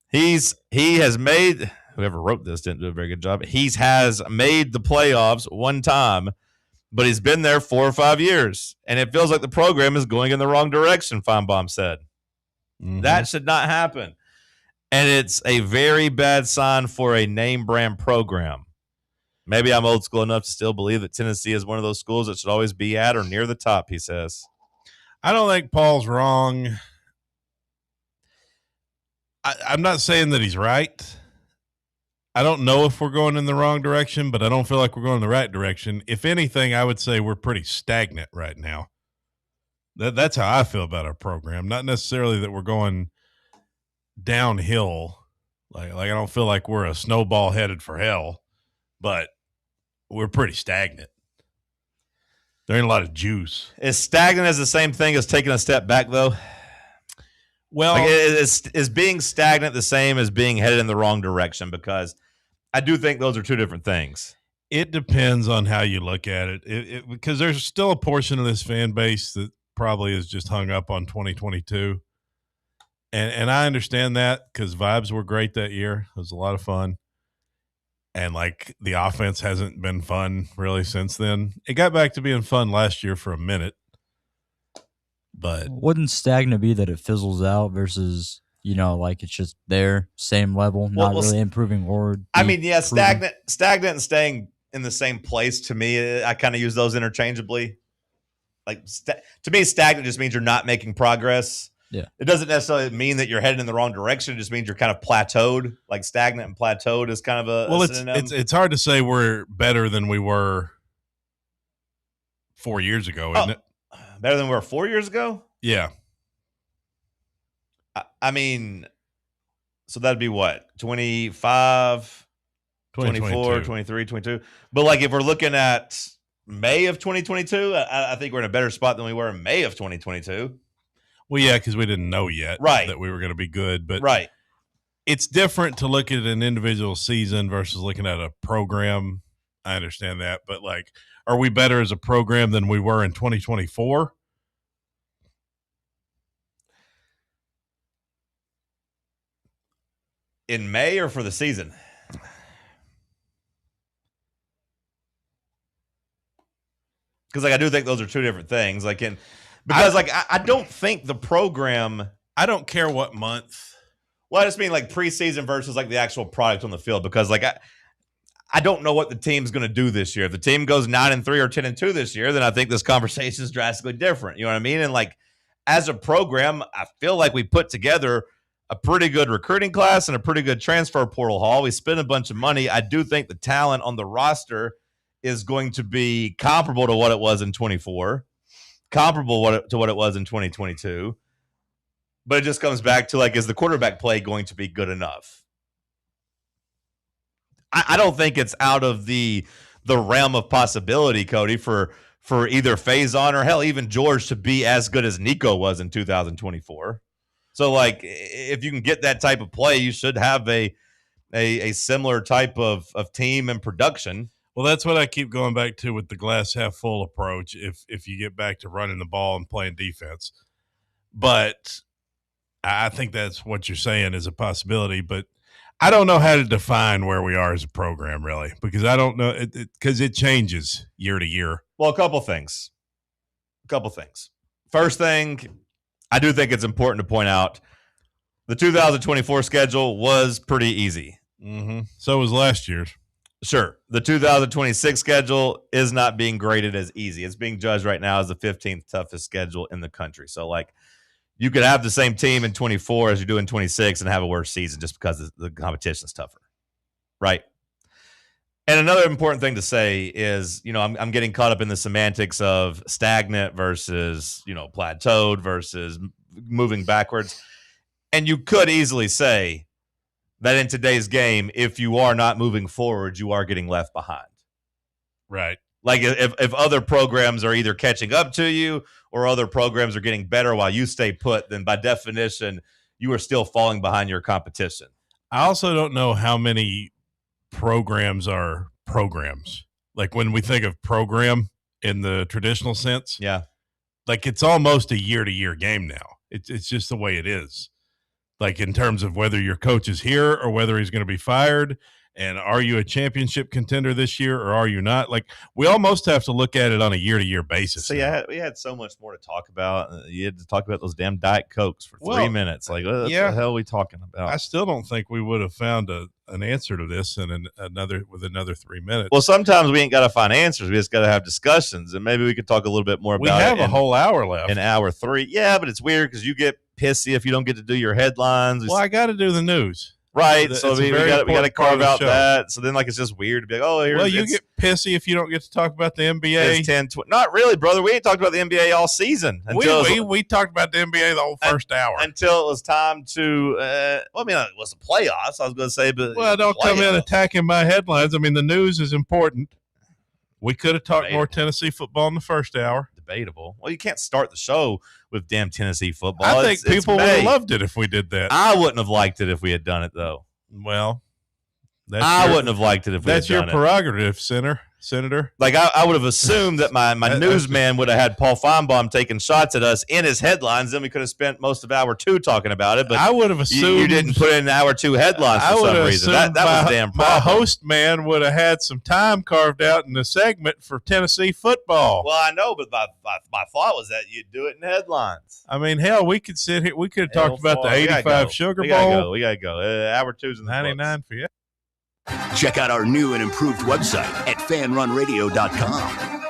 He has made, whoever wrote this didn't do a very good job. He has made the playoffs one time, but he's been there 4 or 5 years, and it feels like the program is going in the wrong direction, Feinbaum said. Mm-hmm. That should not happen. And it's a very bad sign for a name brand program. Maybe I'm old school enough to still believe that Tennessee is one of those schools that should always be at or near the top, he says. I don't think Paul's wrong. I'm not saying that he's right. I don't know if we're going in the wrong direction, but I don't feel like we're going in the right direction. If anything, I would say we're pretty stagnant right now. That's how I feel about our program. Not necessarily that we're going downhill. Like I don't feel like we're a snowball headed for hell, but we're pretty stagnant. There ain't a lot of juice. Is stagnant as the same thing as taking a step back, though? Well, like is being stagnant the same as being headed in the wrong direction? Because I do think those are two different things. It depends on how you look at it. Because there's still a portion of this fan base that probably is just hung up on 2022. And I understand that because vibes were great that year. It was a lot of fun. And, like, the offense hasn't been fun really since then. It got back to being fun last year for a minute. But wouldn't stagnant be that it fizzles out versus, like it's just there, same level, not really improving or I mean, yeah, stagnant and staying in the same place, to me, I kind of use those interchangeably. Like, to me, stagnant just means you're not making progress. Yeah. It doesn't necessarily mean that you're heading in the wrong direction. It just means you're kind of plateaued. Like, stagnant and plateaued is kind of a synonym. It's hard to say we're better than we were 4 years ago, isn't it? Better than we were 4 years ago? Yeah. I mean, so that'd be what? 25? 24, 23, 22. But like if we're looking at May of 2022, I think we're in a better spot than we were in May of 2022. Well, yeah, because we didn't know yet that we were going to be good. But it's different to look at an individual season versus looking at a program. I understand that. But, like, are we better as a program than we were in 2024? In May or for the season? Because, like, I do think those are two different things. Like, I don't think the program. I don't care what month. Well, I just mean like preseason versus like the actual product on the field. Because, like, I don't know what the team's going to do this year. If the team goes 9-3 or 10-2 this year, then I think this conversation is drastically different. You know what I mean? And, like, as a program, I feel like we put together a pretty good recruiting class and a pretty good transfer portal haul. We spent a bunch of money. I do think the talent on the roster is going to be comparable to what it was in 24, comparable to what it was in 2022. But it just comes back to, like, is the quarterback play going to be good enough? I don't think it's out of the realm of possibility, Cody, for either Faison or hell, even George to be as good as Nico was in 2024. So, like, if you can get that type of play, you should have a similar type of team and production. Well, that's what I keep going back to with the glass half full approach. If you get back to running the ball and playing defense, but I think that's what you're saying is a possibility. But I don't know how to define where we are as a program, really, because I don't know because it changes year to year. Well, a couple things. First thing, I do think it's important to point out the 2024 schedule was pretty easy. Mm-hmm. So was last year's. Sure. The 2026 schedule is not being graded as easy. It's being judged right now as the 15th toughest schedule in the country. So, like, you could have the same team in 24 as you do in 26 and have a worse season just because the competition is tougher. Right. And another important thing to say is, you know, I'm getting caught up in the semantics of stagnant versus, you know, plateaued versus moving backwards. And you could easily say that in today's game, if you are not moving forward, you are getting left behind. Right. Like if other programs are either catching up to you or other programs are getting better while you stay put, then by definition, you are still falling behind your competition. I also don't know how many programs are programs. Like when we think of program in the traditional sense, like it's almost a year-to-year game now. It's just the way it is. Like in terms of whether your coach is here or whether he's going to be fired, and are you a championship contender this year or are you not? Like we almost have to look at it on a year-to-year basis. So we had so much more to talk about. You had to talk about those damn Diet Cokes for 3 minutes. Like what the hell are we talking about? I still don't think we would have found an answer to this in another 3 minutes. Well, sometimes we ain't got to find answers. We just got to have discussions, and maybe we could talk a little bit more about it. We have a whole hour left. In hour 3. Yeah, but it's weird because you get pissy if you don't get to do your headlines. Well, I got to do the news. Right, so we got to carve out that. So then, like, it's just weird to be like, oh, here's. Well, you get pissy if you don't get to talk about the NBA. It's 10, 20. Not really, brother. We ain't talked about the NBA all season. We talked about the NBA the whole first hour until it was time to. Well, I mean, it was the playoffs. I was going to say, but don't come in attacking my headlines. I mean, the news is important. We could have talked more Tennessee football in the first hour. Debatable. Well, you can't start the show with damn Tennessee football. I think people would have loved it if we did that. I wouldn't have liked it if we had done it, though. Well, I wouldn't have liked it if we had done it. That's your prerogative, Senator. Like, I would have assumed that my newsman would have had Paul Feinbaum taking shots at us in his headlines. Then we could have spent most of hour 2 talking about it. But I would have assumed you didn't put in hour 2 headlines for some reason. That was a damn problem. My host man would have had some time carved out in the segment for Tennessee football. Well, I know, but my thought was that you'd do it in headlines. I mean, hell, we could sit here. We could have talked about the 85 Sugar Bowl. We got to go. Hour 2's in the 99 for you. Check out our new and improved website at fanrunradio.com.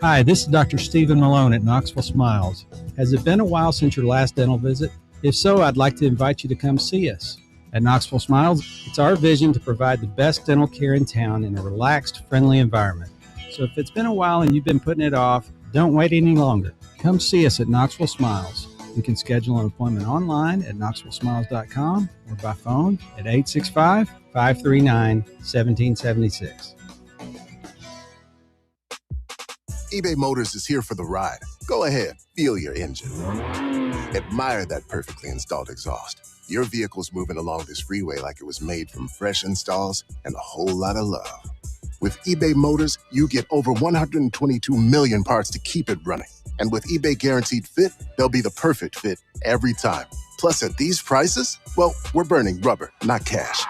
Hi, this is Dr. Stephen Malone at Knoxville Smiles. Has it been a while since your last dental visit? If so, I'd like to invite you to come see us. At Knoxville Smiles, it's our vision to provide the best dental care in town in a relaxed, friendly environment. So if it's been a while and you've been putting it off, don't wait any longer. Come see us at Knoxville Smiles. You can schedule an appointment online at KnoxvilleSmiles.com or by phone at 865-539-1776. eBay Motors is here for the ride. Go ahead, feel your engine. Admire that perfectly installed exhaust. Your vehicle's moving along this freeway like it was made from fresh installs and a whole lot of love. With eBay Motors, you get over 122 million parts to keep it running. And with eBay Guaranteed Fit, they'll be the perfect fit every time. Plus, at these prices, well, we're burning rubber, not cash.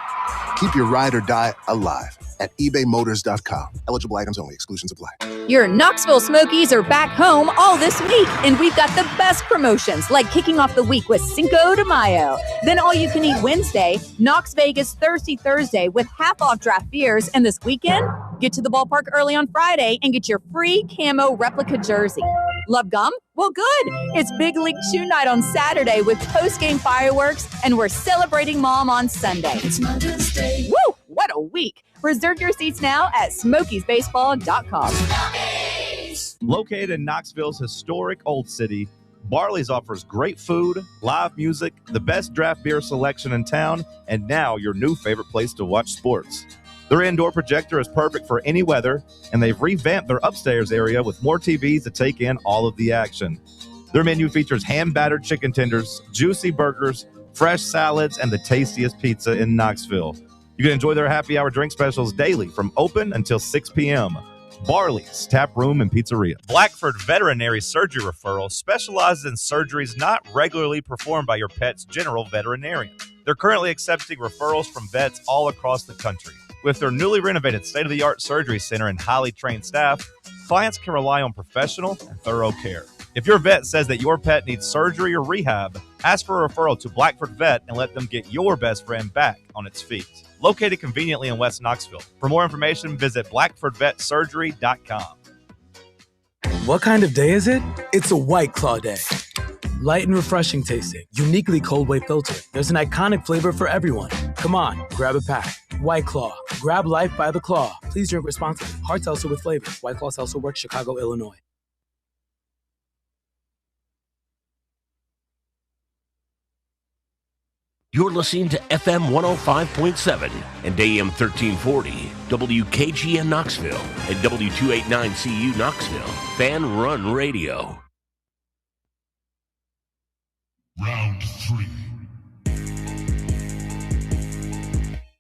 Keep your ride or die alive at ebaymotors.com. Eligible items only. Exclusions apply. Your Knoxville Smokies are back home all this week, and we've got the best promotions, like kicking off the week with Cinco de Mayo. Then all-you-can-eat Wednesday, Knox Vegas Thirsty Thursday with half-off draft beers, and this weekend, get to the ballpark early on Friday and get your free camo replica jersey. Love gum? Well, good. It's Big League Chew Night on Saturday with post-game fireworks, and we're celebrating Mom on Sunday. It's Mother's Day. Woo! What a week. Reserve your seats now at SmokiesBaseball.com. Located in Knoxville's historic Old City, Barley's offers great food, live music, the best draft beer selection in town, and now your new favorite place to watch sports. Their indoor projector is perfect for any weather, and they've revamped their upstairs area with more TVs to take in all of the action. Their menu features hand-battered chicken tenders, juicy burgers, fresh salads, and the tastiest pizza in Knoxville. You can enjoy their happy hour drink specials daily from open until 6 p.m. Barley's Tap Room and Pizzeria. Blackford Veterinary Surgery Referral specializes in surgeries not regularly performed by your pet's general veterinarian. They're currently accepting referrals from vets all across the country. With their newly renovated state-of-the-art surgery center and highly trained staff, clients can rely on professional and thorough care. If your vet says that your pet needs surgery or rehab, ask for a referral to Blackford Vet and let them get your best friend back on its feet. Located conveniently in West Knoxville. For more information, visit BlackfordVetSurgery.com. What kind of day is it? It's a White Claw day. Light and refreshing tasting, uniquely cold wave filtered. There's an iconic flavor for everyone. Come on, grab a pack. White Claw. Grab life by the claw. Please drink responsibly. Hard seltzer with flavor. White Claw Seltzer Works, Chicago, Illinois. You're listening to FM 105.7 and AM 1340, WKGN Knoxville, and W289CU Knoxville, Fan Run Radio. Round 3.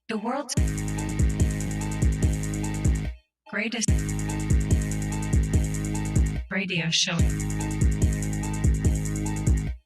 The world's greatest radio show.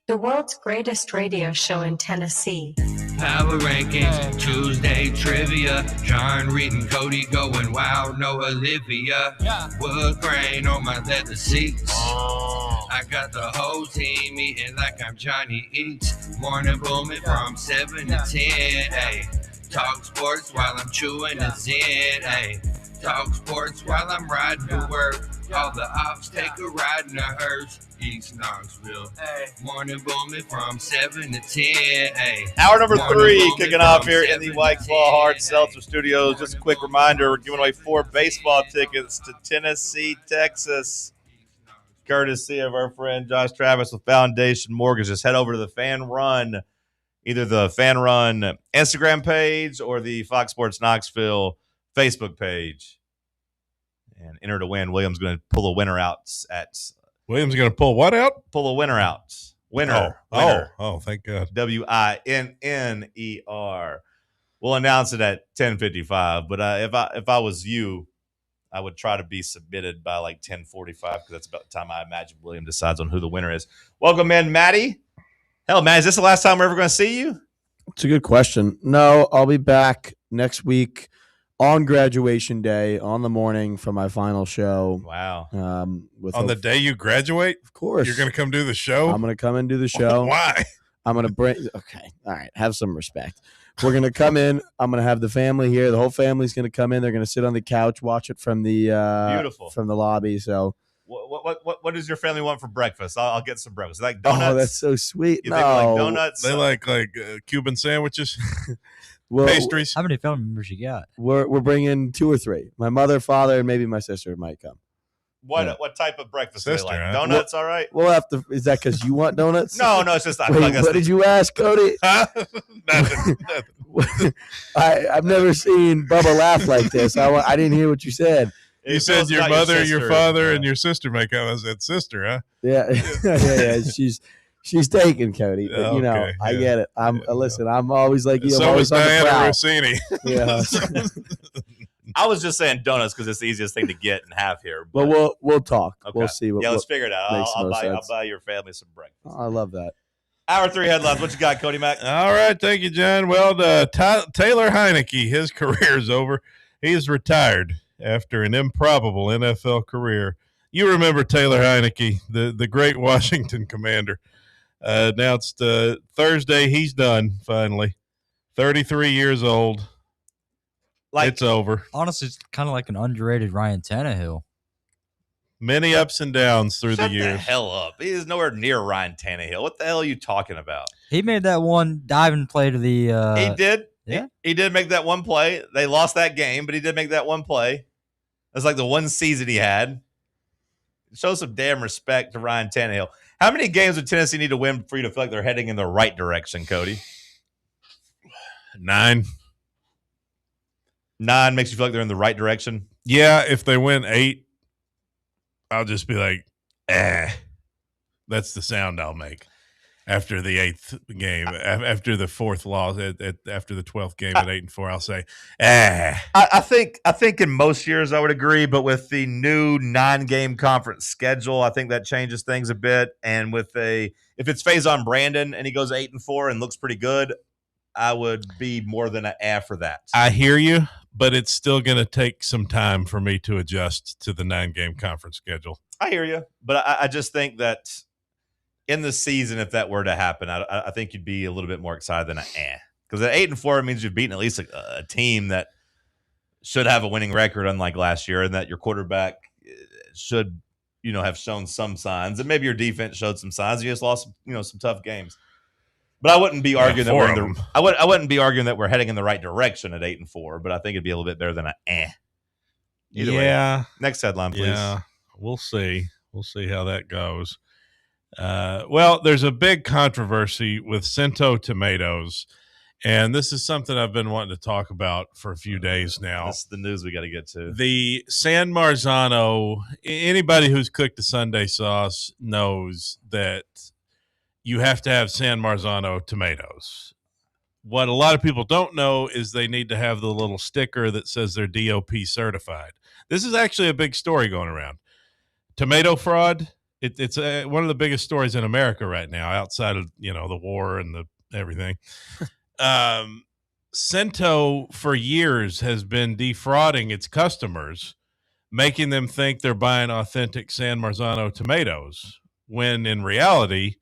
The world's greatest radio show in Tennessee. Power Rankings, Tuesday Trivia. John Reed and Cody going wild, no Olivia. Wood grain on my leather seats. I got the whole team eating like I'm Johnny Eats. Morning booming from 7 to 10. Ay. Talk sports while I'm chewing a Zen. Ay. Talk sports while I'm riding to work. All the ops take a ride in the hearse. East Knoxville. Ay. Morning booming from 7 to 10. Ay. Hour number Morning 3 booming kicking off from here in 7 the to White 10. Claw Hard Seltzer Studios. Just a quick reminder, we're giving away 4 baseball tickets to Tennessee, Texas, courtesy of our friend Josh Travis with Foundation Mortgage. Just head over to the Fan Run, either the Fan Run Instagram page or the Fox Sports Knoxville Facebook page, and enter to win. William's going to pull a winner out at William's going to pull what out? Pull a winner out. Winner. Oh, thank God. WINNER. We'll announce it at 10:55. But if I was you, I would try to be submitted by like 10:45 because that's about the time I imagine William decides on who the winner is. Welcome in, Maddie. Hell, man, is this the last time we're ever going to see you? It's a good question. No, I'll be back next week on graduation day on the morning for my final show. Wow. On the day you graduate? Of course. You're going to come do the show? I'm going to come and do the show. Why? I'm going to bring – okay. All right. Have some respect. We're going to come in. I'm going to have the family here. The whole family's going to come in. They're going to sit on the couch, watch it from the Beautiful. From the lobby. So what does your family want for breakfast? I'll get some breakfast. Like donuts? Oh, that's so sweet. You think like donuts? They like Cuban sandwiches, Well, pastries. How many family members you got? We're bringing 2 or 3. My mother, father, and maybe my sister might come. What type of breakfast do they Sister, like? huh? Donuts, all right? We'll have to. Is that because you want donuts? No, it's just I feel Wait, like that's what did you ask, Cody? Nothing. I've never seen Bubba laugh like this. I didn't hear what you said. You said your mother, your father, and your sister make up. I said sister, huh? Yeah, yeah. She's taken, Cody. But, you know, Okay, I yeah. get it. Listen. I'm always like you. I'm So always was on the Diana prowl. Rossini. Yeah. I was just saying donuts because it's the easiest thing to get and have here. But we'll talk. Okay. We'll see. Let's what figure it out. makes I'll most buy sense. your family some breakfast. Oh, I love that. Hour 3 headlines. What you got, Cody Mack? All right, thank you, John. Well, Taylor Heineke, his career is over. He's retired after an improbable NFL career. You remember Taylor Heineke, the great Washington commander, announced Thursday he's done finally. 33 years old. It's over. Honestly, it's kind of like an underrated Ryan Tannehill. Many ups and downs through Shut the years. the hell up. He is nowhere near Ryan Tannehill. What the hell are you talking about? He made that one diving play to the. He did. Yeah. He did make that one play. They lost that game, but he did make that one play. That's like the one season he had. Show some damn respect to Ryan Tannehill. How many games would Tennessee need to win for you to feel like they're heading in the right direction, Cody? 9. 9 makes you feel like they're in the right direction? Yeah, if they win 8, I'll just be like, That's the sound I'll make after the 8th game. After the 4th loss, after the 12th game at 8-4, I'll say, I think in most years I would agree, but with the new 9-game conference schedule, I think that changes things a bit. And if it's Faison Brandon and he goes 8-4 and looks pretty good, I would be more than an for that. I hear you, but it's still going to take some time for me to adjust to the 9-game conference schedule. I hear you, but I just think that in the season, if that were to happen, I think you'd be a little bit more excited than because at 8-4 means you've beaten at least a team that should have a winning record, unlike last year, and that your quarterback should, have shown some signs, and maybe your defense showed some signs. You just lost, some tough games. But I wouldn't be arguing that we're I wouldn't be arguing that we're heading in the right direction at 8-4. But I think it'd be a little bit better than Either way. Next headline, please. Yeah, we'll see. We'll see how that goes. Well, there's a big controversy with Cento tomatoes, and this is something I've been wanting to talk about for a few days now. That's the news we got to get to. The San Marzano, anybody who's cooked a Sunday sauce knows that you have to have San Marzano tomatoes. What a lot of people don't know is they need to have the little sticker that says they're DOP certified. This is actually a big story going around. Tomato fraud. It's one of the biggest stories in America right now, outside of the war and the everything. Cento for years has been defrauding its customers, making them think they're buying authentic San Marzano tomatoes, when in reality,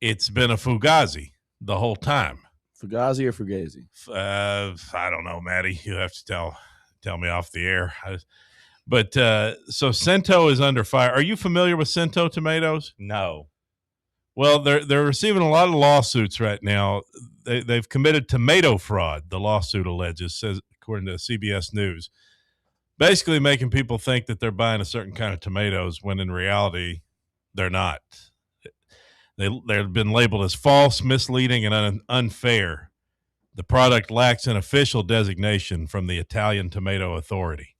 it's been a Fugazi the whole time. Fugazi or Fugazi? I don't know, Maddie. You have to tell me off the air. But so Cento is under fire. Are you familiar with Cento tomatoes? No. Well, they're receiving a lot of lawsuits right now. They've committed tomato fraud, the lawsuit alleges, says according to CBS News. Basically making people think that they're buying a certain kind of tomatoes when in reality they're not. They've been labeled as false, misleading, and unfair. The product lacks an official designation from the Italian Tomato Authority.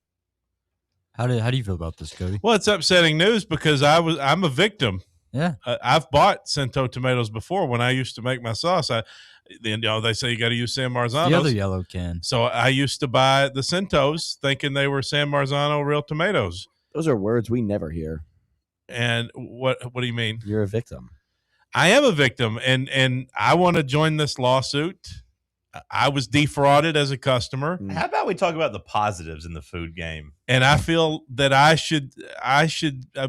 How do you feel about this, Cody? Well, it's upsetting news because I'm a victim. Yeah, I've bought Cento tomatoes before when I used to make my sauce. They say you got to use San Marzano's. The other yellow can. So I used to buy the Centos thinking they were San Marzano real tomatoes. Those are words we never hear. And what do you mean? You're a victim. I am a victim, and I want to join this lawsuit. I was defrauded as a customer. How about we talk about the positives in the food game? And I feel that I should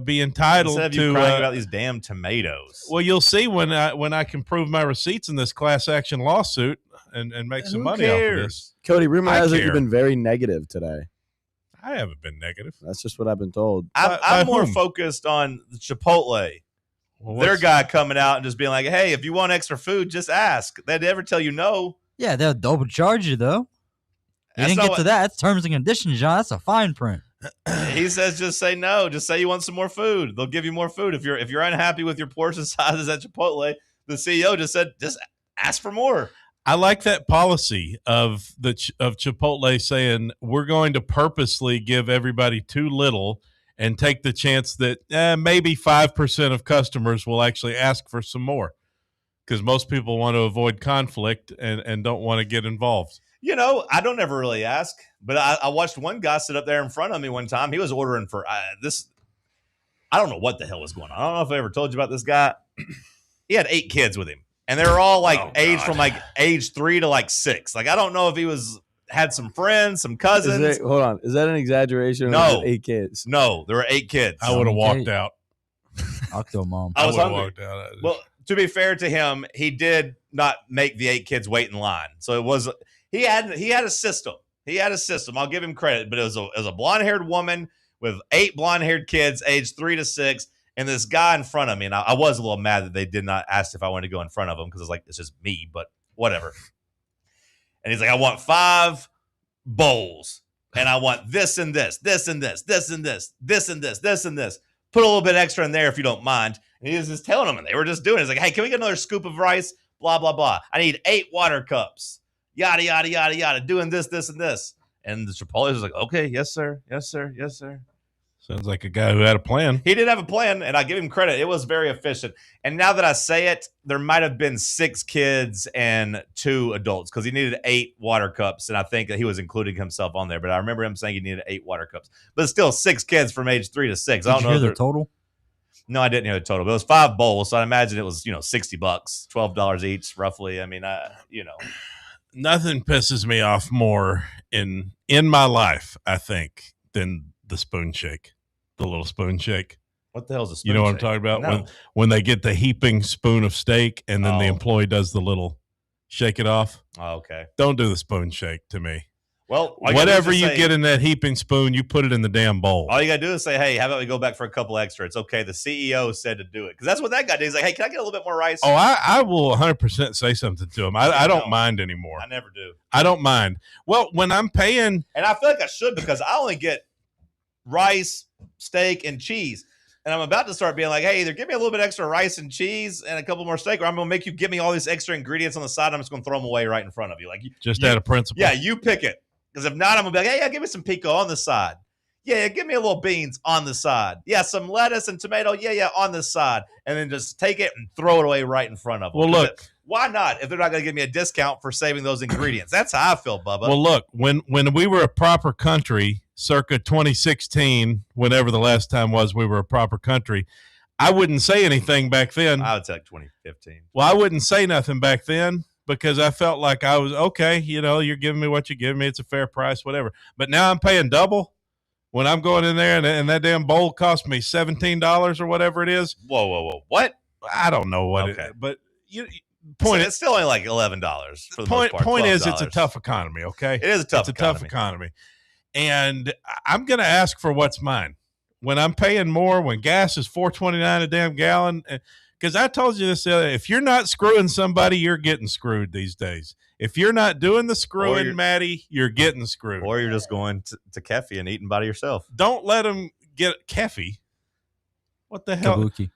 be entitled Instead of to you crying about these damn tomatoes. Well, you'll see when I can prove my receipts in this class action lawsuit and make some money off of this. Cody, rumor has it care. you've been very negative today. I haven't been negative. That's just what I've been told. I'm more whom? focused on the Chipotle. Well, Their guy coming out and just being like, hey, if you want extra food, just ask. They'd never tell you no. Yeah, they'll double charge you though. You That's didn't not get what- to that. That's terms and conditions, John. That's a fine print. He says just say no. Just say you want some more food. They'll give you more food. If you're unhappy with your portion sizes at Chipotle, the CEO just said just ask for more. I like that policy of Chipotle saying we're going to purposely give everybody too little and take the chance that maybe 5% of customers will actually ask for some more, because most people want to avoid conflict and don't want to get involved. I don't ever really ask, but I watched one guy sit up there in front of me one time. He was ordering for this. I don't know what the hell was going on. I don't know if I ever told you about this guy. He had 8 kids with him, and they were all aged from age 3 to 6. I don't know if he had some friends, some cousins. Hold on. Is that an exaggeration? No. 8 kids. No, there were 8 kids. I would have walked out. I'll kill mom. I was would have hungry. walked out. Well, to be fair to him, he did not make the 8 kids wait in line. So it was he had a system. He had a system. I'll give him credit, but it was a blonde-haired woman with 8 blonde-haired kids aged 3 to 6, and this guy in front of me. And I was a little mad that they did not ask if I wanted to go in front of him, because it's just me, but whatever. And he's like, I want 5 bowls, and I want this and this, this and this, this and this, this and this, this and this. Put a little bit extra in there if you don't mind. And he was just telling them, and they were just doing it. He's like, hey, can we get another scoop of rice? Blah, blah, blah. I need 8 water cups. Yada, yada, yada, yada. Doing this, this, and this. And the Chipotle was like, okay, yes, sir. Yes, sir. Yes, sir. Sounds like a guy who had a plan. He did have a plan, and I give him credit. It was very efficient. And now that I say it, there might have been 6 kids and 2 adults, because he needed 8 water cups, and I think that he was including himself on there. But I remember him saying he needed 8 water cups. But still, 6 kids from age 3 to 6. Did I don't you know hear the total? No, I didn't hear the total. But it was 5 bowls, so I imagine it was $60, $12 each, roughly. I mean, Nothing pisses me off more in my life, I think, than the spoon shake. The little spoon shake. What the hell is a spoon shake? You know what I'm talking about? No. When they get the heaping spoon of steak and then the employee does the little shake it off. Oh, okay. Don't do the spoon shake to me. Well, whatever you get in that heaping spoon, you put it in the damn bowl. All you got to do is say, hey, how about we go back for a couple extra? It's okay. The CEO said to do it. Because that's what that guy did. He's like, hey, can I get a little bit more rice? Oh, I will 100% say something to him. I don't mind anymore. I never do. I don't mind. Well, when I'm paying. And I feel like I should, because I only get rice, steak, and cheese. And I'm about to start being like, hey, either give me a little bit extra rice and cheese and a couple more steak, or I'm going to make you give me all these extra ingredients on the side. I'm just going to throw them away right in front of you. Just out of principle. Yeah, you pick it. Because if not, I'm going to be like, hey, yeah, give me some pico on the side. Yeah, give me a little beans on the side. Yeah, some lettuce and tomato. Yeah, on the side. And then just take it and throw it away right in front of them. Well, look. Why not if they're not going to give me a discount for saving those ingredients? That's how I feel, Bubba. Well, look, when we were a proper country, circa 2016, whenever the last time was we were a proper country, I wouldn't say anything back then. I would say 2015. Well, I wouldn't say nothing back then because I felt like I was, okay, you're giving me what you're giving me. It's a fair price, whatever. But now I'm paying double when I'm going in there and that damn bowl cost me $17 or whatever it is. Whoa. What? I don't know what okay. But it's still only like $11 for the most part. Point is, it's a tough economy, okay? It is a tough economy. And I'm going to ask for what's mine. When I'm paying more, when gas is $4.29 a damn gallon, because I told you this, if you're not screwing somebody, you're getting screwed these days. If you're not doing the screwing, Maddie, you're getting screwed. Or you're just going to Keffy and eating by yourself. Don't let them get Keffy. What the hell? Kabuki.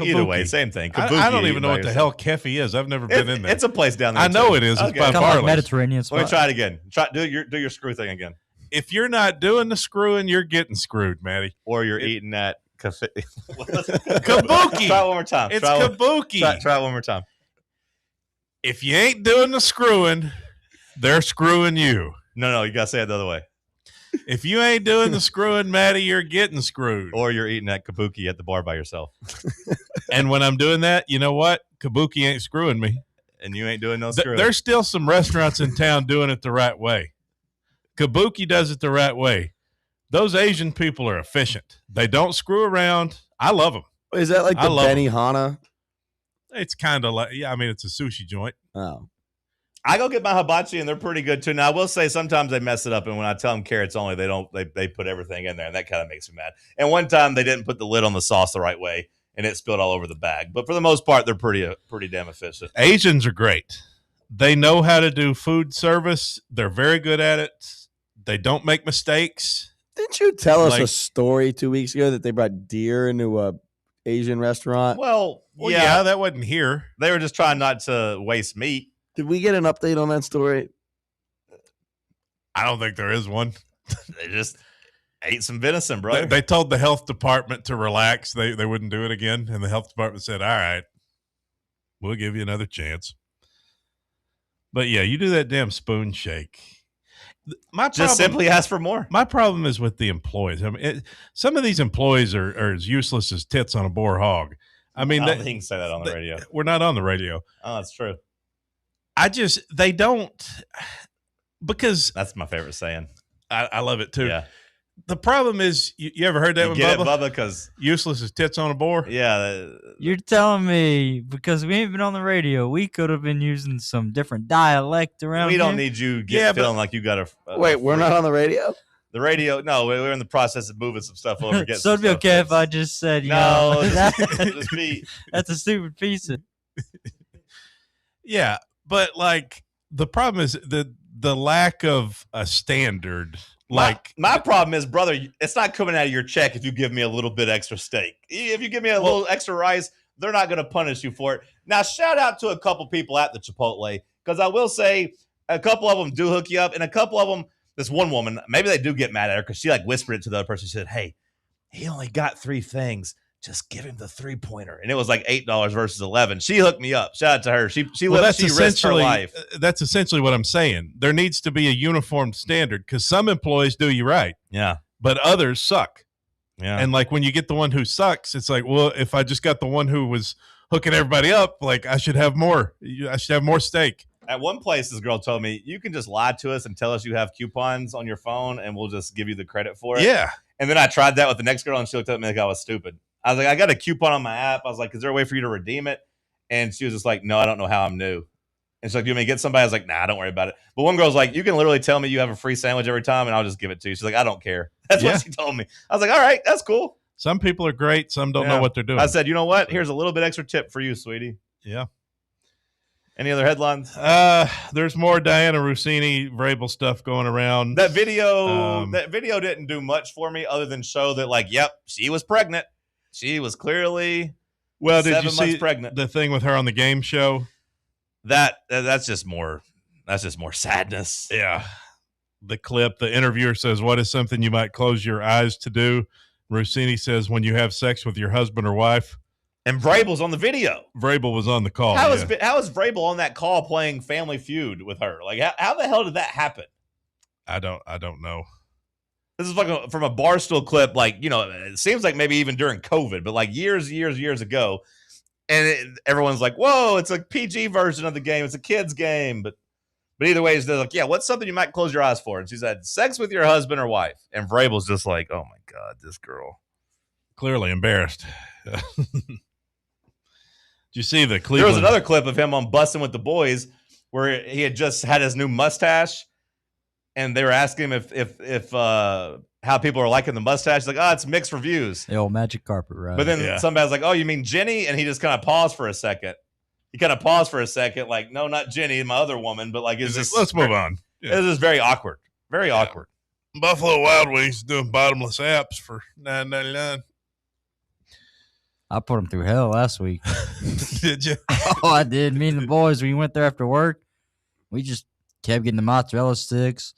Either way, same thing. Kabuki, I don't even know what the hell Keffy is. I've never been in there. It's a place down there. I know it is. Okay. It's by Kind of Barley's. like Mediterranean spot. Let me try it again. Do your screw thing again. If you're not doing the screwing, you're getting screwed, Maddie. Or you're eating at Kabuki. Try it one more time. It's Kabuki. Try it one more time. If you ain't doing the screwing, they're screwing you. No, you gotta say it the other way. If you ain't doing the screwing, Maddie, you're getting screwed. Or you're eating at Kabuki at the bar by yourself. And when I'm doing that, you know what? Kabuki ain't screwing me. And you ain't doing no screwing. There's still some restaurants in town doing it the right way. Kabuki does it the right way. Those Asian people are efficient. They don't screw around. I love them. Is that like the Benihana? It's kind of like, it's a sushi joint. Oh. I go get my hibachi, and they're pretty good too. Now I will say sometimes they mess it up, and when I tell them carrots only, they put everything in there, and that kind of makes me mad. And one time they didn't put the lid on the sauce the right way, and it spilled all over the bag. But for the most part, they're pretty damn efficient. Asians are great. They know how to do food service. They're very good at it. They don't make mistakes. Didn't you tell us a Like- story 2 weeks ago that they brought deer into a Asian restaurant? Well, Well, yeah, that wasn't here. they were just trying not to waste meat. Did we get an update on that story? I don't think there is one. They just ate some venison, brother. They told the health department to relax. They wouldn't do it again, and the health department said, "All right, we'll give you another chance." But yeah, you do that damn spoon shake. My problem, just simply ask for more. My problem is with the employees. I mean, some of these employees are as useless as tits on a boar hog. I mean, I don't think you can say that on the radio. We're not on the radio. Oh, that's true. They don't, because That's my favorite saying. I love it too. Yeah. The problem is, you ever heard that You one, get Bubba? it, Bubba? Because Useless as tits on a boar. yeah, You're telling me because we ain't been on the radio, we could have been using some different dialect around we don't here. need you Yeah, feeling like you got a Wait, we're not on the radio? the radio. No, we're in the process of moving some stuff over. So it'd be okay if I just said, No, that's, be. that's a stupid piece of. Yeah, but like the problem is the lack of a standard. Like my problem is, brother, it's not coming out of your check if you give me a little bit extra steak. If you give me a little extra rice, they're not going to punish you for it. Now, shout out to a couple people at the Chipotle, because I will say a couple of them do hook you up, and a couple of them, this one woman, maybe they do get mad at her because she like whispered it to the other person. She said, "Hey, he only got 3 things. Just give him the 3-pointer." And it was like $8 versus $11. She hooked me up. Shout out to her. She risked her life. That's essentially what I'm saying. There needs to be a uniform standard because some employees do you right. Yeah. But others suck. Yeah. And like when you get the one who sucks, it's like, well, if I just got the one who was hooking everybody up, like I should have more. I should have more steak. At one place, this girl told me, you can just lie to us and tell us you have coupons on your phone and we'll just give you the credit for it. Yeah. And then I tried that with the next girl and she looked at me like I was stupid. I was like, I got a coupon on my app. I was like, is there a way for you to redeem it? And she was just like, no, I don't know how I'm new. And she's like, you want me to get somebody? I was like, nah, don't worry about it. But one girl's like, you can literally tell me you have a free sandwich every time and I'll just give it to you. She's like, I don't care. That's what she told me. I was like, all right, that's cool. Some people are great. Some don't know what they're doing. I said, you know what? Here's a little bit extra tip for you, sweetie. Yeah. Any other headlines? There's more Diana Rossini Vrabel stuff going around. That video didn't do much for me other than show that, like, yep, she was pregnant. She was clearly did 7 you months see pregnant. the thing with her on the game show? That's just more sadness. Yeah. The clip, the interviewer says, "What is something you might close your eyes to do?" Rossini says, "When you have sex with your husband or wife." And Vrabel's on the video. Vrabel was on the call. How is Vrabel on that call playing Family Feud with her? Like, how the hell did that happen? I don't know. This is like from a Barstool clip, like, you know, it seems like maybe even during COVID, but like years ago. And everyone's like, whoa, it's a PG version of the game. It's a kid's game. But either way, they're like, yeah, what's something you might close your eyes for? And she said, sex with your husband or wife. And Vrabel's just like, oh my God, this girl. Clearly embarrassed. Did you see the Cleveland? There was another clip of him on Bussin' with the Boys where he had just had his new mustache. And they were asking him if how people are liking the mustache. He's like, oh, it's mixed reviews. The old magic carpet, right? But then somebody's like, oh, you mean Jenny? And he just kind of paused for a second. Like, no, not Jenny, my other woman. But like, let's move on. Yeah. This is very awkward. Very awkward. Buffalo Wild Wings doing bottomless apps for $9.99. I put them through hell last week. Did you? Oh, I did. Me and the boys, we went there after work. We just kept getting the mozzarella sticks,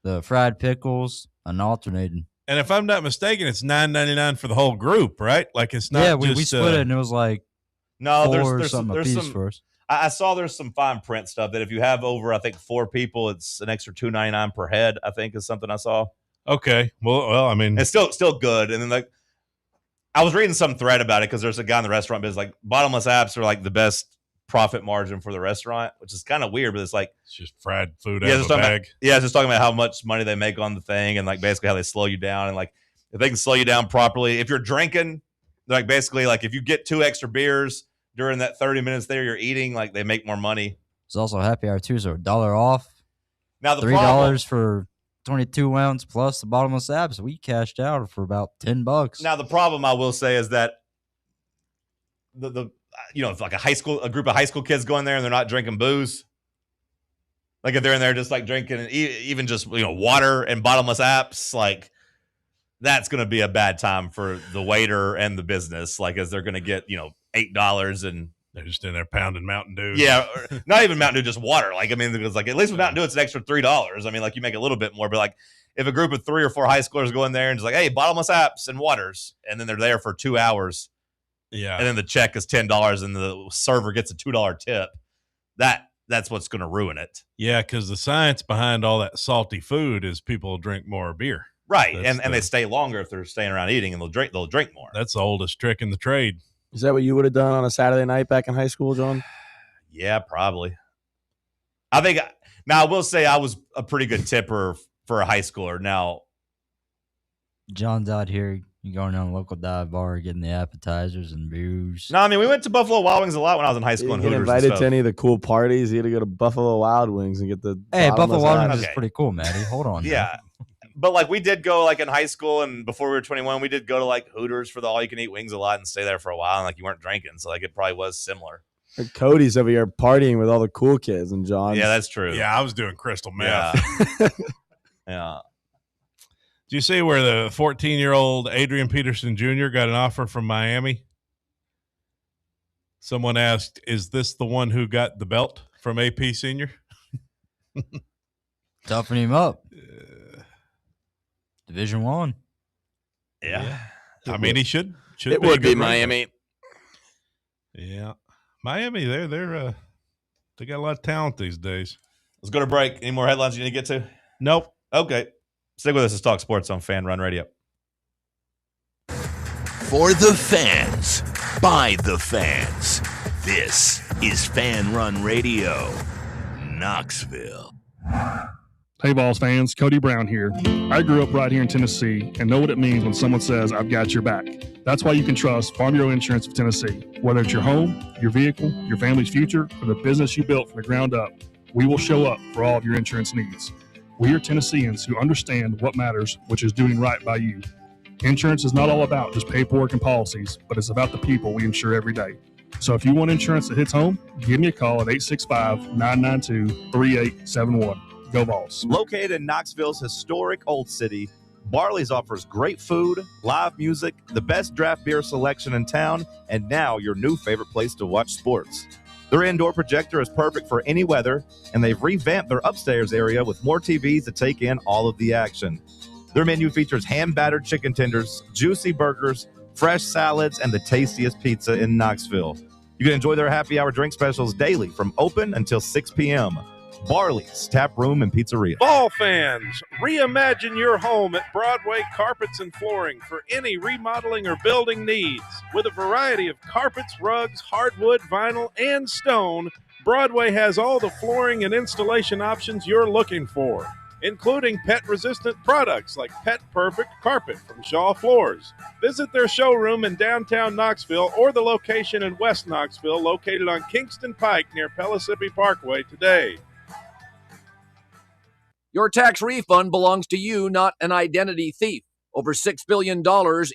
the fried pickles, and alternating. And if I'm not mistaken, it's $9.99 for the whole group, right? Like it's not. Yeah, just, we split it, and it was like there's some for us. I saw there's some fine print stuff that if you have over, I think 4 people, it's an extra $2.99 per head. I think is something I saw. Okay, well, I mean, it's still good. And then like, I was reading some thread about it because there's a guy in the restaurant business like bottomless apps are like the best profit margin for the restaurant, which is kind of weird, but it's like it's just fried food out of a bag. It's just talking about how much money they make on the thing and like basically how they slow you down and like if they can slow you down properly. If you're drinking, like basically like if you get 2 extra beers during that 30 minutes there you're eating, like they make more money. It's also happy hour too, so $1 off. Now the $3 for 22 ounce plus the bottomless apps. We cashed out for about $10. Now the problem I will say is that the you know, if like a group of high school kids go in there and they're not drinking booze, like if they're in there just like drinking even just, you know, water and bottomless apps, like that's going to be a bad time for the waiter and the business, like as they're going to get, $8 and they're just in there pounding Mountain Dew. Yeah, or not even Mountain Dew, just water. Like, I mean, it's like at least with Mountain Dew, it's an extra $3. I mean, like you make a little bit more, but like if a group of 3 or 4 high schoolers go in there and just like, hey, bottomless apps and waters, and then they're there for 2 hours, yeah, and then the check is $10 and the server gets a $2 tip, that's what's going to ruin it. Yeah, because the science behind all that salty food is people drink more beer. Right, and they stay longer if they're staying around eating, and they'll drink more. That's the oldest trick in the trade. Is that what you would have done on a Saturday night back in high school, John? Yeah, probably. I think now I will say I was a pretty good tipper for a high schooler. Now, John's out here, you going down a local dive bar, getting the appetizers and booze. No, I mean we went to Buffalo Wild Wings a lot when I was in high school. You and get Hooters invited and to any of the cool parties. You had to go to Buffalo Wild Wings and get the. Hey, Buffalo Wild Wings Okay. is pretty cool, Maddie. Hold on. Yeah. But like we did go like in high school and before we were 21, we did go to like Hooters for the all you can eat wings a lot and stay there for a while. And like you weren't drinking. So like it probably was similar. Cody's over here partying with all the cool kids, and John. Yeah, that's true. Yeah, I was doing crystal meth. Yeah. Did you see where the 14-year-old Adrian Peterson Jr. got an offer from Miami? Someone asked, is this the one who got the belt from AP Senior? Toughen him up. Division I. Yeah. I mean, he should It be would a be good Miami. Yeah. Miami, they got a lot of talent these days. Let's go to break. Any more headlines you need to get to? Nope. Okay. Stick with us. It's Talk Sports on Fan Run Radio. For the fans, by the fans. This is Fan Run Radio, Knoxville. Hey, Vols fans, Cody Brown here. I grew up right here in Tennessee and know what it means when someone says, I've got your back. That's why you can trust Farm Bureau Insurance of Tennessee. Whether it's your home, your vehicle, your family's future, or the business you built from the ground up, we will show up for all of your insurance needs. We are Tennesseans who understand what matters, which is doing right by you. Insurance is not all about just paperwork and policies, but it's about the people we insure every day. So if you want insurance that hits home, give me a call at 865-992-3871. Go Vols. Located in Knoxville's historic Old City, Barley's offers great food, live music, the best draft beer selection in town, and now your new favorite place to watch sports. Their indoor projector is perfect for any weather, and they've revamped their upstairs area with more TVs to take in all of the action. Their menu features hand-battered chicken tenders, juicy burgers, fresh salads, and the tastiest pizza in Knoxville. You can enjoy their happy hour drink specials daily from open until 6 p.m. Barley's Tap Room and Pizzeria. Ball fans, reimagine your home at Broadway Carpets and Flooring for any remodeling or building needs. With a variety of carpets, rugs, hardwood, vinyl, and stone, Broadway has all the flooring and installation options you're looking for, including pet-resistant products like Pet Perfect Carpet from Shaw Floors. Visit their showroom in downtown Knoxville or the location in West Knoxville located on Kingston Pike near Pellissippi Parkway today. Your tax refund belongs to you, not an identity thief. Over $6 billion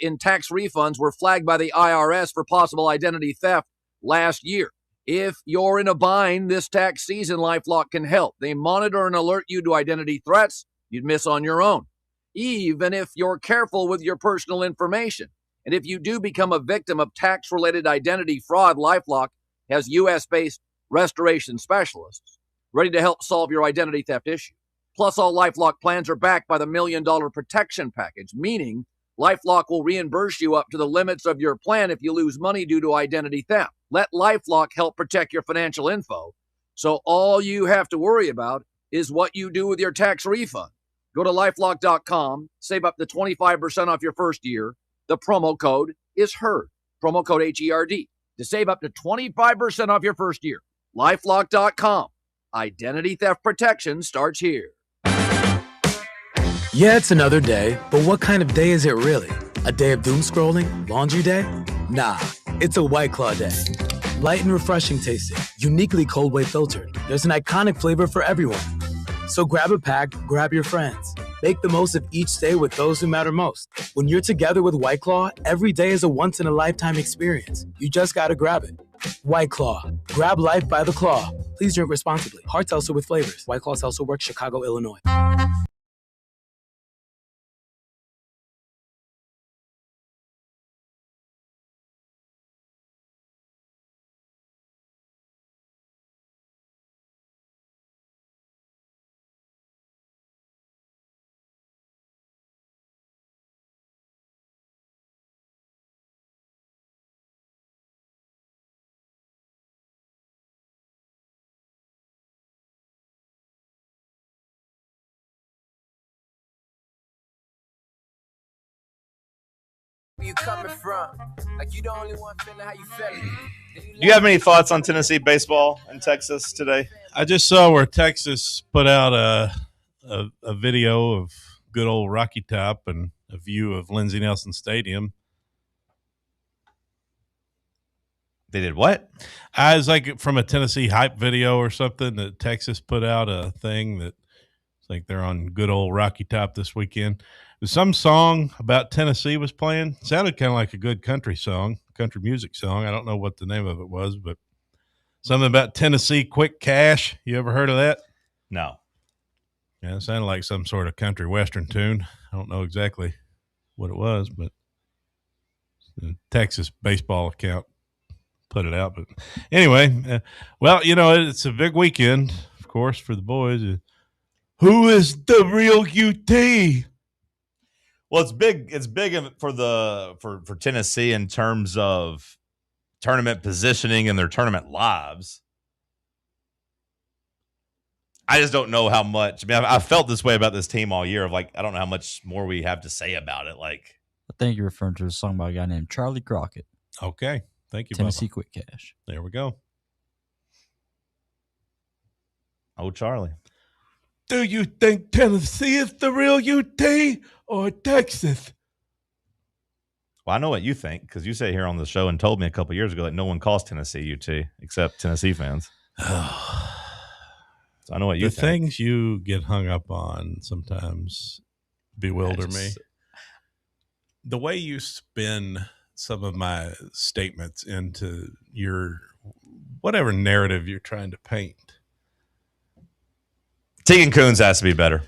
in tax refunds were flagged by the IRS for possible identity theft last year. If you're in a bind this tax season, LifeLock can help. They monitor and alert you to identity threats you'd miss on your own, even if you're careful with your personal information. And if you do become a victim of tax-related identity fraud, LifeLock has U.S.-based restoration specialists ready to help solve your identity theft issue. Plus, all LifeLock plans are backed by the $1 Million Protection Package, meaning LifeLock will reimburse you up to the limits of your plan if you lose money due to identity theft. Let LifeLock help protect your financial info, so all you have to worry about is what you do with your tax refund. Go to LifeLock.com, save up to 25% off your first year. The promo code is HERD, promo code HERD, to save up to 25% off your first year. LifeLock.com. Identity theft protection starts here. Yeah, it's another day, but what kind of day is it really? A day of doom scrolling? Laundry day? Nah, it's a White Claw day. Light and refreshing tasting, uniquely cold way filtered. There's an iconic flavor for everyone. So grab a pack, grab your friends. Make the most of each day with those who matter most. When you're together with White Claw, every day is a once-in-a-lifetime experience. You just gotta grab it. White Claw. Grab life by the claw. Please drink responsibly. Hard seltzer with flavors. White Claw Seltzer Works, Chicago, Illinois. Where you coming from? Like you the only one feeling how you feeling. Do you have any thoughts on Tennessee baseball in Texas today? I just saw where Texas put out a video of good old Rocky Top and a view of Lindsey Nelson Stadium. They did what? I was like from a Tennessee hype video or something that Texas put out a thing that it's like they're on good old Rocky Top this weekend. Some song about Tennessee was playing. It sounded kind of like a good country music song. I don't know what the name of it was, but something about Tennessee quick cash. You ever heard of that? No. Yeah, it sounded like some sort of country western tune. I don't know exactly what it was, but the Texas baseball account put it out. But anyway, well, it's a big weekend, of course, for the boys. Who is the real UT? Well, it's big. It's big for Tennessee in terms of tournament positioning and their tournament lives. I just don't know how much. I mean, I felt this way about this team all year. Of like, I don't know how much more we have to say about it. Like, I think you're referring to a song by a guy named Charlie Crockett. Okay, thank you, Tennessee Bubba. Quick Cash. There we go. Oh, Charlie. Do you think Tennessee is the real UT or Texas? Well, I know what you think because you sat here on the show and told me a couple years ago that no one calls Tennessee UT except Tennessee fans. So I know what you think. The things you get hung up on sometimes bewilder me. The way you spin some of my statements into your whatever narrative you're trying to paint. Tegan Kuhns has to be better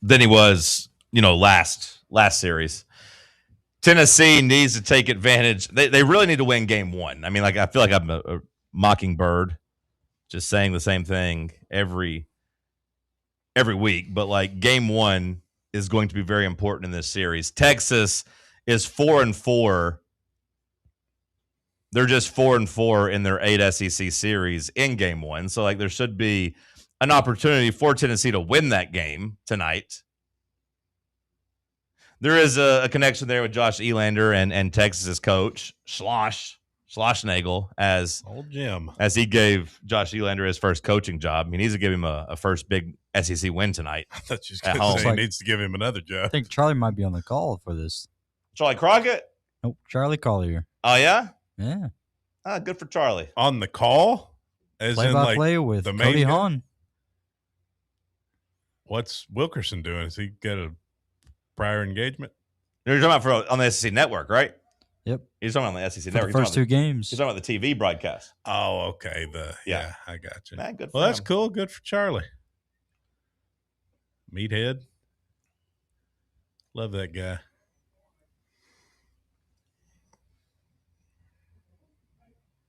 than he was, last series. Tennessee needs to take advantage. They really need to win game one. I mean, I feel like I'm a mockingbird just saying the same thing every week, but game one is going to be very important in this series. Texas is 4-4. They're just 4-4 in their 8 SEC series in game one. So there should be an opportunity for Tennessee to win that game tonight. There is a connection there with Josh Elander and Texas's coach, Schlossnagel, as old Jim, as he gave Josh Elander his first coaching job. He needs to give him a first big SEC win tonight. I thought you were going to say he needs to give him another job. I think Charlie might be on the call for this. Charlie Crockett? Nope, Charlie Collier. Oh, yeah? Yeah. Ah, good for Charlie. On the call? As Play-by-play with Cody Hahn. What's Wilkerson doing? Has he got a prior engagement? You're talking about on the SEC Network, right? Yep. You're talking about on the SEC for Network. The first two games. You're talking about the TV broadcast. Oh, okay. Yeah, I got you. Man, good for well, that's him. cool. Good for Charlie. Meathead. Love that guy.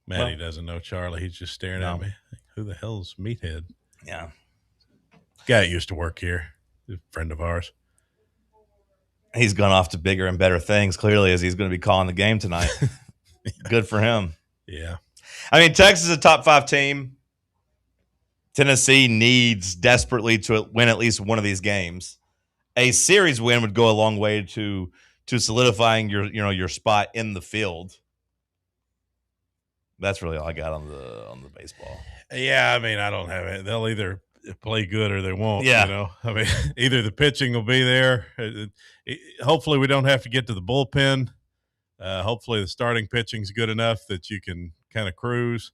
Maddie doesn't know Charlie. He's just staring at me. Who the hell's Meathead? Yeah. Guy that used to work here. A friend of ours. He's gone off to bigger and better things, clearly, as he's going to be calling the game tonight. Good for him. Yeah. I mean, Texas is a top 5 team. Tennessee needs desperately to win at least one of these games. A series win would go a long way to solidifying your spot in the field. That's really all I got on the baseball. Yeah, I mean, I don't have it. They'll either play good or they won't. Yeah. I mean, either the pitching will be there. Hopefully we don't have to get to the bullpen. Hopefully the starting pitching's good enough that you can kind of cruise.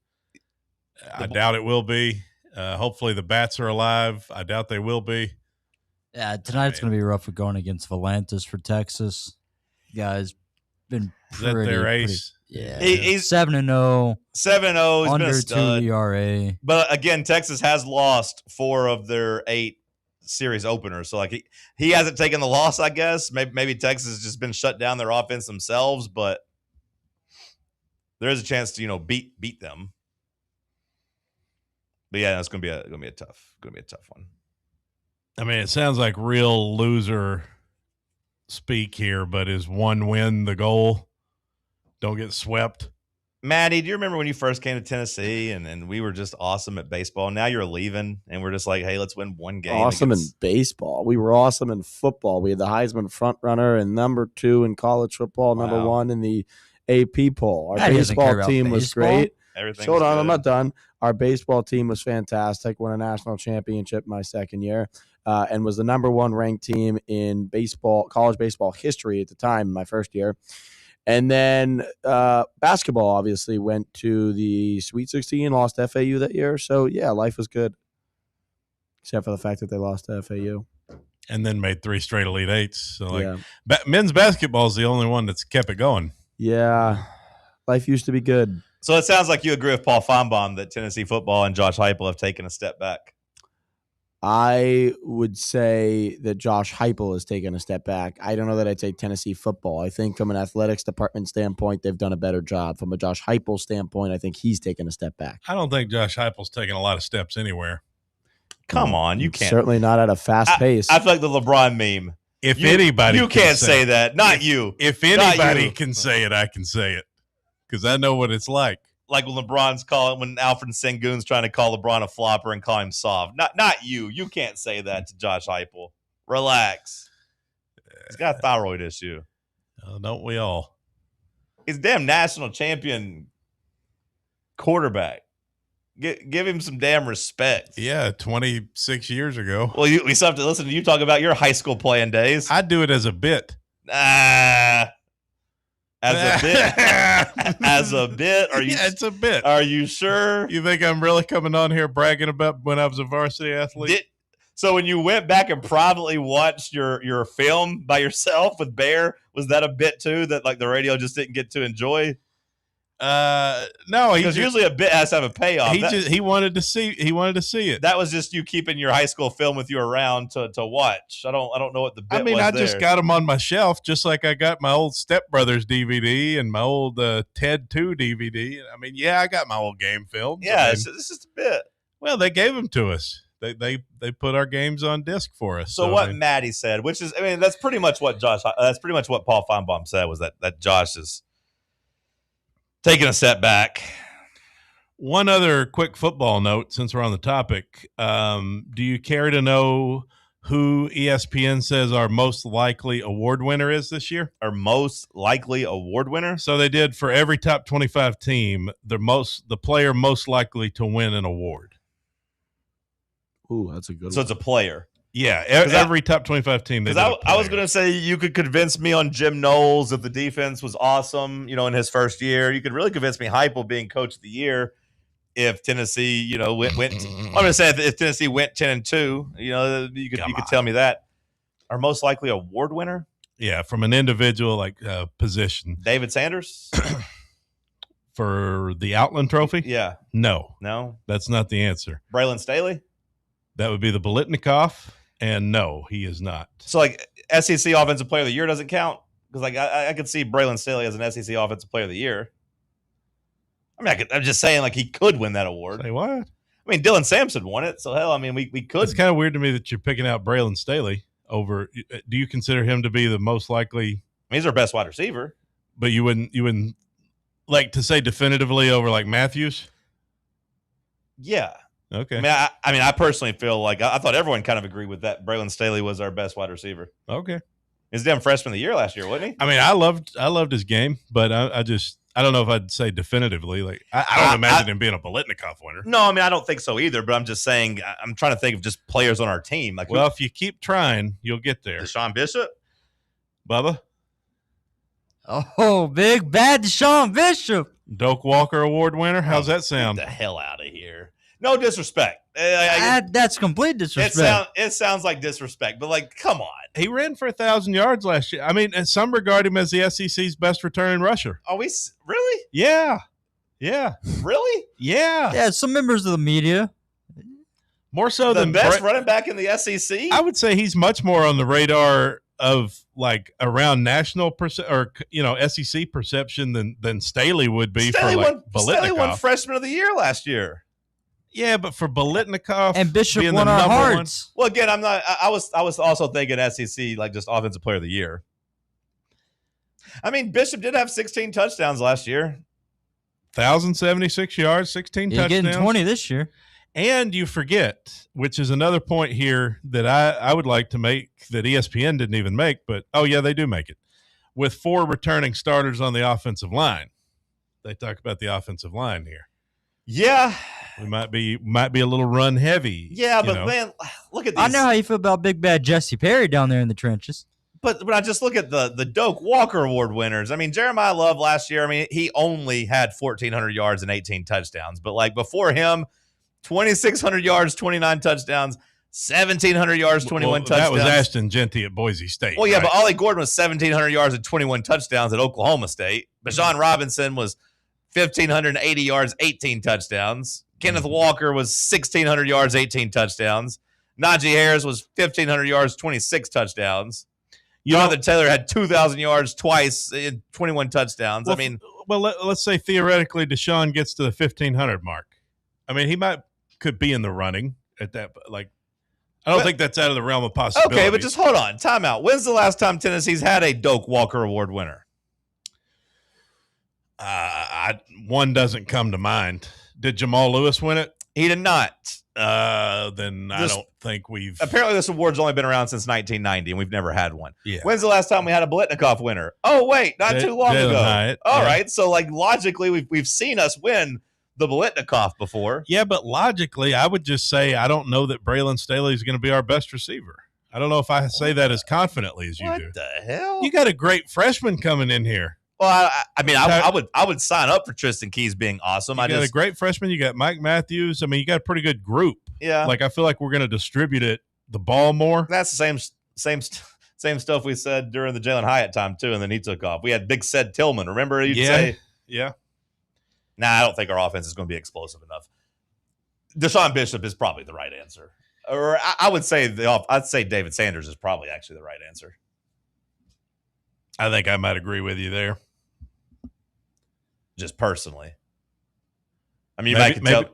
I doubt it will be. Hopefully the bats are alive. I doubt they will be. Yeah, tonight's going to be rough with going against Volantis for Texas. Guys been pretty. Is that their ace? Yeah, he's 7-0. 7-0. He's under been a stud. 2 ERA. But again, Texas has lost 4 of their 8 series openers. So he hasn't taken the loss, I guess. Maybe Texas has just been shut down their offense themselves, but there is a chance to beat them. But yeah, it's gonna be a tough one. I mean, it sounds like real loser speak here, but is one win the goal? Don't get swept. Maddie, do you remember when you first came to Tennessee and we were just awesome at baseball? Now you're leaving and we're just like, hey, let's win one game. Awesome in baseball. We were awesome in football. We had the Heisman front runner and number 2 in college football, number 1 in the AP poll. Our baseball team was great. Hold on, I'm not done. Our baseball team was fantastic. Won a national championship my second year, and was the number 1 ranked team in college baseball history at the time, my first year. And then basketball obviously went to the Sweet 16, lost to FAU that year. So, yeah, life was good, except for the fact that they lost to FAU. And then made 3 straight Elite Eights. So, men's basketball is the only one that's kept it going. Yeah, life used to be good. So it sounds like you agree with Paul Feinbaum that Tennessee football and Josh Heupel have taken a step back. I would say that Josh Heupel has taken a step back. I don't know that I'd say Tennessee football. I think from an athletics department standpoint, they've done a better job. From a Josh Heupel standpoint, I think he's taken a step back. I don't think Josh Heupel's taken a lot of steps anywhere. Come on, you can't. Certainly not at a fast pace. I feel like the LeBron meme. If anybody you can't say that. Not you. If anybody can say it, I can say it. Because I know what it's like. Like when when Alfred Sengun's trying to call LeBron a flopper and call him soft. Not you. You can't say that to Josh Heupel. Relax. He's got a thyroid issue. Don't we all? He's a damn national champion quarterback. Give him some damn respect. Yeah, 26 years ago. Well, we still have to listen to you talk about your high school playing days. I do it as a bit. As a bit? As a bit? Yeah, it's a bit. Are you sure? You think I'm really coming on here bragging about when I was a varsity athlete? So when you went back and privately watched your film by yourself with Bear, was that a bit too that like the radio just didn't get to enjoy? No, because usually a bit has to have a payoff. He wanted to see it. That was just you keeping your high school film with you around to watch. I don't know what the bit was. I just got them on my shelf, just like I got my old Step Brothers DVD and my old Ted 2 DVD. I mean, yeah, I got my old game films. Yeah, it's just a bit. Well, they gave them to us. They put our games on disc for us. So what Maddie said, which is, that's pretty much what Paul Feinbaum said, was that Josh is taking a step back. One other quick football note, since we're on the topic. Do you care to know who ESPN says our most likely award winner is this year? Our most likely award winner? So they did for every top 25 team, the player most likely to win an award. Ooh, that's a good one. So it's a player. Yeah, every top 25 team. Because I was going to say you could convince me on Jim Knowles if the defense was awesome, in his first year. You could really convince me Heupel being coach of the year if Tennessee, went. I'm going to say if Tennessee went 10-2, you could tell me that. Our most likely award winner? Yeah, from an individual position. David Sanders? For the Outland Trophy? Yeah. No, that's not the answer. Braylon Staley? That would be the Biletnikoff. And no, he is not. So, SEC Offensive Player of the Year doesn't count? Because, I could see Braylon Staley as an SEC Offensive Player of the Year. I'm just saying, he could win that award. Say what? Dylan Sampson won it, so hell, we could. It's kind of weird to me that you're picking out Braylon Staley over. Do you consider him to be the most likely? He's our best wide receiver. But you wouldn't like to say definitively over Matthews? Yeah. Okay. I personally feel like I thought everyone kind of agreed with that. Braylon Staley was our best wide receiver. Okay. He's damn freshman of the year last year, wasn't he? I loved his game, but I don't know if I'd say definitively. I don't imagine him being a Biletnikoff winner. No, I don't think so either. But I'm just saying, I'm trying to think of just players on our team. If you keep trying, you'll get there. Deshaun Bishop, Bubba. Oh, big bad Deshaun Bishop, Doak Walker Award winner. How's that sound? Get the hell out of here. No disrespect. That's complete disrespect. It sounds like disrespect, but come on. He ran for 1,000 yards last year. And some regard him as the SEC's best returning rusher. Are we really? Yeah. Really? Yeah. Yeah. Some members of the media. More so the than best running back in the SEC. I would say he's much more on the radar of around national SEC perception than Staley would be Staley for Biletnikoff. Staley won freshman of the year last year. Yeah, but for Biletnikoff and Bishop won our hearts. Well, again, I'm not. I was also thinking SEC just offensive player of the year. Bishop did have 16 touchdowns last year. 1,076 yards, 16 He's touchdowns. getting 20 this year. And you forget, which is another point here that I would like to make that ESPN didn't even make, but, they do make it. With 4 returning starters on the offensive line. They talk about the offensive line here. Yeah. We might be a little run heavy. Yeah, but man, look at these. I know how you feel about big bad Jesse Perry down there in the trenches. But when I just look at the Doak Walker Award winners, I mean, Jeremiah Love last year, I mean, he only had 1,400 yards and 18 touchdowns. But like before him, 2,600 yards, 29 touchdowns, 1,700 yards, 21 touchdowns. That was Ashton Genty at Boise State. Well, yeah, right? but Ollie Gordon was 1,700 yards and 21 touchdowns at Oklahoma State. Bijan Robinson was 1,580 yards, 18 touchdowns. Kenneth Walker was 1,600 yards, 18 touchdowns. Najee Harris was 1,500 yards, 26 touchdowns. Jonathan Taylor had 2,000 yards twice in 21 touchdowns. Let's say theoretically Deshaun gets to the 1,500 mark. I mean, he could be in the running at that. Like, I don't think that's out of the realm of possibility. Okay, but just hold on. Time out. When's the last time Tennessee's had a Doak Walker Award winner? One doesn't come to mind. Did Jamal Lewis win it? He did not. Then I don't think we've. Apparently, this award's only been around since 1990, and we've never had one. Yeah. When's the last time we had a Blitnikoff winner? Oh, wait, not too long ago. Hyatt, All right, so like logically, we've seen us win the Blitnikoff before. Yeah, but logically, I would just say I don't know that Braylon Staley is going to be our best receiver. I don't know if I say that as confidently as you do. What the hell? You got a great freshman coming in here. Well, I would sign up for Tristan Keys being awesome. You got a great freshman. You got Mike Matthews. I mean, you got a pretty good group. Yeah. Like I feel like we're going to distribute the ball more. That's the same stuff we said during the Jalen Hyatt time too, and then he took off. We had Big Ced Tillman. Remember you'd say, yeah. Nah, I don't think our offense is going to be explosive enough. Deshaun Bishop is probably the right answer, or I would say I'd say David Sanders is probably actually the right answer. I think I might agree with you there. Just personally, I mean,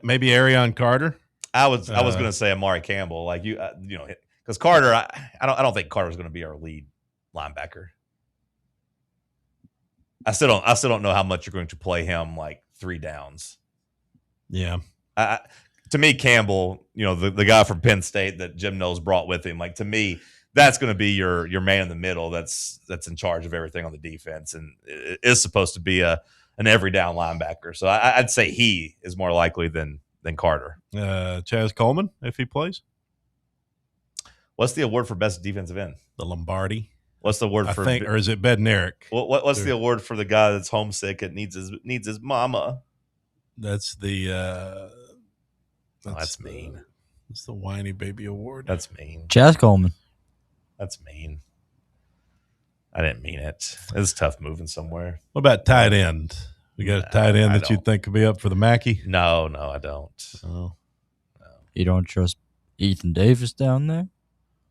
maybe Arion Carter. I was going to say Amari Campbell, like because Carter. I don't think Carter's going to be our lead linebacker. I still don't know how much you're going to play him like 3 downs. Yeah. To me, Campbell, the guy from Penn State that Jim Knowles brought with him, like to me, that's going to be your man in the middle. That's in charge of everything on the defense, and it is supposed to be an every down linebacker. So I'd say he is more likely than Carter. Chaz Coleman, if he plays. What's the award for best defensive end? The Lombardi. What's the award for? or is it Bednarik? What's the award for the guy that's homesick and needs his mama? That's the. That's mean. It's the whiny baby award. That's mean. Chaz Coleman. That's mean. I didn't mean it. It's tough moving somewhere. What about tight end? We got a tight end that you think could be up for the Mackey? No, I don't. Oh. No. You don't trust Ethan Davis down there?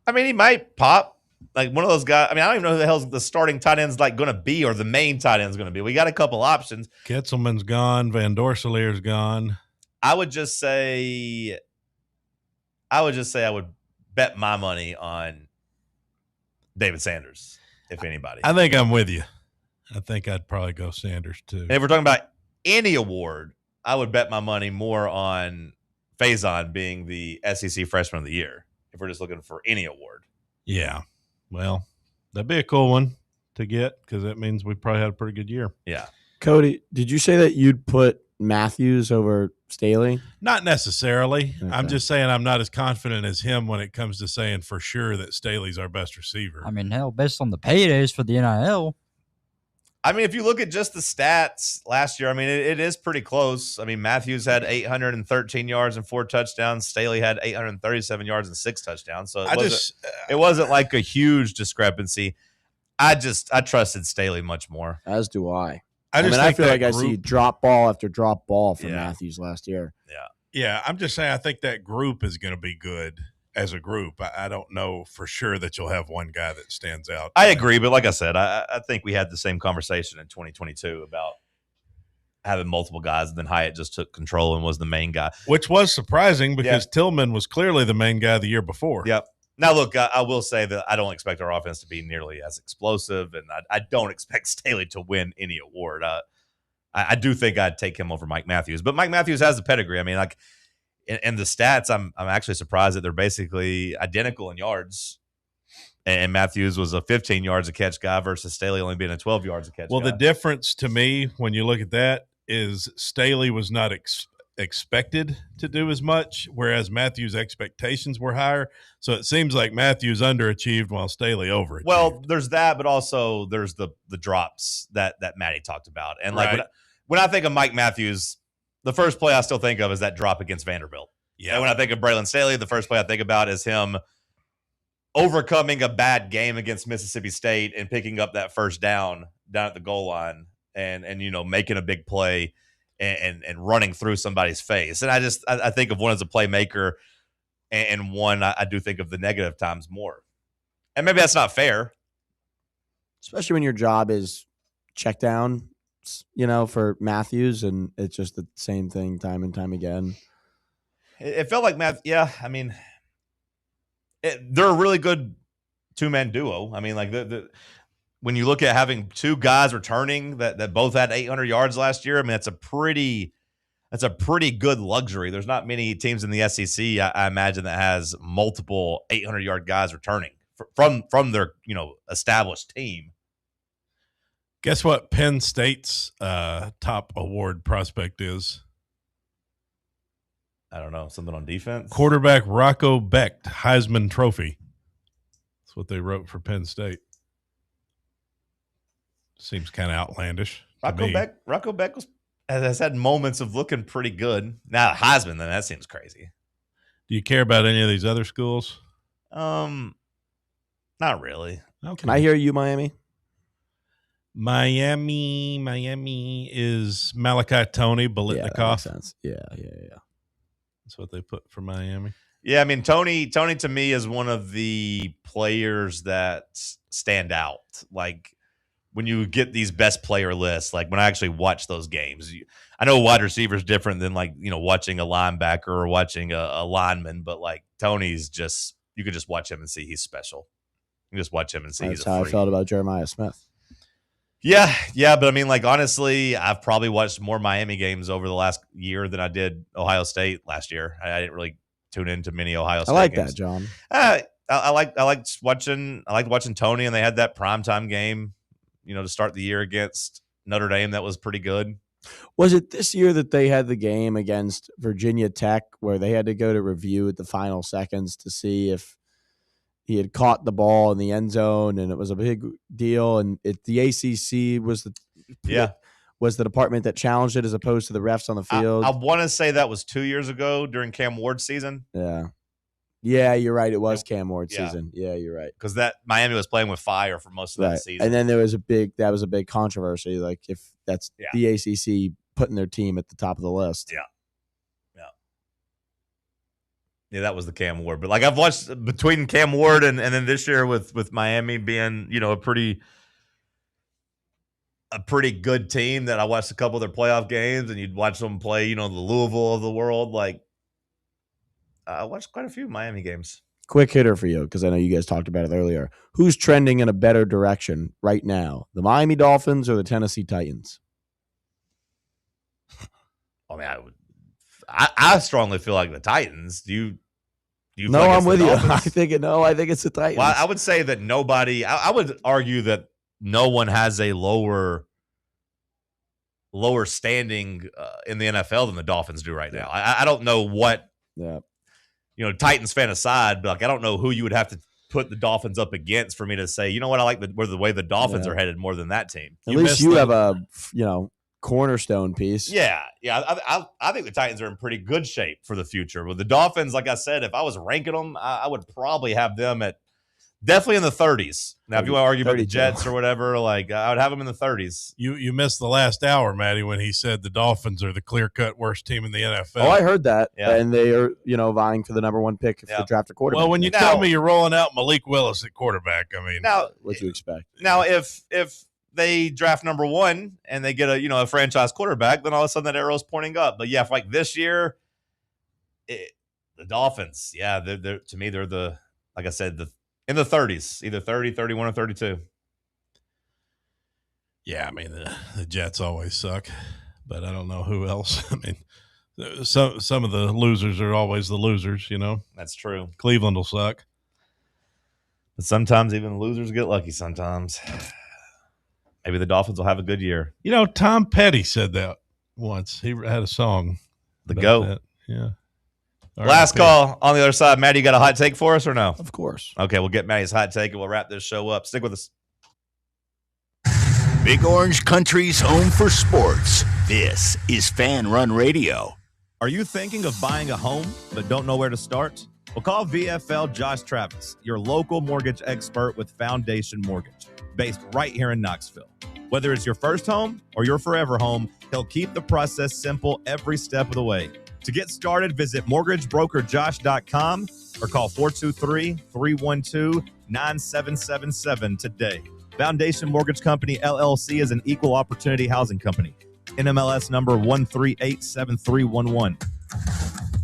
I mean, he might pop. Like one of those guys. I mean, I don't even know who the hell the starting tight end's like going to be or the main tight end's going to be. We got a couple options. Ketzelman's gone. Van Dorselier's gone. I would say I would bet my money on David Sanders, if anybody. I think I'm with you. I think I'd probably go Sanders too. And if we're talking about any award, I would bet my money more on Faison being the SEC Freshman of the Year. If we're just looking for any award. Yeah. Well, that'd be a cool one to get because that means we probably had a pretty good year. Yeah. Cody, did you say that you'd put Matthews over Staley? Not necessarily. Okay. I'm just saying I'm not as confident as him when it comes to saying for sure that Staley's our best receiver. I mean, hell, based on the paydays for the NIL. I mean, if you look at just the stats last year, I mean, it is pretty close. I mean, Matthews had 813 yards and 4 touchdowns. Staley had 837 yards and 6 touchdowns. So it wasn't like a huge discrepancy. I trusted Staley much more. As do I. I feel like I see drop ball after drop ball from Matthews last year. Yeah, I'm just saying I think that group is going to be good as a group. I don't know for sure that you'll have one guy that stands out. I agree, but like I said, I think we had the same conversation in 2022 about having multiple guys, and then Hyatt just took control and was the main guy. Which was surprising because Tillman was clearly the main guy the year before. Yep. Now, look, I will say that I don't expect our offense to be nearly as explosive, and I don't expect Staley to win any award. I do think I'd take him over Mike Matthews. But Mike Matthews has the pedigree. I mean, like, in the stats, I'm actually surprised that they're basically identical in yards. And Matthews was a 15 yards a catch guy versus Staley only being a 12 yards a catch Well, guy. the difference to me when you look at that is Staley was not expected to do as much, whereas Matthews' expectations were higher. So it seems like Matthews underachieved while Staley overachieved. Well, there's that, but also there's the drops that Matty talked about. And like Right. when I think of Mike Matthews, the first play I still think of is that drop against Vanderbilt. Yeah. And when I think of Braylon Staley, the first play I think about is him overcoming a bad game against Mississippi State and picking up that first down at the goal line and making a big play and running through somebody's face. And I think of one as a playmaker, and one I do think of the negative times more. And maybe that's not fair. Especially when your job is check down, for Matthews, and it's just the same thing time and time again. It felt like yeah, I mean, they're a really good two-man duo. I mean, like when you look at having two guys returning that both had 800 yards last year, I mean, that's a pretty good luxury. There's not many teams in the SEC, I imagine, that has multiple 800-yard guys returning from their established team. Guess what Penn State's top award prospect is? I don't know. Something on defense? Quarterback Rocco Becht, Heisman Trophy. That's what they wrote for Penn State. Seems kind of outlandish. Rocco Becht has had moments of looking pretty good. Now Heisman, then that seems crazy. Do you care about any of these other schools? Not really. Okay. Can I hear you, Miami? Miami is Malachi Tony, Biletnikoff. Yeah, that makes sense. Yeah. That's what they put for Miami. Yeah, I mean, Tony to me is one of the players that stand out. Like, when you get these best player lists, like when I actually watch those games, I know wide receiver is different than watching a linebacker or watching a lineman, but like Tony's you could just watch him and see he's special. You can just watch him and see That's he's a how freak. I felt about Jeremiah Smith. Yeah, but I mean, like, honestly, I've probably watched more Miami games over the last year than I did Ohio State last year. I didn't really tune into many Ohio State I like games. that, John. I liked watching Tony, and they had that primetime game, to start the year against Notre Dame. That was pretty good. Was it this year that they had the game against Virginia Tech where they had to go to review at the final seconds to see if he had caught the ball in the end zone, and it was a big deal? And the ACC was the department that challenged it as opposed to the refs on the field. I want to say that was 2 years ago during Cam Ward's season. Yeah, you're right. It was Cam Ward's season. Yeah, you're right. Because that Miami was playing with fire for most of that season. And then there was a big controversy, like if that's the ACC putting their team at the top of the list. Yeah, that was the Cam Ward. But like, I've watched between Cam Ward and then this year with Miami being, a pretty good team, that I watched a couple of their playoff games, and you'd watch them play, the Louisville of the world. Like, I watched quite a few Miami games. Quick hitter for you, because I know you guys talked about it earlier. Who's trending in a better direction right now, the Miami Dolphins or the Tennessee Titans? I mean, I strongly feel like the Titans. Do you feel No, like I'm it's with the you. Dolphins? I think it's the Titans. Well, I would say that nobody. I would argue that no one has a lower standing in the NFL than the Dolphins do right now. I don't know what. Yeah. Titans fan aside, but like, I don't know who you would have to put the Dolphins up against for me to say, you know what, I like the way the Dolphins are headed more than that team. At least you have a cornerstone piece. Yeah. I think the Titans are in pretty good shape for the future. With the Dolphins, like I said, if I was ranking them, I would probably have them at definitely in the 30s. Now, if you want to argue about the Jets or whatever, like, I would have them in the 30s. You missed the last hour, Matty, when he said the Dolphins are the clear-cut worst team in the NFL. Oh, I heard that. Yeah. And they are, vying for the number one pick if they draft a quarterback. Well, when you tell me you're rolling out Malik Willis at quarterback, I mean, what do you expect? Now, if they draft number one and they get a franchise quarterback, then all of a sudden that arrow's pointing up. But yeah, if like this year, the Dolphins, they're to me, they're the, like I said, in the 30s, either 30, 31, or 32. Yeah, I mean, the Jets always suck. but I don't know who else. I mean, some of the losers are always the losers, you know. That's true. Cleveland will suck. But sometimes even losers get lucky sometimes. Maybe the Dolphins will have a good year. You know, Tom Petty said that once. He had a song. The GOAT. That. Yeah. Last call on the other side. Maddie, you got a hot take for us or no? Of course. Okay, we'll get Maddie's hot take and we'll wrap this show up. Stick with us. Big Orange Country's home for sports. This is Fan Run Radio. Are you thinking of buying a home but don't know where to start? Well, call VFL Josh Travis, your local mortgage expert with Foundation Mortgage, based right here in Knoxville. Whether it's your first home or your forever home, he'll keep the process simple every step of the way. To get started, visit mortgagebrokerjosh.com or call 423-312-9777 today. Foundation Mortgage Company, LLC is an equal opportunity housing company. NMLS number 1387311.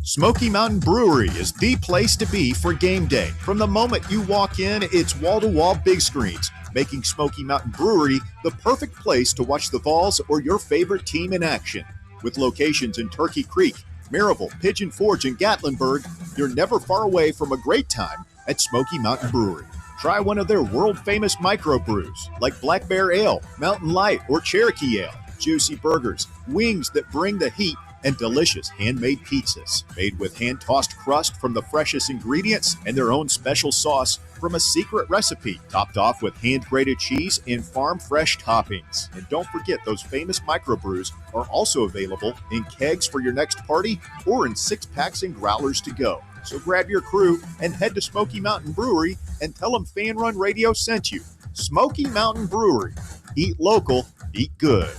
Smoky Mountain Brewery is the place to be for game day. From the moment you walk in, it's wall-to-wall big screens, making Smoky Mountain Brewery the perfect place to watch the Vols or your favorite team in action. With locations in Turkey Creek, Maryville, Pigeon Forge, and Gatlinburg, you're never far away from a great time at Smoky Mountain Brewery. Try one of their world-famous microbrews like Black Bear Ale, Mountain Light, or Cherokee Ale. Juicy burgers, wings that bring the heat, and delicious handmade pizzas made with hand-tossed crust from the freshest ingredients and their own special sauce from a secret recipe, topped off with hand-grated cheese and farm-fresh toppings. And don't forget, those famous microbrews are also available in kegs for your next party or in 6-packs and growlers to go. So grab your crew and head to Smoky Mountain Brewery and tell them Fan Run Radio sent you. Smoky Mountain Brewery. Eat local, eat good.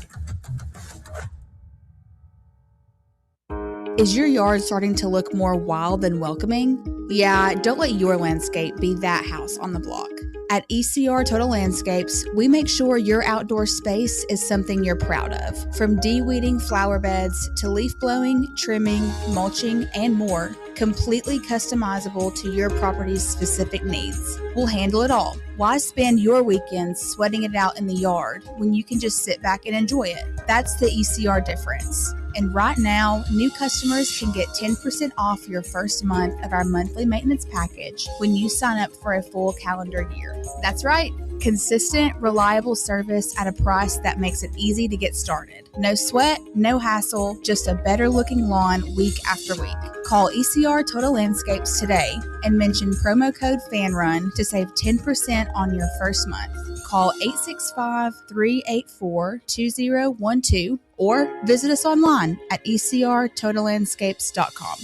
Is your yard starting to look more wild than welcoming? Yeah, don't let your landscape be that house on the block. At ECR Total Landscapes, we make sure your outdoor space is something you're proud of. From de-weeding flower beds to leaf blowing, trimming, mulching, and more, completely customizable to your property's specific needs. We'll handle it all. Why spend your weekends sweating it out in the yard when you can just sit back and enjoy it? That's the ECR difference. And right now, new customers can get 10% off your first month of our monthly maintenance package when you sign up for a full calendar year. That's right. Consistent, reliable service at a price that makes it easy to get started. No sweat, no hassle, just a better looking lawn week after week. Call ECR Total Landscapes today and mention promo code FANRUN to save 10% on your first month. Call 865-384-2012 or visit us online at ecrtotallandscapes.com.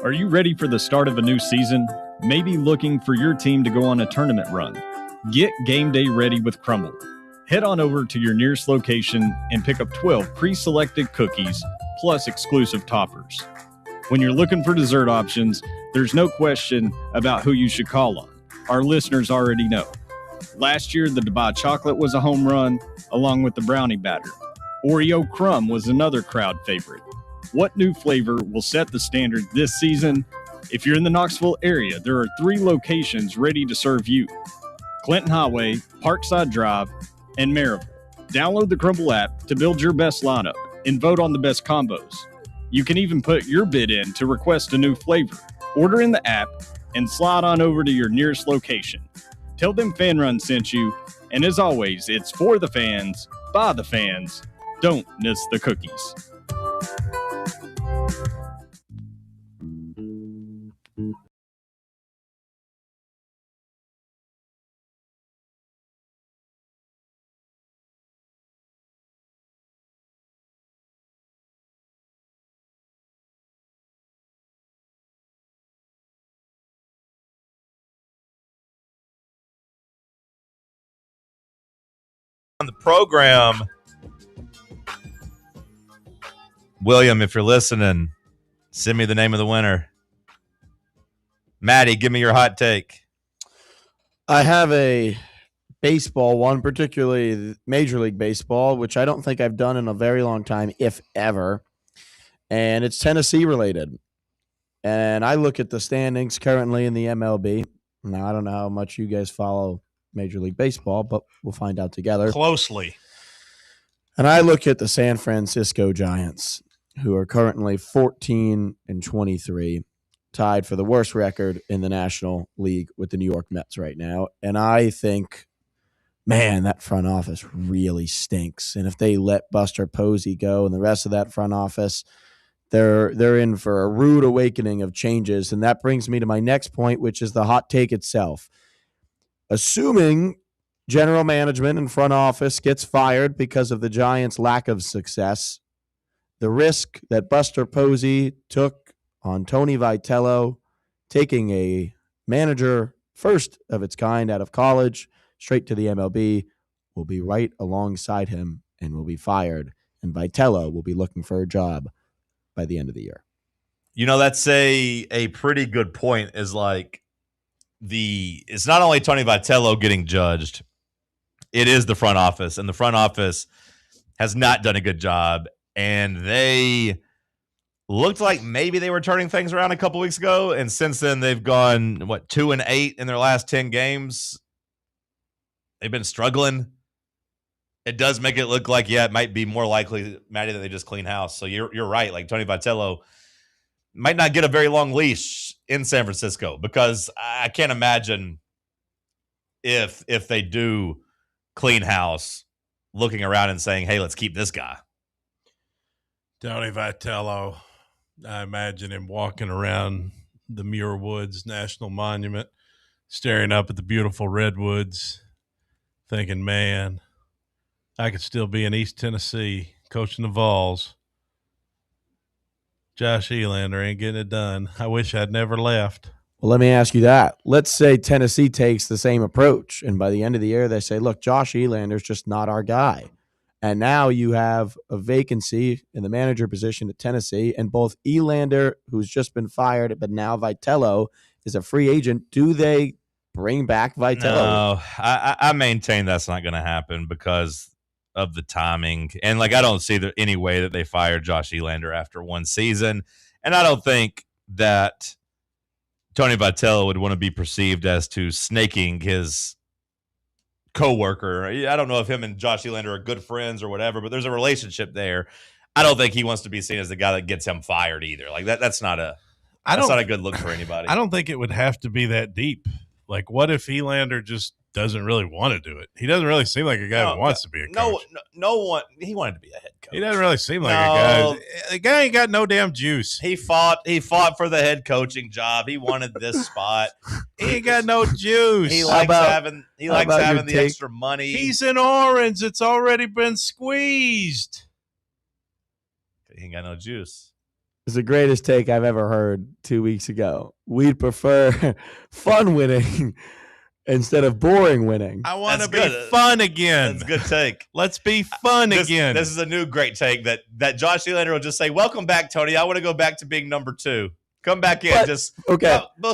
Are you ready for the start of a new season? Maybe looking for your team to go on a tournament run? Get game day ready with Crumble. Head on over to your nearest location and pick up 12 pre-selected cookies plus exclusive toppers. When you're looking for dessert options, there's no question about who you should call on. Our listeners already know. Last year, the Dubai chocolate was a home run, along with the brownie batter. Oreo crumb was another crowd favorite. What new flavor will set the standard this season? If you're in the Knoxville area, there are 3 locations ready to serve you: Clinton Highway, Parkside Drive, and Maryville. Download the Crumble app to build your best lineup and vote on the best combos. You can even put your bid in to request a new flavor. Order in the app and slide on over to your nearest location. Tell them Fan Run sent you, and as always, it's for the fans, by the fans. Don't miss the cookies. On the program, William, if you're listening, send me the name of the winner. Maddie, give me your hot take. I have a baseball one, particularly Major League Baseball, which I don't think I've done in a very long time, if ever. And it's Tennessee related. And I look at the standings currently in the MLB. Now, I don't know how much you guys follow Major League Baseball, but we'll find out together. Closely. And I look at the San Francisco Giants, who are currently 14-23, tied for the worst record in the National League with the New York Mets right now. And I think, man, that front office really stinks. And if they let Buster Posey go and the rest of that front office, they're in for a rude awakening of changes. And that brings me to my next point, which is the hot take itself. Assuming general management and front office gets fired because of the Giants' lack of success, the risk that Buster Posey took on Tony Vitello, taking a manager first of its kind out of college straight to the MLB, will be right alongside him and will be fired. And Vitello will be looking for a job by the end of the year. That's a pretty good point. Is like it's not only Tony Vitello getting judged, it is the front office, and the front office has not done a good job. And they looked like maybe they were turning things around a couple weeks ago, and since then they've gone 2-8 in their last 10 games. They've been struggling. It does make it look like, it might be more likely, Matty, that they just clean house. So you're right. Like Tony Vitello might not get a very long leash in San Francisco, because I can't imagine if they do clean house looking around and saying, hey, let's keep this guy. Tony Vitello, I imagine him walking around the Muir Woods National Monument, staring up at the beautiful redwoods, thinking, man, I could still be in East Tennessee coaching the Vols. Josh Elander ain't getting it done. I wish I'd never left. Well, let me ask you that. Let's say Tennessee takes the same approach, and by the end of the year, they say, look, Josh Elander's just not our guy. And now you have a vacancy in the manager position at Tennessee, and both Elander, who's just been fired, but now Vitello is a free agent. Do they bring back Vitello? No, I maintain that's not going to happen because of the timing. And I don't see any way that they fire Josh Elander after one season. And I don't think that Tony Vitello would want to be perceived as to snaking his coworker. I don't know if him and Josh Elander are good friends or whatever, but there's a relationship there. I don't think he wants to be seen as the guy that gets him fired either. That's not a good look for anybody. I don't think it would have to be that deep. What if Elander just doesn't really want to do it? He doesn't really seem like a guy who wants to be a coach. No one. He wanted to be a head coach. He doesn't really seem like a guy. The guy ain't got no damn juice. He fought for the head coaching job. He wanted this spot. He ain't got no juice. He likes having the extra money. He's an orange. It's already been squeezed. He ain't got no juice. It's the greatest take I've ever heard 2 weeks ago. We'd prefer fun winning instead of boring winning. I want to be fun again. That's a good take. Let's be fun again. This is a new great take that Josh Elander will just say, welcome back, Tony. I want to go back to being number 2. Come back in. Let's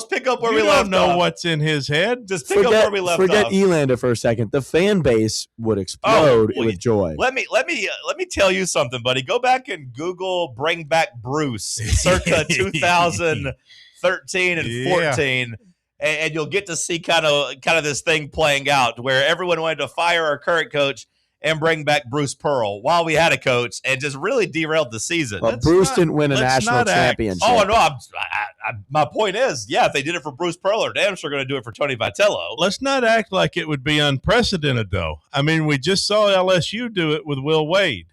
pick up where we left off. You don't know what's in his head. Just pick up where we left off. Forget Elander for a second. The fan base would explode with joy. Let me tell you something, buddy. Go back and Google "Bring Back Bruce" circa 2013 and 14, and you'll get to see kind of this thing playing out where everyone wanted to fire our current coach and bring back Bruce Pearl while we had a coach, and just really derailed the season. Well, Bruce didn't win a national championship. Oh, no. My point is, if they did it for Bruce Pearl, they're damn sure going to do it for Tony Vitello. Let's not act like it would be unprecedented, though. I mean, we just saw LSU do it with Will Wade.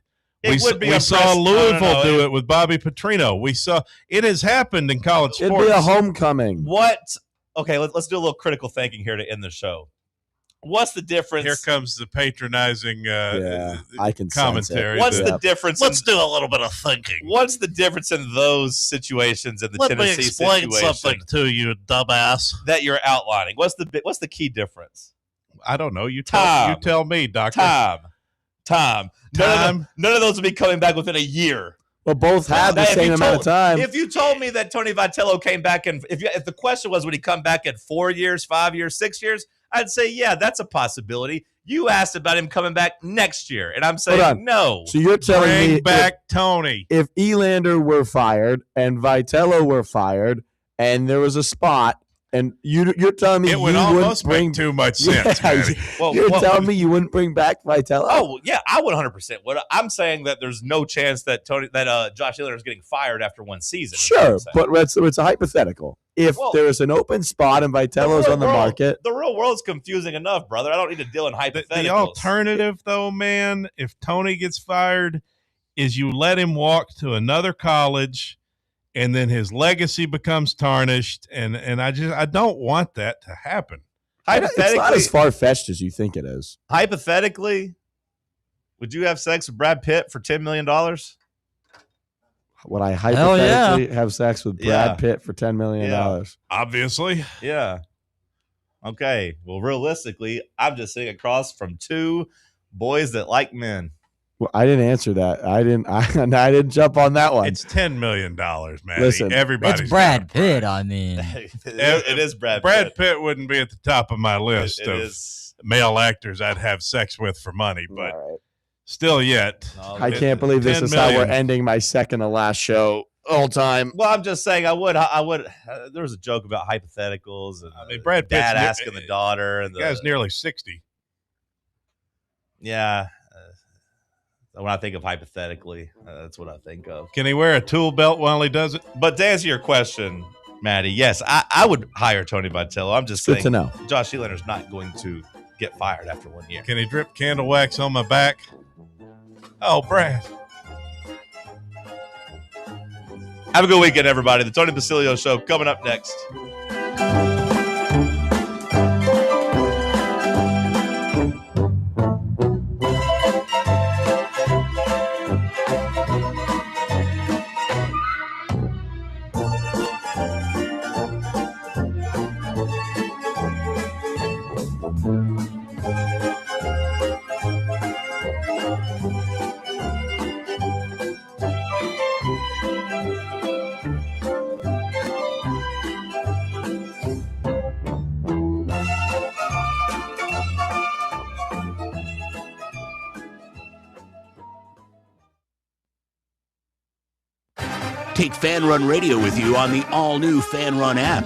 We saw Louisville do it with Bobby Petrino. We saw it has happened in college sports. It'd be a homecoming. Okay, let's do a little critical thinking here to end the show. What's the difference? Here comes the patronizing I can commentary. What's the difference? Let's do a little bit of thinking. What's the difference in those situations and the Tennessee situation? Let me explain something to you, dumbass. That you're outlining. What's the key difference? I don't know. You tell me, doctor. Time. None of those will be coming back within a year. Well, both had the same amount of time. If you told me that Tony Vitello came back, and if the question was, would he come back in 4 years, 5 years, 6 years, I'd say, yeah, that's a possibility. You asked about him coming back next year, and I'm saying no. So you're telling me bring back Tony. If Elander were fired and Vitello were fired and there was a spot And you're telling me it would almost make too much sense. You're telling me you wouldn't bring back Vitello? Oh yeah, I would 100%. What I'm saying that there's no chance that Josh Leonard is getting fired after one season. Sure, but it's a hypothetical. If there is an open spot and Vitello's on the market, the real world's confusing enough, brother. I don't need to deal in hypotheticals. The alternative, though, man, if Tony gets fired, is you let him walk to another college. And then his legacy becomes tarnished, and I don't want that to happen. Hypothetically, it's not as far-fetched as you think it is. Hypothetically, would you have sex with Brad Pitt for $10 million? Would I hypothetically have sex with Brad Pitt for $10 million? Yeah. Obviously. Yeah. Okay. Well, realistically, I'm just sitting across from two boys that like men. Well, I didn't answer that. I didn't jump on that one. It's $10 million, man. Listen, everybody's it's Brad Pitt. I mean, it is Brad Pitt. Brad Pitt wouldn't be at the top of my list of male actors I'd have sex with for money, but still yet. I can't believe this is how we're ending my second to last show all time. Well, I'm just saying I would. There was a joke about hypotheticals and Brad Pitt's dad asking the daughter, and the guy's nearly 60. Yeah. When I think of hypothetically, that's what I think of. Can he wear a tool belt while he does it? But to answer your question, Maddie, yes, I would hire Tony Vitello. I'm just saying, good to know. Josh Leonard's not going to get fired after 1 year. Can he drip candle wax on my back? Oh, Brad. Have a good weekend, everybody. The Tony Basilio Show coming up next. Take Fan Run Radio with you on the all-new Fan Run app.